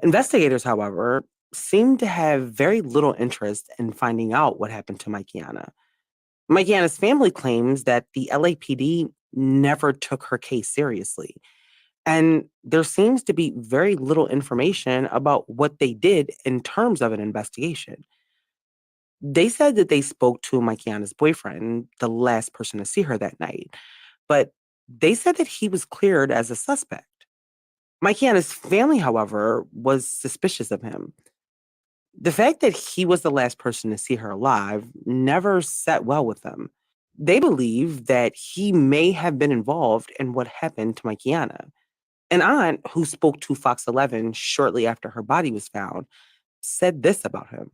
Investigators, however, seemed to have very little interest in finding out what happened to Maikiana. Maikiana's family claims that the LAPD never took her case seriously, and there seems to be very little information about what they did in terms of an investigation. They said that they spoke to Maikiana's boyfriend, the last person to see her that night, but they said that he was cleared as a suspect. Maikiana's family, however, was suspicious of him. The fact that he was the last person to see her alive never sat well with them. They believe that he may have been involved in what happened to Maikiana. An aunt who spoke to Fox 11 shortly after her body was found said this about him.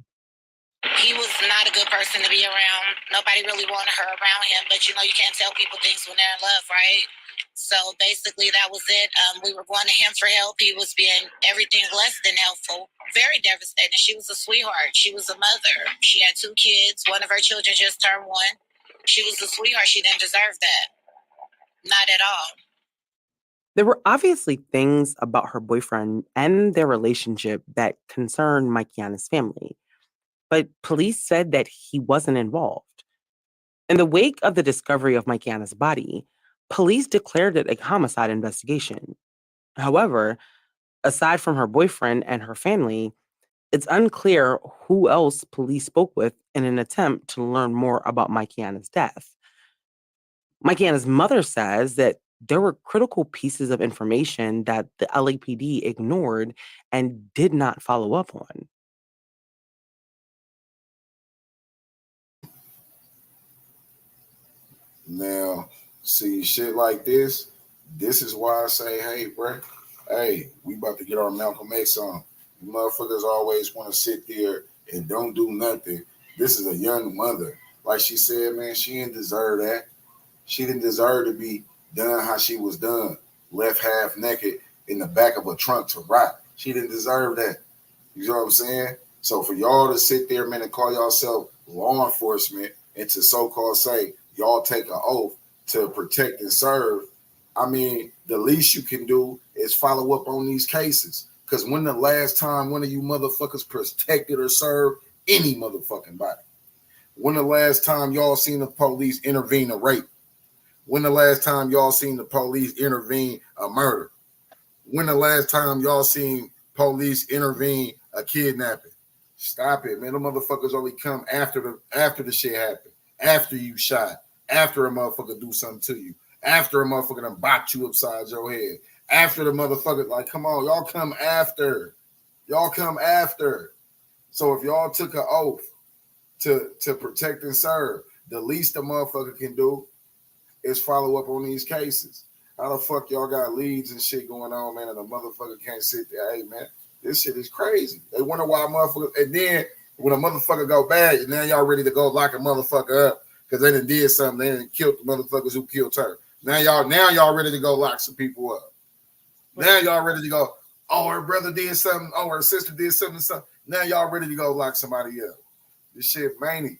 He was not a good person to be around. Nobody really wanted her around him, but you can't tell people things when they're in love, right? So basically that was it. We were going to him for help. He was being everything less than helpful. Very devastating. She was a sweetheart. She was a mother. She had 2 kids. One of her children just turned 1. She was a sweetheart. She didn't deserve that. Not at all. There were obviously things about her boyfriend and their relationship that concerned Maikiana's family, but police said that he wasn't involved. In the wake of the discovery of Maikiana's body, police declared it a homicide investigation. However, aside from her boyfriend and her family, it's unclear who else police spoke with in an attempt to learn more about Maikiana's death. Maikiana's mother says that there were critical pieces of information that the LAPD ignored and did not follow up on. Now, see shit like this. This is why I say, hey, bro, hey, we about to get our Malcolm X on. You motherfuckers always want to sit there and don't do nothing. This is a young mother. Like she said, man, she didn't deserve that. She didn't deserve to be done how she was done, left half naked in the back of a trunk to rot. She didn't deserve that. You know what I'm saying? So for y'all to sit there, man, and call yourself law enforcement and to so-called say y'all take an oath to protect and serve, I mean, the least you can do is follow up on these cases. Because when the last time one of you motherfuckers protected or served any motherfucking body? When the last time y'all seen the police intervene a rape? When the last time y'all seen the police intervene a murder? When the last time y'all seen police intervene a kidnapping? Stop it, man. The motherfuckers only come after the shit happened. After you shot. After a motherfucker do something to you. After a motherfucker done bopped you upside your head. After the motherfucker, like, come on, y'all come after. Y'all come after. So if y'all took an oath to protect and serve, the least a motherfucker can do is follow up on these cases. How the fuck y'all got leads and shit going on, man, and a motherfucker can't sit there? Hey, man, this shit is crazy. They wonder why motherfuckers, and then when a motherfucker go bad, and now y'all ready to go lock a motherfucker up because they done did something, they done killed the motherfuckers who killed her. Now y'all ready to go lock some people up. Now y'all ready to go. Oh, her brother did something. Oh, her sister did something. Now y'all ready to go lock somebody up. This shit mania.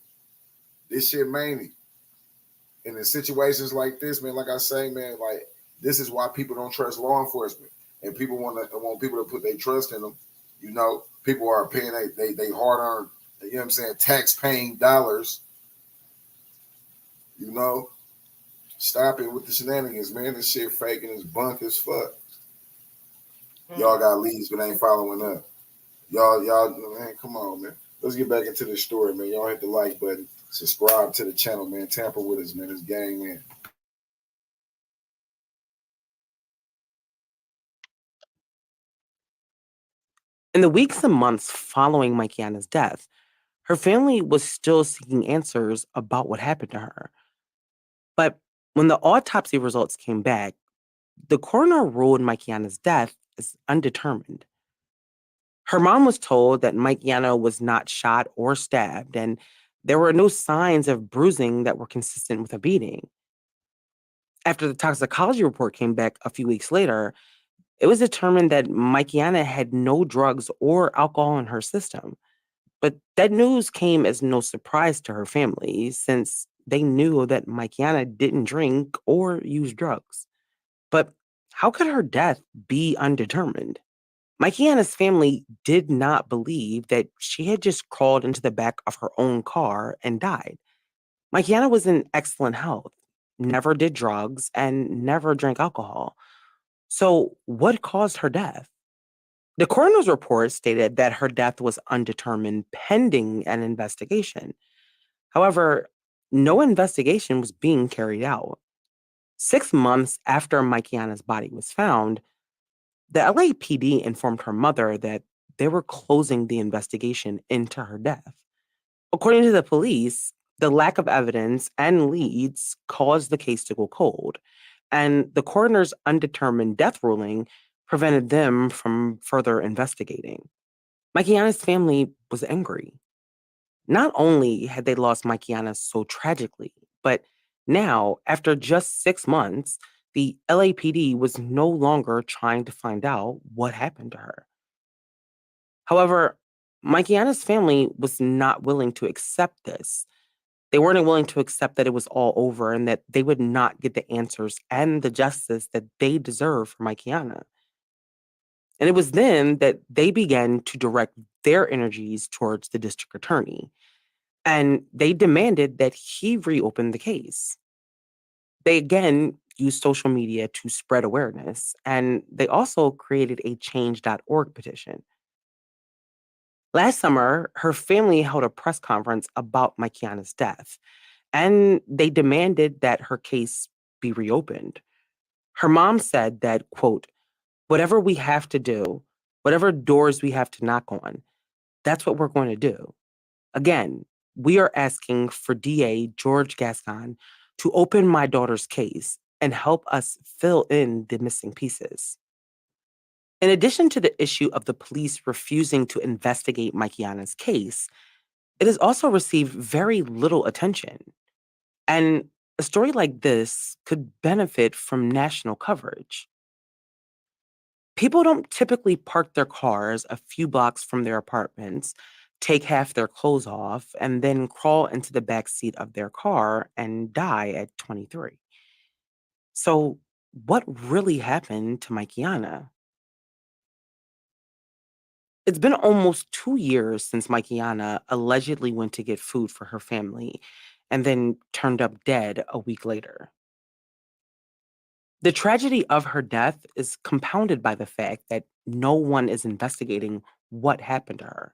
And in situations like this, man, like I say, man, like this is why people don't trust law enforcement. And people want people to put their trust in them. You know, people are paying they hard-earned, you know what I'm saying, tax-paying dollars. You know, stop it with the shenanigans, man. This shit fake and it's bunk as fuck. Y'all got leads but ain't following up. Y'all, man, come on, man. Let's get back into this story, man. Y'all hit the like button. Subscribe to the channel, man. Tamper with us, man. It's Gangland. In the weeks and months following Maikiana's death, her family was still seeking answers about what happened to her. But when the autopsy results came back, the coroner ruled Maikiana's death as undetermined. Her mom was told that Maikiana was not shot or stabbed, and there were no signs of bruising that were consistent with a beating. After the toxicology report came back a few weeks later, it was determined that Maikiana had no drugs or alcohol in her system. But that news came as no surprise to her family, since they knew that Maikiana didn't drink or use drugs. But how could her death be undetermined? Maikiana's family did not believe that she had just crawled into the back of her own car and died. Maikiana was in excellent health, never did drugs, and never drank alcohol. So, what caused her death? The coroner's report stated that her death was undetermined pending an investigation. However, no investigation was being carried out. 6 months after Maikiana's body was found, the LAPD informed her mother that they were closing the investigation into her death. According to the police, the lack of evidence and leads caused the case to go cold, and the coroner's undetermined death ruling prevented them from further investigating. Maikiana's family was angry. Not only had they lost Maikiana so tragically, but now, after just 6 months, the LAPD was no longer trying to find out what happened to her. However, Maikiana's family was not willing to accept this. They weren't willing to accept that it was all over and that they would not get the answers and the justice that they deserve for Maikiana. And it was then that they began to direct their energies towards the district attorney, and they demanded that he reopen the case. They again used social media to spread awareness, and they also created a change.org petition. Last summer, her family held a press conference about Maikiana's death, and they demanded that her case be reopened. Her mom said that, quote, whatever we have to do, whatever doors we have to knock on, that's what we're going to do. Again, we are asking for DA George Gascon to open my daughter's case and help us fill in the missing pieces. In addition to the issue of the police refusing to investigate Maikiana's case, it has also received very little attention. And a story like this could benefit from national coverage. People don't typically park their cars a few blocks from their apartments, take half their clothes off, and then crawl into the back seat of their car and die at 23. So, what really happened to Maikiana? It's been almost 2 years since Maikiana allegedly went to get food for her family and then turned up dead a week later. The tragedy of her death is compounded by the fact that no one is investigating what happened to her.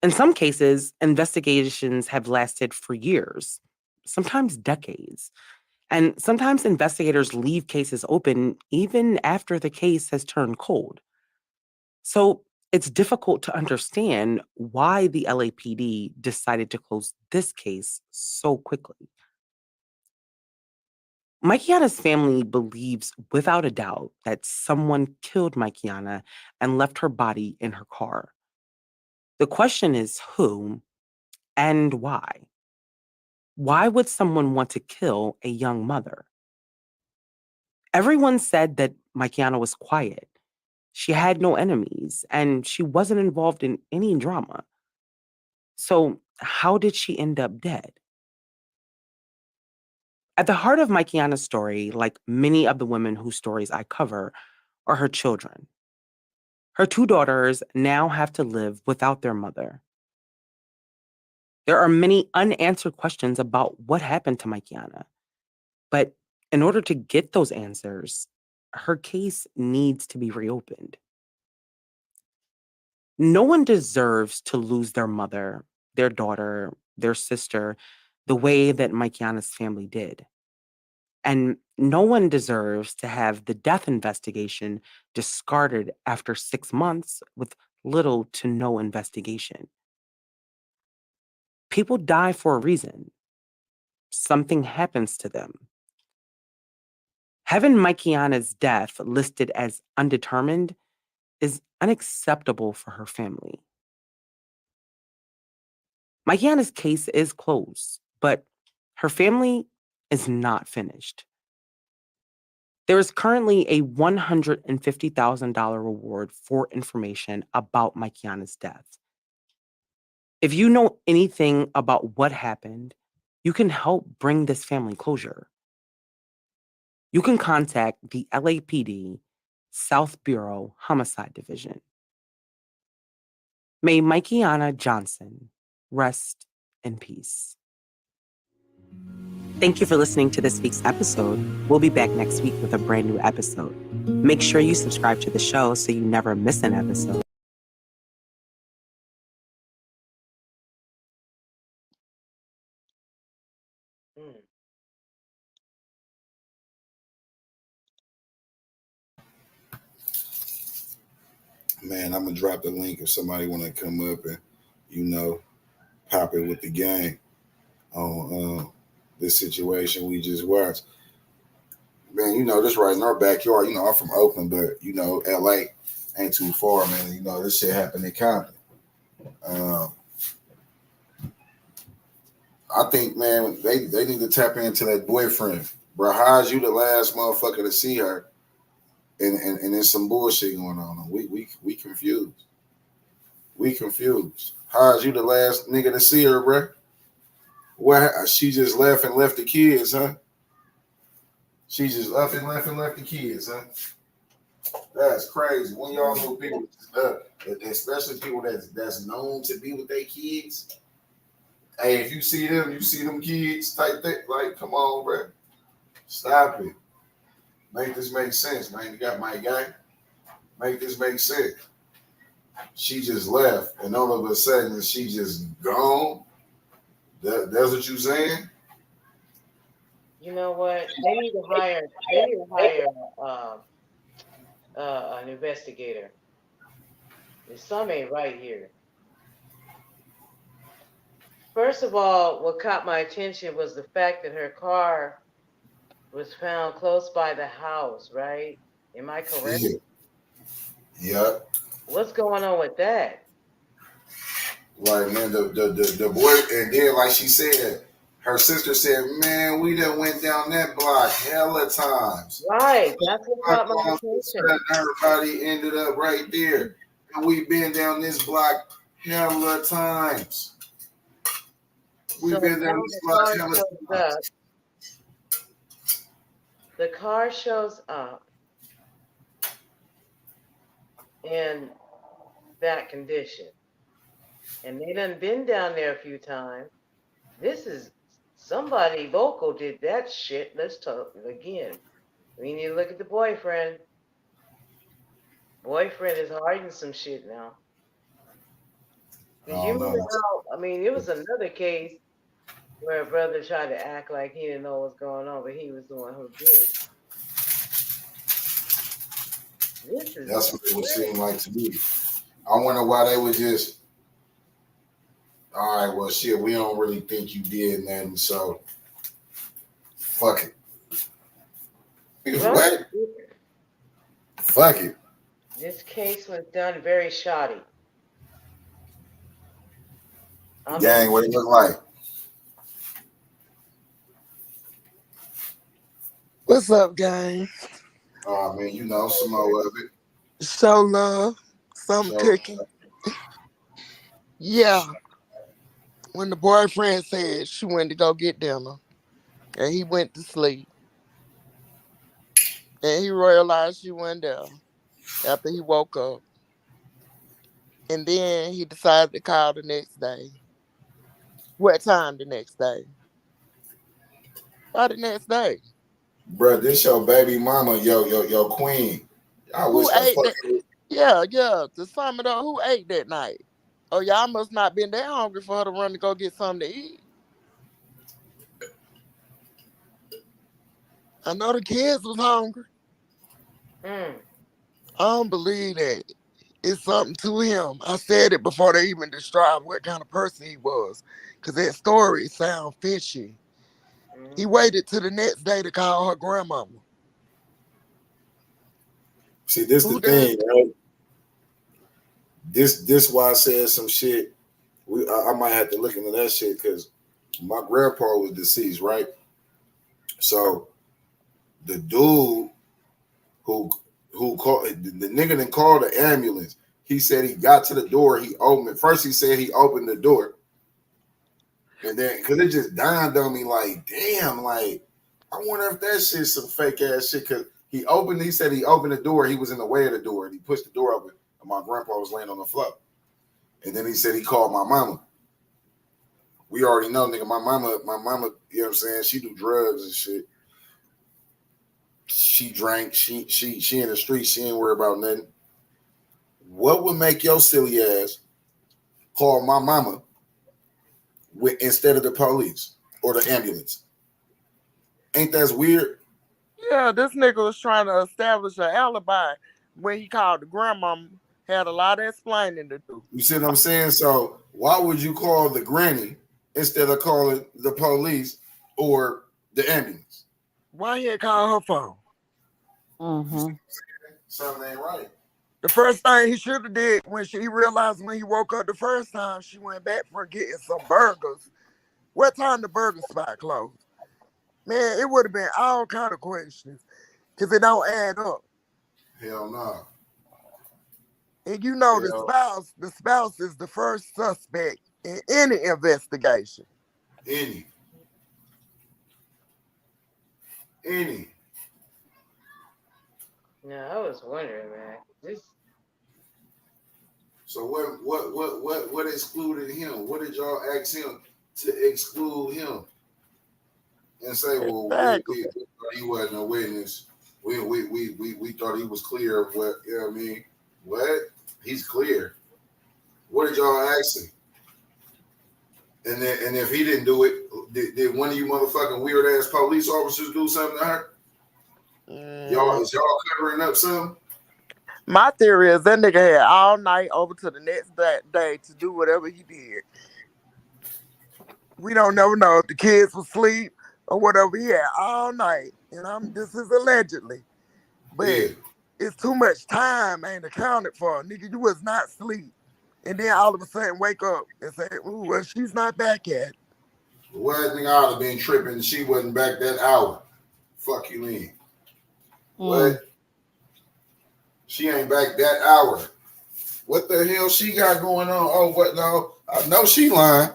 In some cases, investigations have lasted for years, sometimes decades. And sometimes investigators leave cases open even after the case has turned cold. So it's difficult to understand why the LAPD decided to close this case so quickly. Maikiana's family believes without a doubt that someone killed Maikiana and left her body in her car. The question is who and why? Why would someone want to kill a young mother? Everyone said that Maikiana was quiet, She had no enemies, and she wasn't involved in any drama. So, how did she end up dead? At the heart of Maikiana's story, like many of the women whose stories I cover, are her children. Her 2 daughters now have to live without their mother. There are many unanswered questions about what happened to Maikiana. But in order to get those answers, her case needs to be reopened. No one deserves to lose their mother, their daughter, their sister, the way that Maikiana's family did. And no one deserves to have the death investigation discarded after 6 months with little to no investigation. People die for a reason. Something happens to them. Having Maikiana's death listed as undetermined is unacceptable for her family. Maikiana's case is closed, but her family is not finished. There is currently a $150,000 reward for information about Maikiana's death. If you know anything about what happened, you can help bring this family closure. You can contact the LAPD South Bureau Homicide Division. May Maikiana Johnson rest in peace. Thank you for listening to this week's episode. We'll be back next week with a brand new episode. Make sure you subscribe to the show so you never miss an episode. Man, I'm gonna drop the link if somebody want to come up and, pop it with the gang on this situation we just watched. Man, this right in our backyard. I'm from Oakland, but LA ain't too far, man. This shit happened in Compton. I think, man, they need to tap into that boyfriend. Bro, how's you the last motherfucker to see her? And there's some bullshit going on. We confused. We confused. How's you the last nigga to see her, bro? Well, she just left and left the kids, huh? She just left and left the kids, huh? That's crazy. When y'all know people, especially people that's known to be with their kids. Hey, if you see them kids type thing, like, come on, bro. Stop it. Make this make sense, man. You got my guy. Make this make sense. She just left, and all of a sudden she just gone. That's what you saying? You know what? They need to hire an investigator. There's some ain't right here. First of all, what caught my attention was the fact that her car was found close by the house, right? Am I correct? Yeah. What's going on with that? Like, man, the boy, and then like she said, her sister said, man, we done went down that block hella times. Right, that's what caught my attention. Everybody ended up right there. And we've been down this block hella times. We've been down this block hella times. The car shows up in that condition. And they done been down there a few times. This is somebody local did that shit. Let's talk again. We need to look at the boyfriend. Boyfriend is hiding some shit now. Did you remember how, it was another case where a brother tried to act like he didn't know what's going on, but he was the one who did it. That's what it would seem like to me. I wonder why they would just, all right, well, shit, we don't really think you did nothing, so fuck it. What? Fuck it. This case was done very shoddy. Gang, what it look like? What's up, gang? Oh, man, some more of it. Show love, something cooking. Yeah. When the boyfriend said she went to go get dinner, and he went to sleep, and he realized she wasn't there after he woke up, and then he decided to call the next day. What time the next day? Why the next day? Bro, this your baby mama, yo queen. I Who wish the ate fuck. that? Yeah. To sum it up, who ate that night? Oh, y'all must not been that hungry for her to run to go get something to eat. I know the kids was hungry. I don't believe that. It's something to him. I said it before they even described what kind of person he was, because that story sound fishy. He waited till the next day to call her grandmama. See, this the thing, right? This why I said some shit. I might have to look into that shit because my grandpa was deceased, right? So the dude who called the nigga that called the ambulance, he said he got to the door, he opened. First he said he opened the door. And then because it just dawned on me like, damn, like, I wonder if that shit's some fake ass shit. Cause he said he opened the door, he was in the way of the door, and he pushed the door open, and my grandpa was laying on the floor. And then he said he called my mama. We already know, nigga, my mama, you know what I'm saying? She do drugs and shit. She drank, she in the street, she ain't worried about nothing. What would make your silly ass call my mama instead of the police or the ambulance? Ain't that weird? Yeah, this nigga was trying to establish an alibi when he called the grandmama. Had a lot of explaining to do. You see what I'm saying? So why would you call the granny instead of calling the police or the ambulance? Why he had called her phone? Something ain't right. The first thing he should have did when she realized when he woke up the first time, she went back for getting some burgers. What time the burger spot closed? Man, it would have been all kind of questions because it don't add up. Hell no. And you know the spouse is the first suspect in any investigation. Any. No, I was wondering, man. So what excluded him? What did y'all ask him to exclude him? And say, well, we thought he wasn't a witness. We thought he was clear of what, you know what I mean? What? He's clear. What did y'all ask him? And if he didn't do it, did one of you motherfucking weird ass police officers do something to her? Is y'all covering up something? My theory is that nigga had all night over to the next day to do whatever he did. We don't never know if the kids were asleep or whatever. He had all night. And this is allegedly. But it's too much time ain't accounted for. Nigga, you was not asleep. And then all of a sudden wake up and say, ooh, well, she's not back yet. Well, I think I would have been tripping. She wasn't back that hour. Fuck you mean? What? She ain't back that hour. What the hell she got going on? Oh, what? No, I know she lying.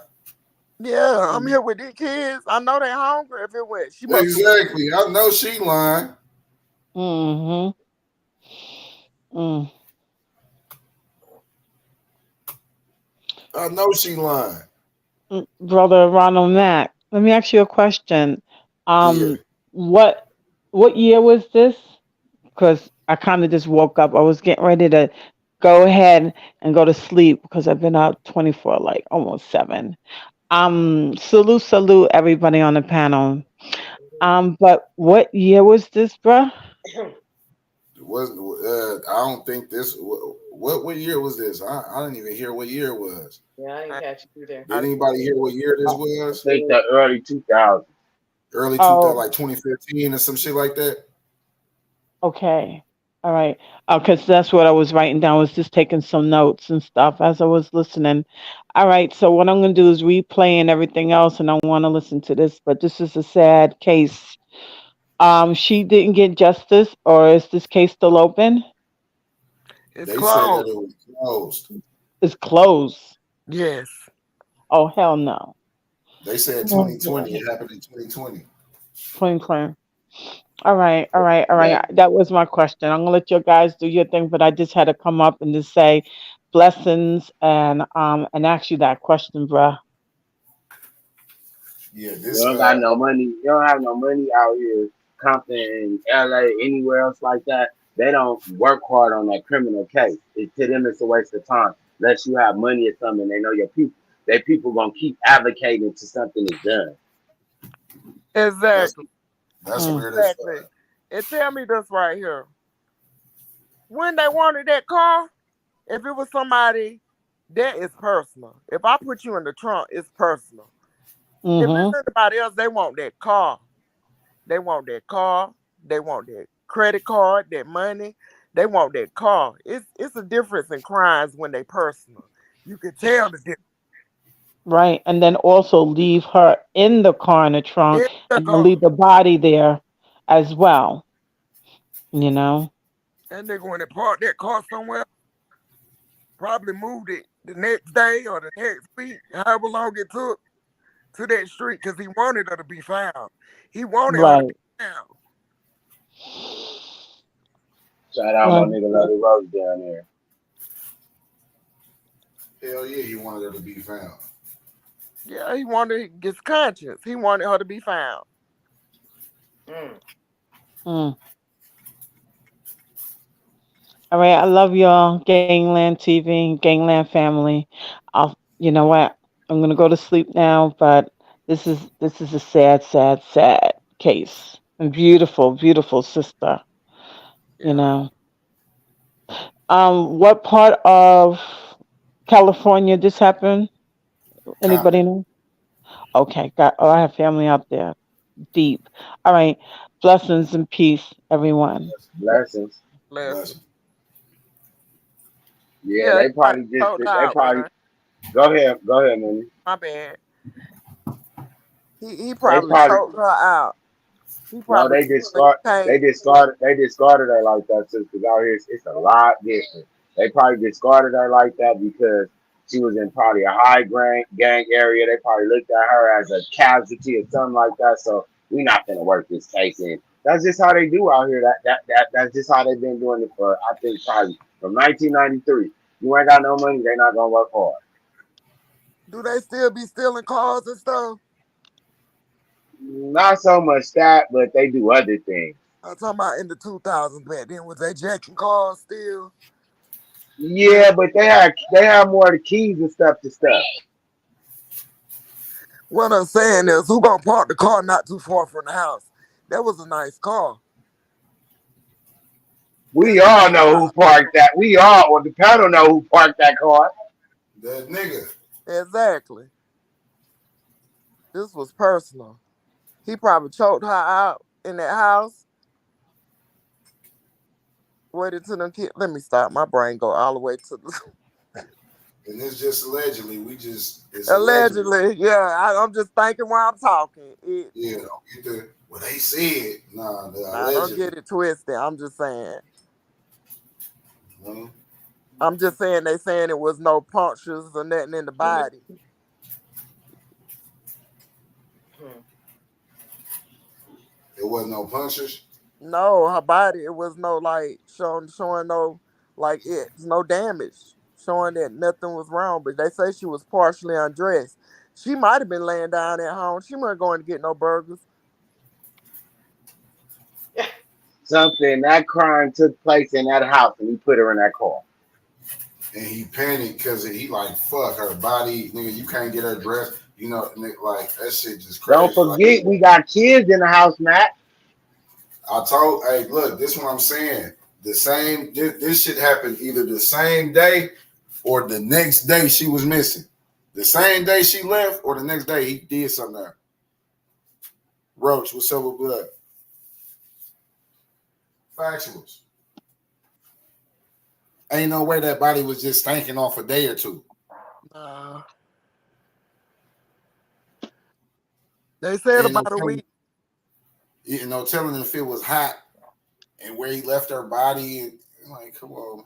Yeah, I'm here with these kids. I know they hungry. If it was, she exactly. I know she lying. I know she lying. Brother Ronald Mack, let me ask you a question. What year was this? Because I kind of just woke up. I was getting ready to go ahead and go to sleep because I've been out 24, like almost 7. Salute everybody on the panel. But what year was this, bruh? It wasn't. I don't think this. What year was this? I didn't even hear what year it was. Yeah, I didn't catch you there. Did anybody hear what year this was? I think the early 2000s. Early 2000, like 2015 or some shit like that. Okay. All right. Because that's what I was writing down, was just taking some notes and stuff as I was listening. All right. So what I'm going to do is replay and everything else, and I want to listen to this, but this is a sad case. She didn't get justice, or is this case still open? It's They said that closed. it was closed. It's closed. Yes. Oh hell no. They said Oh, 2020. It happened in 2020. 2020. All right, all right, all Yeah. right. That was my question. I'm gonna let you guys do your thing, but I just had to come up and just say blessings and ask you that question, bruh. Yeah, You this don't got no money. You don't have no money out here, Compton, LA, anywhere else like that. They don't work hard on that criminal case. To them, it's a waste of time. Unless you have money or something, they know your people. Their people gonna keep advocating to something is done. Exactly. That's Mm. weird as Exactly. fuck. And tell me this right here. When they wanted that car, if it was somebody, that is personal. If I put you in the trunk, it's personal. If it's Mm-hmm. anybody else, they want that car. They want that car. They want that credit card, that money. They want that car. It's a difference in crimes when they personal. You can tell the difference Right. And then also leave her in the car in the trunk in the and then car. leave the body there as well. You know? And they're going to park that car somewhere, probably moved it the next day or the next week, however long it took to that street because he wanted her to be found. He wanted her to Right. be found. Shout out my Right. nigga Larry Rose down there. Hell yeah, he wanted her to be found. Yeah, he wanted his conscience. He wanted her to be found. Mm. Mm. All right. I love y'all. Gangland TV, Gangland family. You know what? I'm gonna go to sleep now, but this is a sad, sad, sad case. And beautiful, beautiful sister. You Yeah. know. What part of California this happened? Anybody Compton. know? Okay, got oh, I have family out there. Deep. All right. Blessings and peace, everyone. Blessings. Blessing. Blessing. Yeah, Yeah, he they probably probably just choked they out, probably man. go ahead, man. My bad. He They probably probably choked her out. He no, probably told her he can't. they discarded her like that too, because out here it's a lot different. They probably discarded her like that because she was in probably a high gang area. They probably looked at her as a casualty or something like that. So we're not gonna work this case in. That's just how they do out here. That's just how they've been doing it for I think probably from 1993. You ain't got no money, they not gonna work hard. Do they still be stealing cars and stuff? Not so much that, but they do other things. I'm talking about in the 2000s back then. Was they jacking cars still? Yeah, but they have more of the keys and stuff to stuff. What I'm saying is, who gonna park the car not too far from the house? That was a nice car. We all know who parked that. Well, the panel know who parked that car. That nigga. Exactly. This was personal. He probably choked her out in that house. Waited till them kids. Let me stop. My brain go all the way to the. And it's just allegedly. It's allegedly. Allegedly, yeah. I'm just thinking while I'm talking. Yeah, don't get the what they said. Nah, I don't allegedly. get it twisted. I'm just saying. Hmm? I'm just saying they saying it was no punctures or nothing in the body. Hmm. It wasn't no punchers. No, her body, it was no like showing no like it's no damage, showing that nothing was wrong. But they say she was partially undressed. She might have been laying down at home. She wasn't going to get no burgers. Something that crime took place in that house, and he put her in that car. And he panicked because he like fuck her body, nigga. You can't get her dressed. You know, like that shit just crazy. Don't forget, we got kids in the house, Matt. I told, hey, look, this is what I'm saying. This shit happened either the same day or the next day she was missing. The same day she left or the next day he did something there. Roach, what's up with blood? Factuals. Ain't no way that body was just stinking off a day or two. They said Ain't about a week. You know, telling if it was hot and where he left her body. And, like, come on.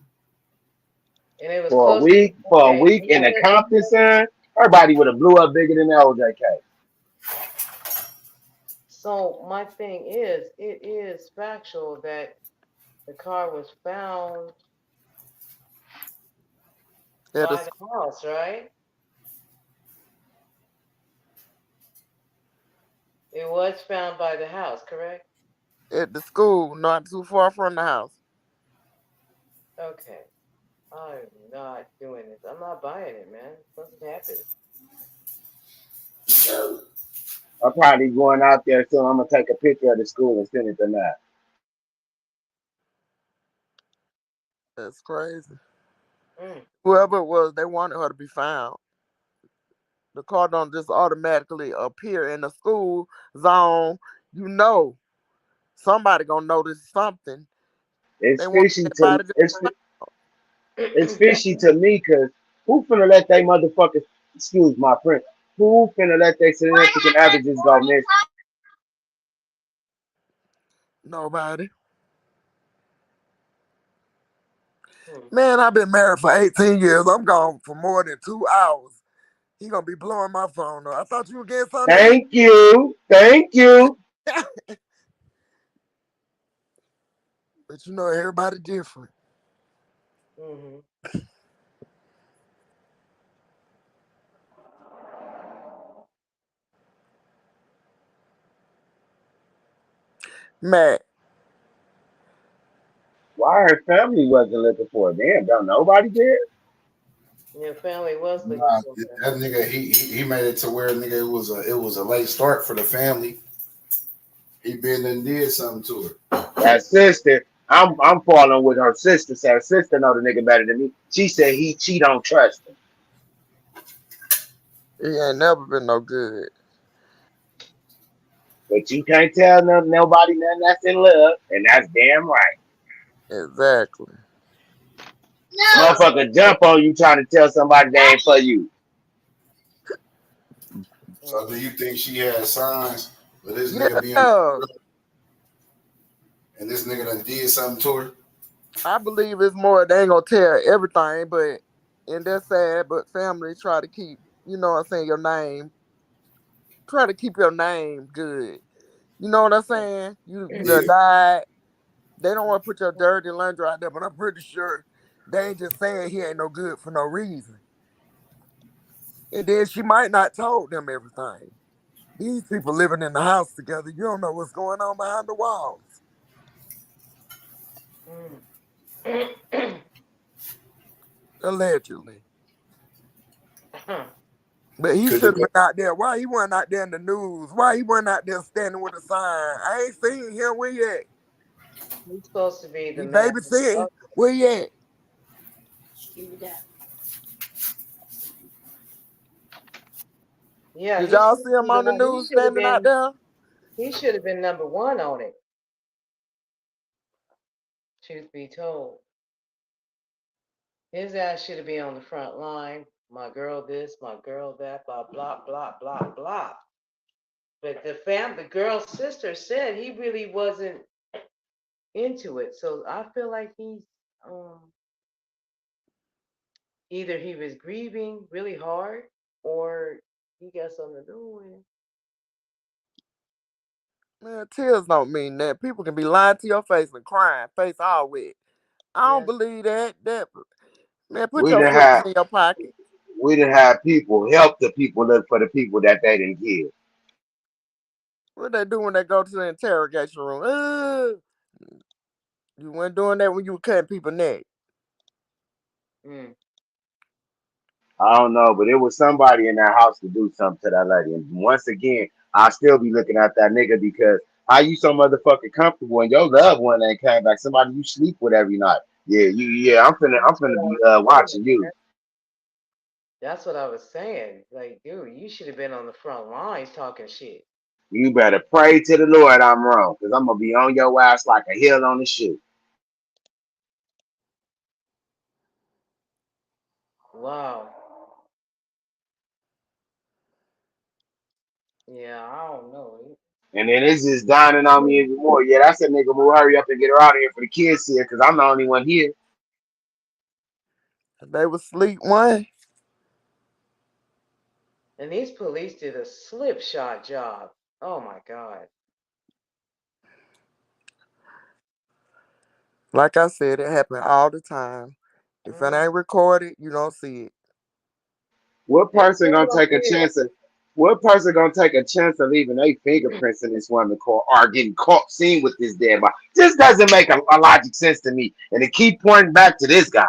And it was For a close to week, okay. in the Compton, son, everybody would have blew up bigger than the OJK. So my thing is, it is factual that the car was found At by the, the house, right? It was found by the house, correct? at the school, not too far from the house. Okay. I'm not doing this. I'm not buying it, man. Something happened. I'm probably going out there soon. I'm gonna take a picture of the school and send it to Matt. That's crazy. Mm. Whoever it was, they wanted her to be found. The car don't just automatically appear in the school zone. You know, somebody gonna notice something. It's They want fishy to everybody to it's fishy to me because who finna let they motherfuckers, excuse my French, who finna let they significant averages go missing? nobody. Hmm. Man, I've been married for 18 years. I'm gone for more than 2 hours. He gonna be blowing my phone up. I thought you were getting something to Thank you. Thank you. eat. But you know, everybody different. Mm-hmm. Matt, Why her family wasn't looking for it? Damn, don't nobody care? Your family was looking Nah, for her. that nigga, he made it to where nigga it was a late start for the family. He been and did something to her. That sister, I'm falling with her sister. Said her sister know the nigga better than me. She said she don't trust him. he ain't never been no good. But you can't tell nobody nothing that's in love, and that's damn right. Exactly. Motherfucker jump on you trying to tell somebody they ain't for you. So do you think she had signs for this nigga being Yeah, and this nigga done did something to her? I believe it's more. They ain't gonna tell everything, but and that's sad. But family try to keep, you know what I'm saying, your name. Try to keep your name good. You know what I'm saying? You Yeah. done died. They don't want to put your dirty laundry out there, but I'm pretty sure they ain't just saying he ain't no good for no reason. And then she might not told them everything. These people living in the house together, you don't know what's going on behind the walls. Mm. Allegedly. But he Could should have the been out there. Why he wasn't out there in the news? Why he wasn't out there standing with a sign? I ain't seen him. Where he at? He's supposed to be the He man. babysitting. Where he at? Yeah, Did he's y'all supposed see to him be the on the one. He news should have standing out been. there? He should have been number one on it. Truth be told, his ass should have been on the front line. My girl, this, my girl, that, blah blah blah blah blah. But the girl's sister said he really wasn't into it. So I feel like he's either he was grieving really hard or he got something to do with it. Man, tears don't mean that. People can be lying to your face and crying, face all wet. I don't Yes. believe that. Man, put We your done feelings had in your pocket. people help the people look for the people that they didn't kill. What they do when they go to the interrogation room? You weren't doing that when you were cutting people's neck. Mm. I don't know, but it was somebody in that house to do something to that lady. And once again, I still be looking at that nigga because how you so motherfucking comfortable and your loved one ain't came back. Somebody you sleep with every night. Yeah. I'm That's finna what I be was saying, watching you. man. That's what I was saying. Like, dude, you should have been on the front lines talking shit. You better pray to the Lord I'm wrong, because I'm gonna be on your ass like a hill on the shoe. Wow. Yeah, I don't know. And then it's just dawning on me even more. Yeah, that's a nigga who hurry up and get her out of here for the kids here, because I'm the only one here. They was sleep one. And these police did a slipshod job. Oh my God. Like I said, it happen all the time. If it ain't recorded, you don't see it. What person gonna take a chance of? What person gonna take a chance of leaving their fingerprints in this woman car or getting caught seen with this dead body? This doesn't make a logic sense to me. And it keep pointing back to this guy.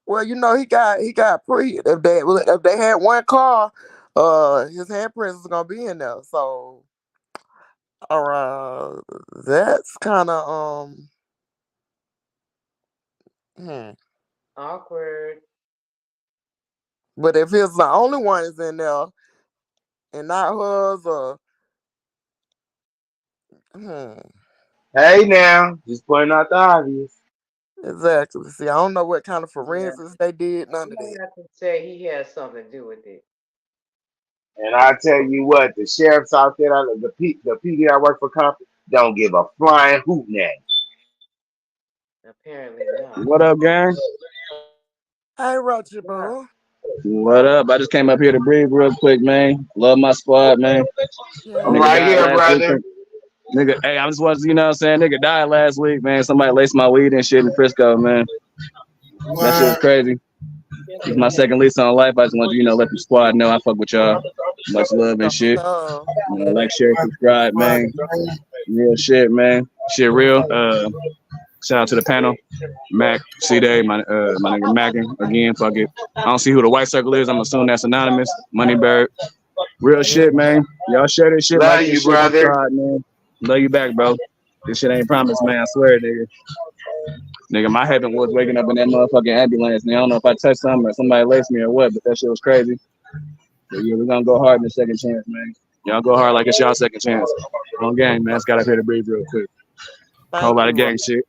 Well, you know, he got if they had one car, his handprints is gonna be in there. So that's kind of Awkward. But if it's the only one is in there and not hers, Hey now, just pointing out the obvious. Exactly. See, I don't know what kind of Yeah. forensics they did. None of I that. have to say he has something to do with it. And I tell you what, the sheriffs out there, the PD I work for, don't give a flying hoot now. Apparently not. What up, gang? Hey, Roger, bro. What up? I just came up here to breathe real quick, man. Love my squad, man. I'm right here, brother. Nigga, hey, I just was, you know what I'm saying? Nigga died last week, man. Somebody laced my weed and shit in Frisco, man. That shit was crazy. It's my second lease on life. I just want to, you know, let the squad know I fuck with y'all. Much love and shit. You know, like, share, subscribe, man. Real shit, man. Shit real. Shout out to the panel. Mac, C-Day, my nigga Mackin. Again, fuck it. I don't see who the white circle is. I'm assuming that's anonymous. Moneybird. Real shit, man. Y'all share this shit. Love like you, this shit, brother. subscribe, man. Love you back, bro. This shit ain't promised, man. I swear, nigga. Nigga, my heaven was waking up in that motherfucking ambulance. And I don't know if I touched something or somebody laced me or what, but that shit was crazy. But yeah, we're gonna go hard in the second chance, man. Y'all go hard like it's y'all second chance. On gang, man. It's got up here to breathe real quick. Whole lot of gang shit.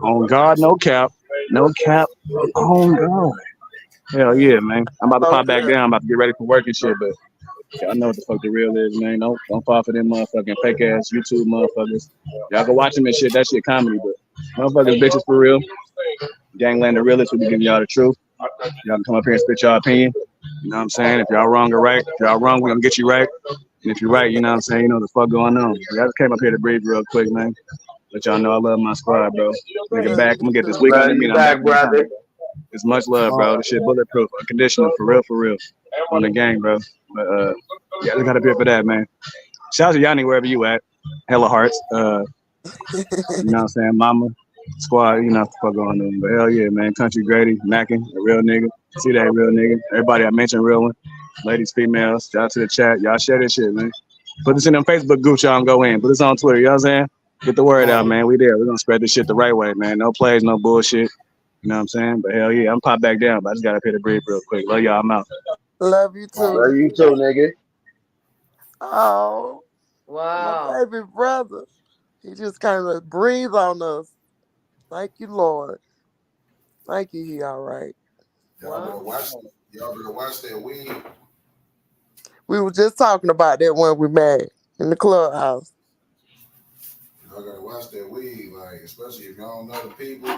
On God, no cap. No cap. On God. Hell yeah, man. I'm about to pop back down. I'm about to get ready for work and shit, but y'all know what the fuck the real is, man. Don't fall for them motherfucking fake ass YouTube motherfuckers. Y'all can watch them and shit. That shit comedy, but motherfuckers bitches for real. Gangland the realest, we be giving y'all the truth. Y'all can come up here and spit y'all opinion. You know what I'm saying? If y'all wrong or right, if y'all wrong, we gonna get you right. And if you're right, you know what I'm saying? You know what the fuck going on. Y'all just came up here to breathe real quick, man. Let y'all know I love my squad, bro. Nigga back. I'm gonna get this weekend in me. I'm back, brother. It's much love, bro. This shit bulletproof, unconditional, for real. On the gang, bro. But yeah, I got up here for that, man. Shout out to Yanni wherever you at. Hella hearts. You know what I'm saying? Mama, squad, you know what the fuck going on. But hell yeah, man. Country Grady, Mackin, a real nigga. See that real nigga. Everybody I mentioned real one. Ladies, females, shout out to the chat. Y'all share this shit, man. Put this in them Facebook groups, y'all, and go in. Put this on Twitter, you know what I'm saying? Get the word out, man. We there. We're gonna spread this shit the right way, man. No plays, no bullshit. You know what I'm saying? But hell yeah, I'm pop back down, but I just got up here to breathe real quick. Love y'all, I'm out. Love you too. Love you too, nigga. Oh, wow. My baby brother. He just kind of breathed on us. Thank you, Lord. Thank you. He all right. Y'all better watch that weed. We were just talking about that when we met in the clubhouse. Y'all gotta watch that weed, like, especially if y'all don't know the people,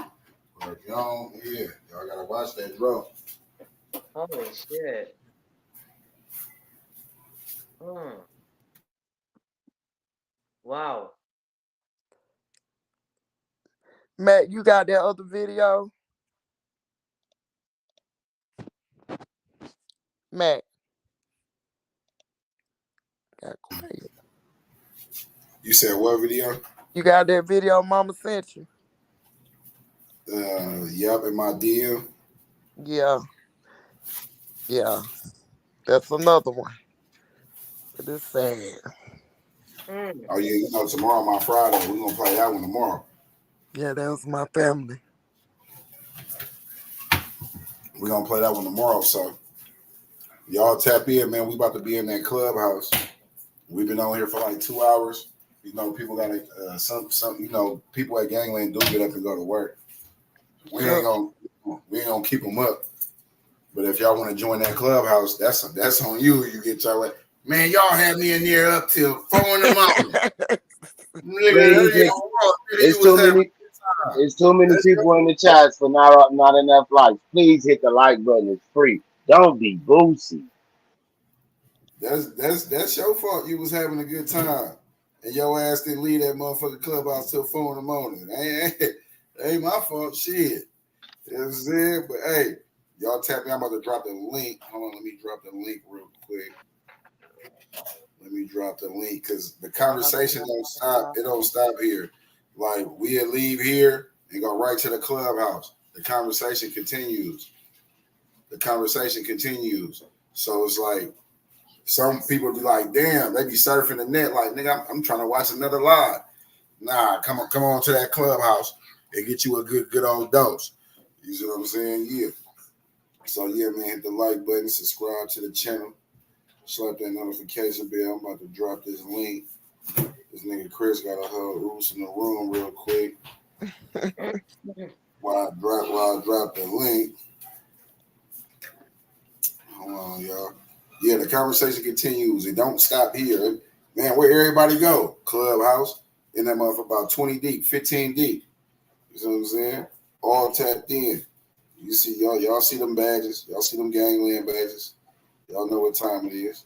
or if y'all don't, y'all gotta watch that, bro. Holy shit. Wow. Matt, you got that other video? Matt. Got quiet. You said what video? You got that video Mama sent you? Yep, in my DM. Yeah. That's another one. But it's sad. Oh yeah, you know tomorrow my Friday. We're gonna play that one tomorrow. Yeah, that was my family. We're gonna play that one tomorrow. So y'all tap in, man. We about to be in that clubhouse. We've been on here for like 2 hours. You know, people got some you know, people at Gangland do get up and go to work. We ain't gonna keep them up. But if y'all want to join that clubhouse, that's on you. You get y'all like, man, y'all had me in there up till 4 in the morning. Nigga, It's too many. There's too many people in the chats for not enough likes. Please hit the like button. It's free. Don't be boozy. That's your fault. You was having a good time, and your ass didn't leave that motherfucking clubhouse till 4 in the morning. Ain't my fault. Shit. You know what I'm saying? But hey, y'all tap me. I'm about to drop the link. Hold on, let me drop the link real quick. Let me drop the link because the conversation don't stop. It don't stop here. Like we'll leave here and go right to the clubhouse. The conversation continues. The conversation continues. So it's like some people be like, damn, they be surfing the net. Like, nigga, I'm trying to watch another live. Nah, come on to that clubhouse and get you a good old dose. You see what I'm saying? Yeah. So yeah, man, hit the like button, subscribe to the channel, slap that notification bell. I'm about to drop this link. This nigga Chris got a whole ooze in the room real quick. While I drop the link. Hold on, y'all. Yeah, the conversation continues. It don't stop here. Man, where everybody go? Clubhouse. In that motherfucker about 20 deep, 15 deep. You see what I'm saying? All tapped in. You see, y'all see them badges. Y'all see them Gangland badges. Y'all know what time it is.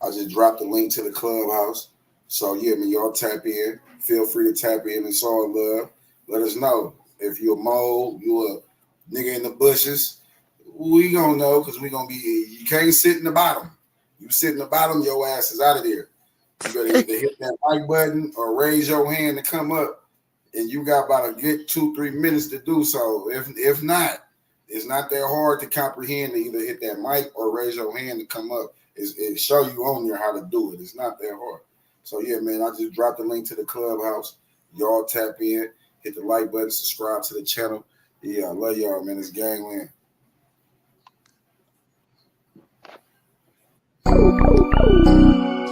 I just dropped the link to the clubhouse. So yeah, man, y'all tap in. Feel free to tap in. It's all love. Let us know. If you're a mole, you a nigga in the bushes, we gonna know because we gonna be, you can't sit in the bottom. You sit in the bottom, your ass is out of there. You better either hit that like button or raise your hand to come up. And you got about a good 2-3 minutes to do so. If not, it's not that hard to comprehend to either hit that mic or raise your hand to come up. It show you on there how to do it. It's not that hard. So yeah, man, I just dropped the link to the clubhouse. Y'all tap in, hit the like button, subscribe to the channel. Yeah, I love y'all, man. It's Gangland.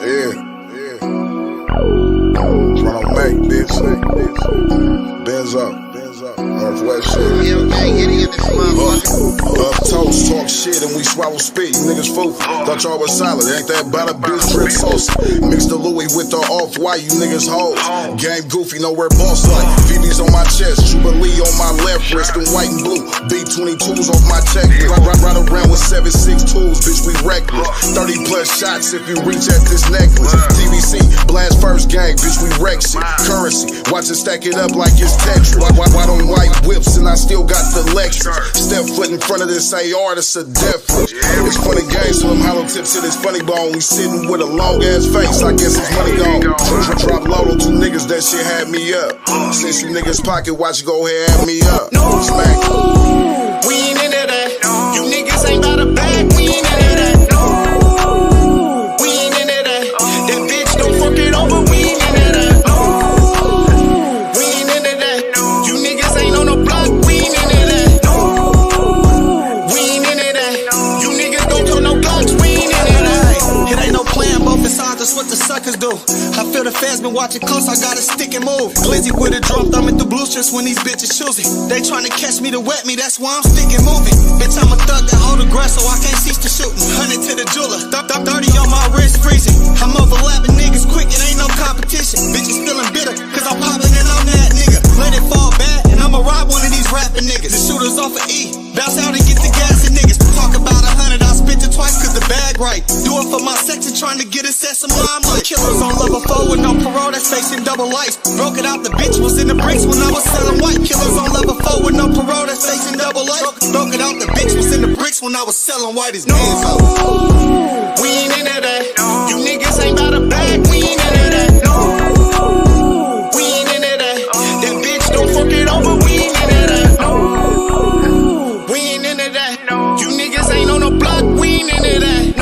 Yeah. Trying to make bitch. Benz up. Northwest shit. Up toast, talk shit, and we swallow spit. You niggas fool. Thought y'all was solid. Ain't that about a bitch drip sauce? Mix the Louis with the off-white. You niggas hoes. Game goofy, nowhere boss like. VV's on my chest, Jubilee on my left wrist, and white and blue. B-22s off my check. Ride around with 7.6 tools, bitch, we reckless. 30 plus shots if you reach at this necklace. TVC, blast first gang, bitch, we wreck shit. Currency, watch it stack it up like it's Tetris. White on white whips, and I still got the Lexus. Step foot in front of this AR, that's a death wish. It's funny games, so them hollow tips to this funny bone. We sitting with a long ass face, I guess it's money gone. Drop low on 2 niggas, that shit had me up. Since you niggas pocket, watch you go ahead, add me up. Smack. We ain't into that. You niggas ain't about a bag. We ain't into that. We ain't into that. That bitch don't fuck it over. We ain't into that. We ain't into that. You niggas ain't on the block. We ain't into that. We ain't into that. You niggas don't turn no blocks. We ain't into that. It ain't no plan, both sides, that's what the suckers do. I feel the fans been watching close, I gotta stick and move. Glizzy with a drum, thumbing through blue strips when these bitches choosing. They trying to catch me to wet me, that's why I'm sticking moving. Bitch, I'm a thug that hold the grass, so I can't cease to shooting. 100 to the jeweler, 30 on my wrist freezing. I'm overlapping niggas quick, it ain't no competition. Bitches feeling bitter, cause I'm popping it on that nigga. Let it fall back, and I'ma rob one of these rapping niggas. The shooters off of E, bounce out and get the gas and niggas. Talk about 100, I'll spit it twice cause the bag right. Do it for my section, trying to get a set some limelight. Killers on level 4 with no parole, that's facing double life. Broke it out, the bitch was in the bricks when I was selling white. Killers on level 4 with no parole, that's facing double life. Broke it out, the bitch was in the bricks when I was selling white. His hands up. We ain't into that. You niggas ain't about a bag. We ain't into that. We ain't into that. That bitch don't fuck it over. We ain't into that. We ain't into that. You niggas ain't on the block. We ain't into that.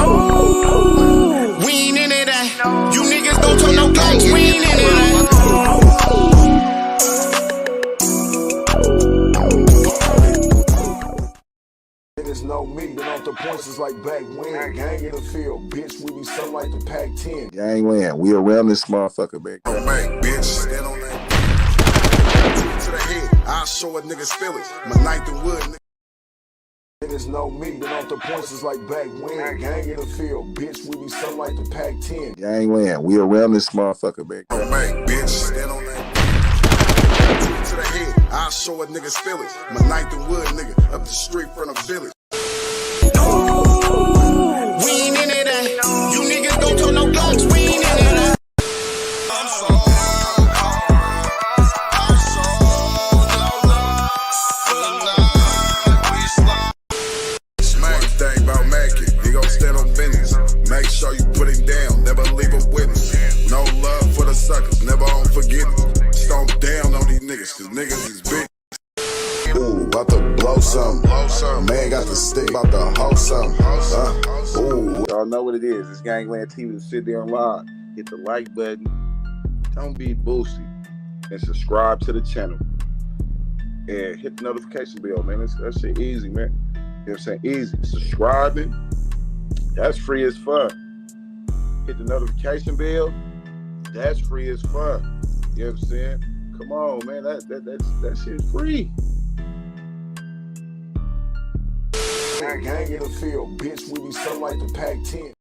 We ain't into that. You niggas don't turn no blocks. We ain't into that. Niggas know me, been off the points is like back when. Gang in the field, bitch, we be something like the Pac-10. Gangland, we around this motherfucker, man. Bitch, stand on that. To the head, I'll show a nigga's feelings. My ninth and wood, nigga. Niggas know me, been off the points is like back when. Gang in the field, bitch, we be something like the Pac-10. Gangland, we around this motherfucker, man. Bitch, stand on that. To the head, I'll show a nigga's feelings. My 9th and Wood nigga, up the street from the village. We ain't into that. You niggas don't talk no blocks. We ain't into that. Smack thing about macking. He gon' stand on business. Make sure you put him down. Never leave a witness. No love for the suckers. Never on forgiveness. Stomp down on these niggas, cause niggas is big. Ooh, about to blow something. Man got the stick, about to hold something. Ooh. Y'all know what it is. It's Gangland TV to SitDown Live. Hit the like button. Don't be boosty. And subscribe to the channel. And hit the notification bell, man. That shit easy, man. You know what I'm saying? Easy. Subscribing, that's free as fuck. Hit the notification bell, that's free as fuck. You know what I'm saying? Come on, man. That shit's free. Gang in the field, bitch, we be something like the Pac-10.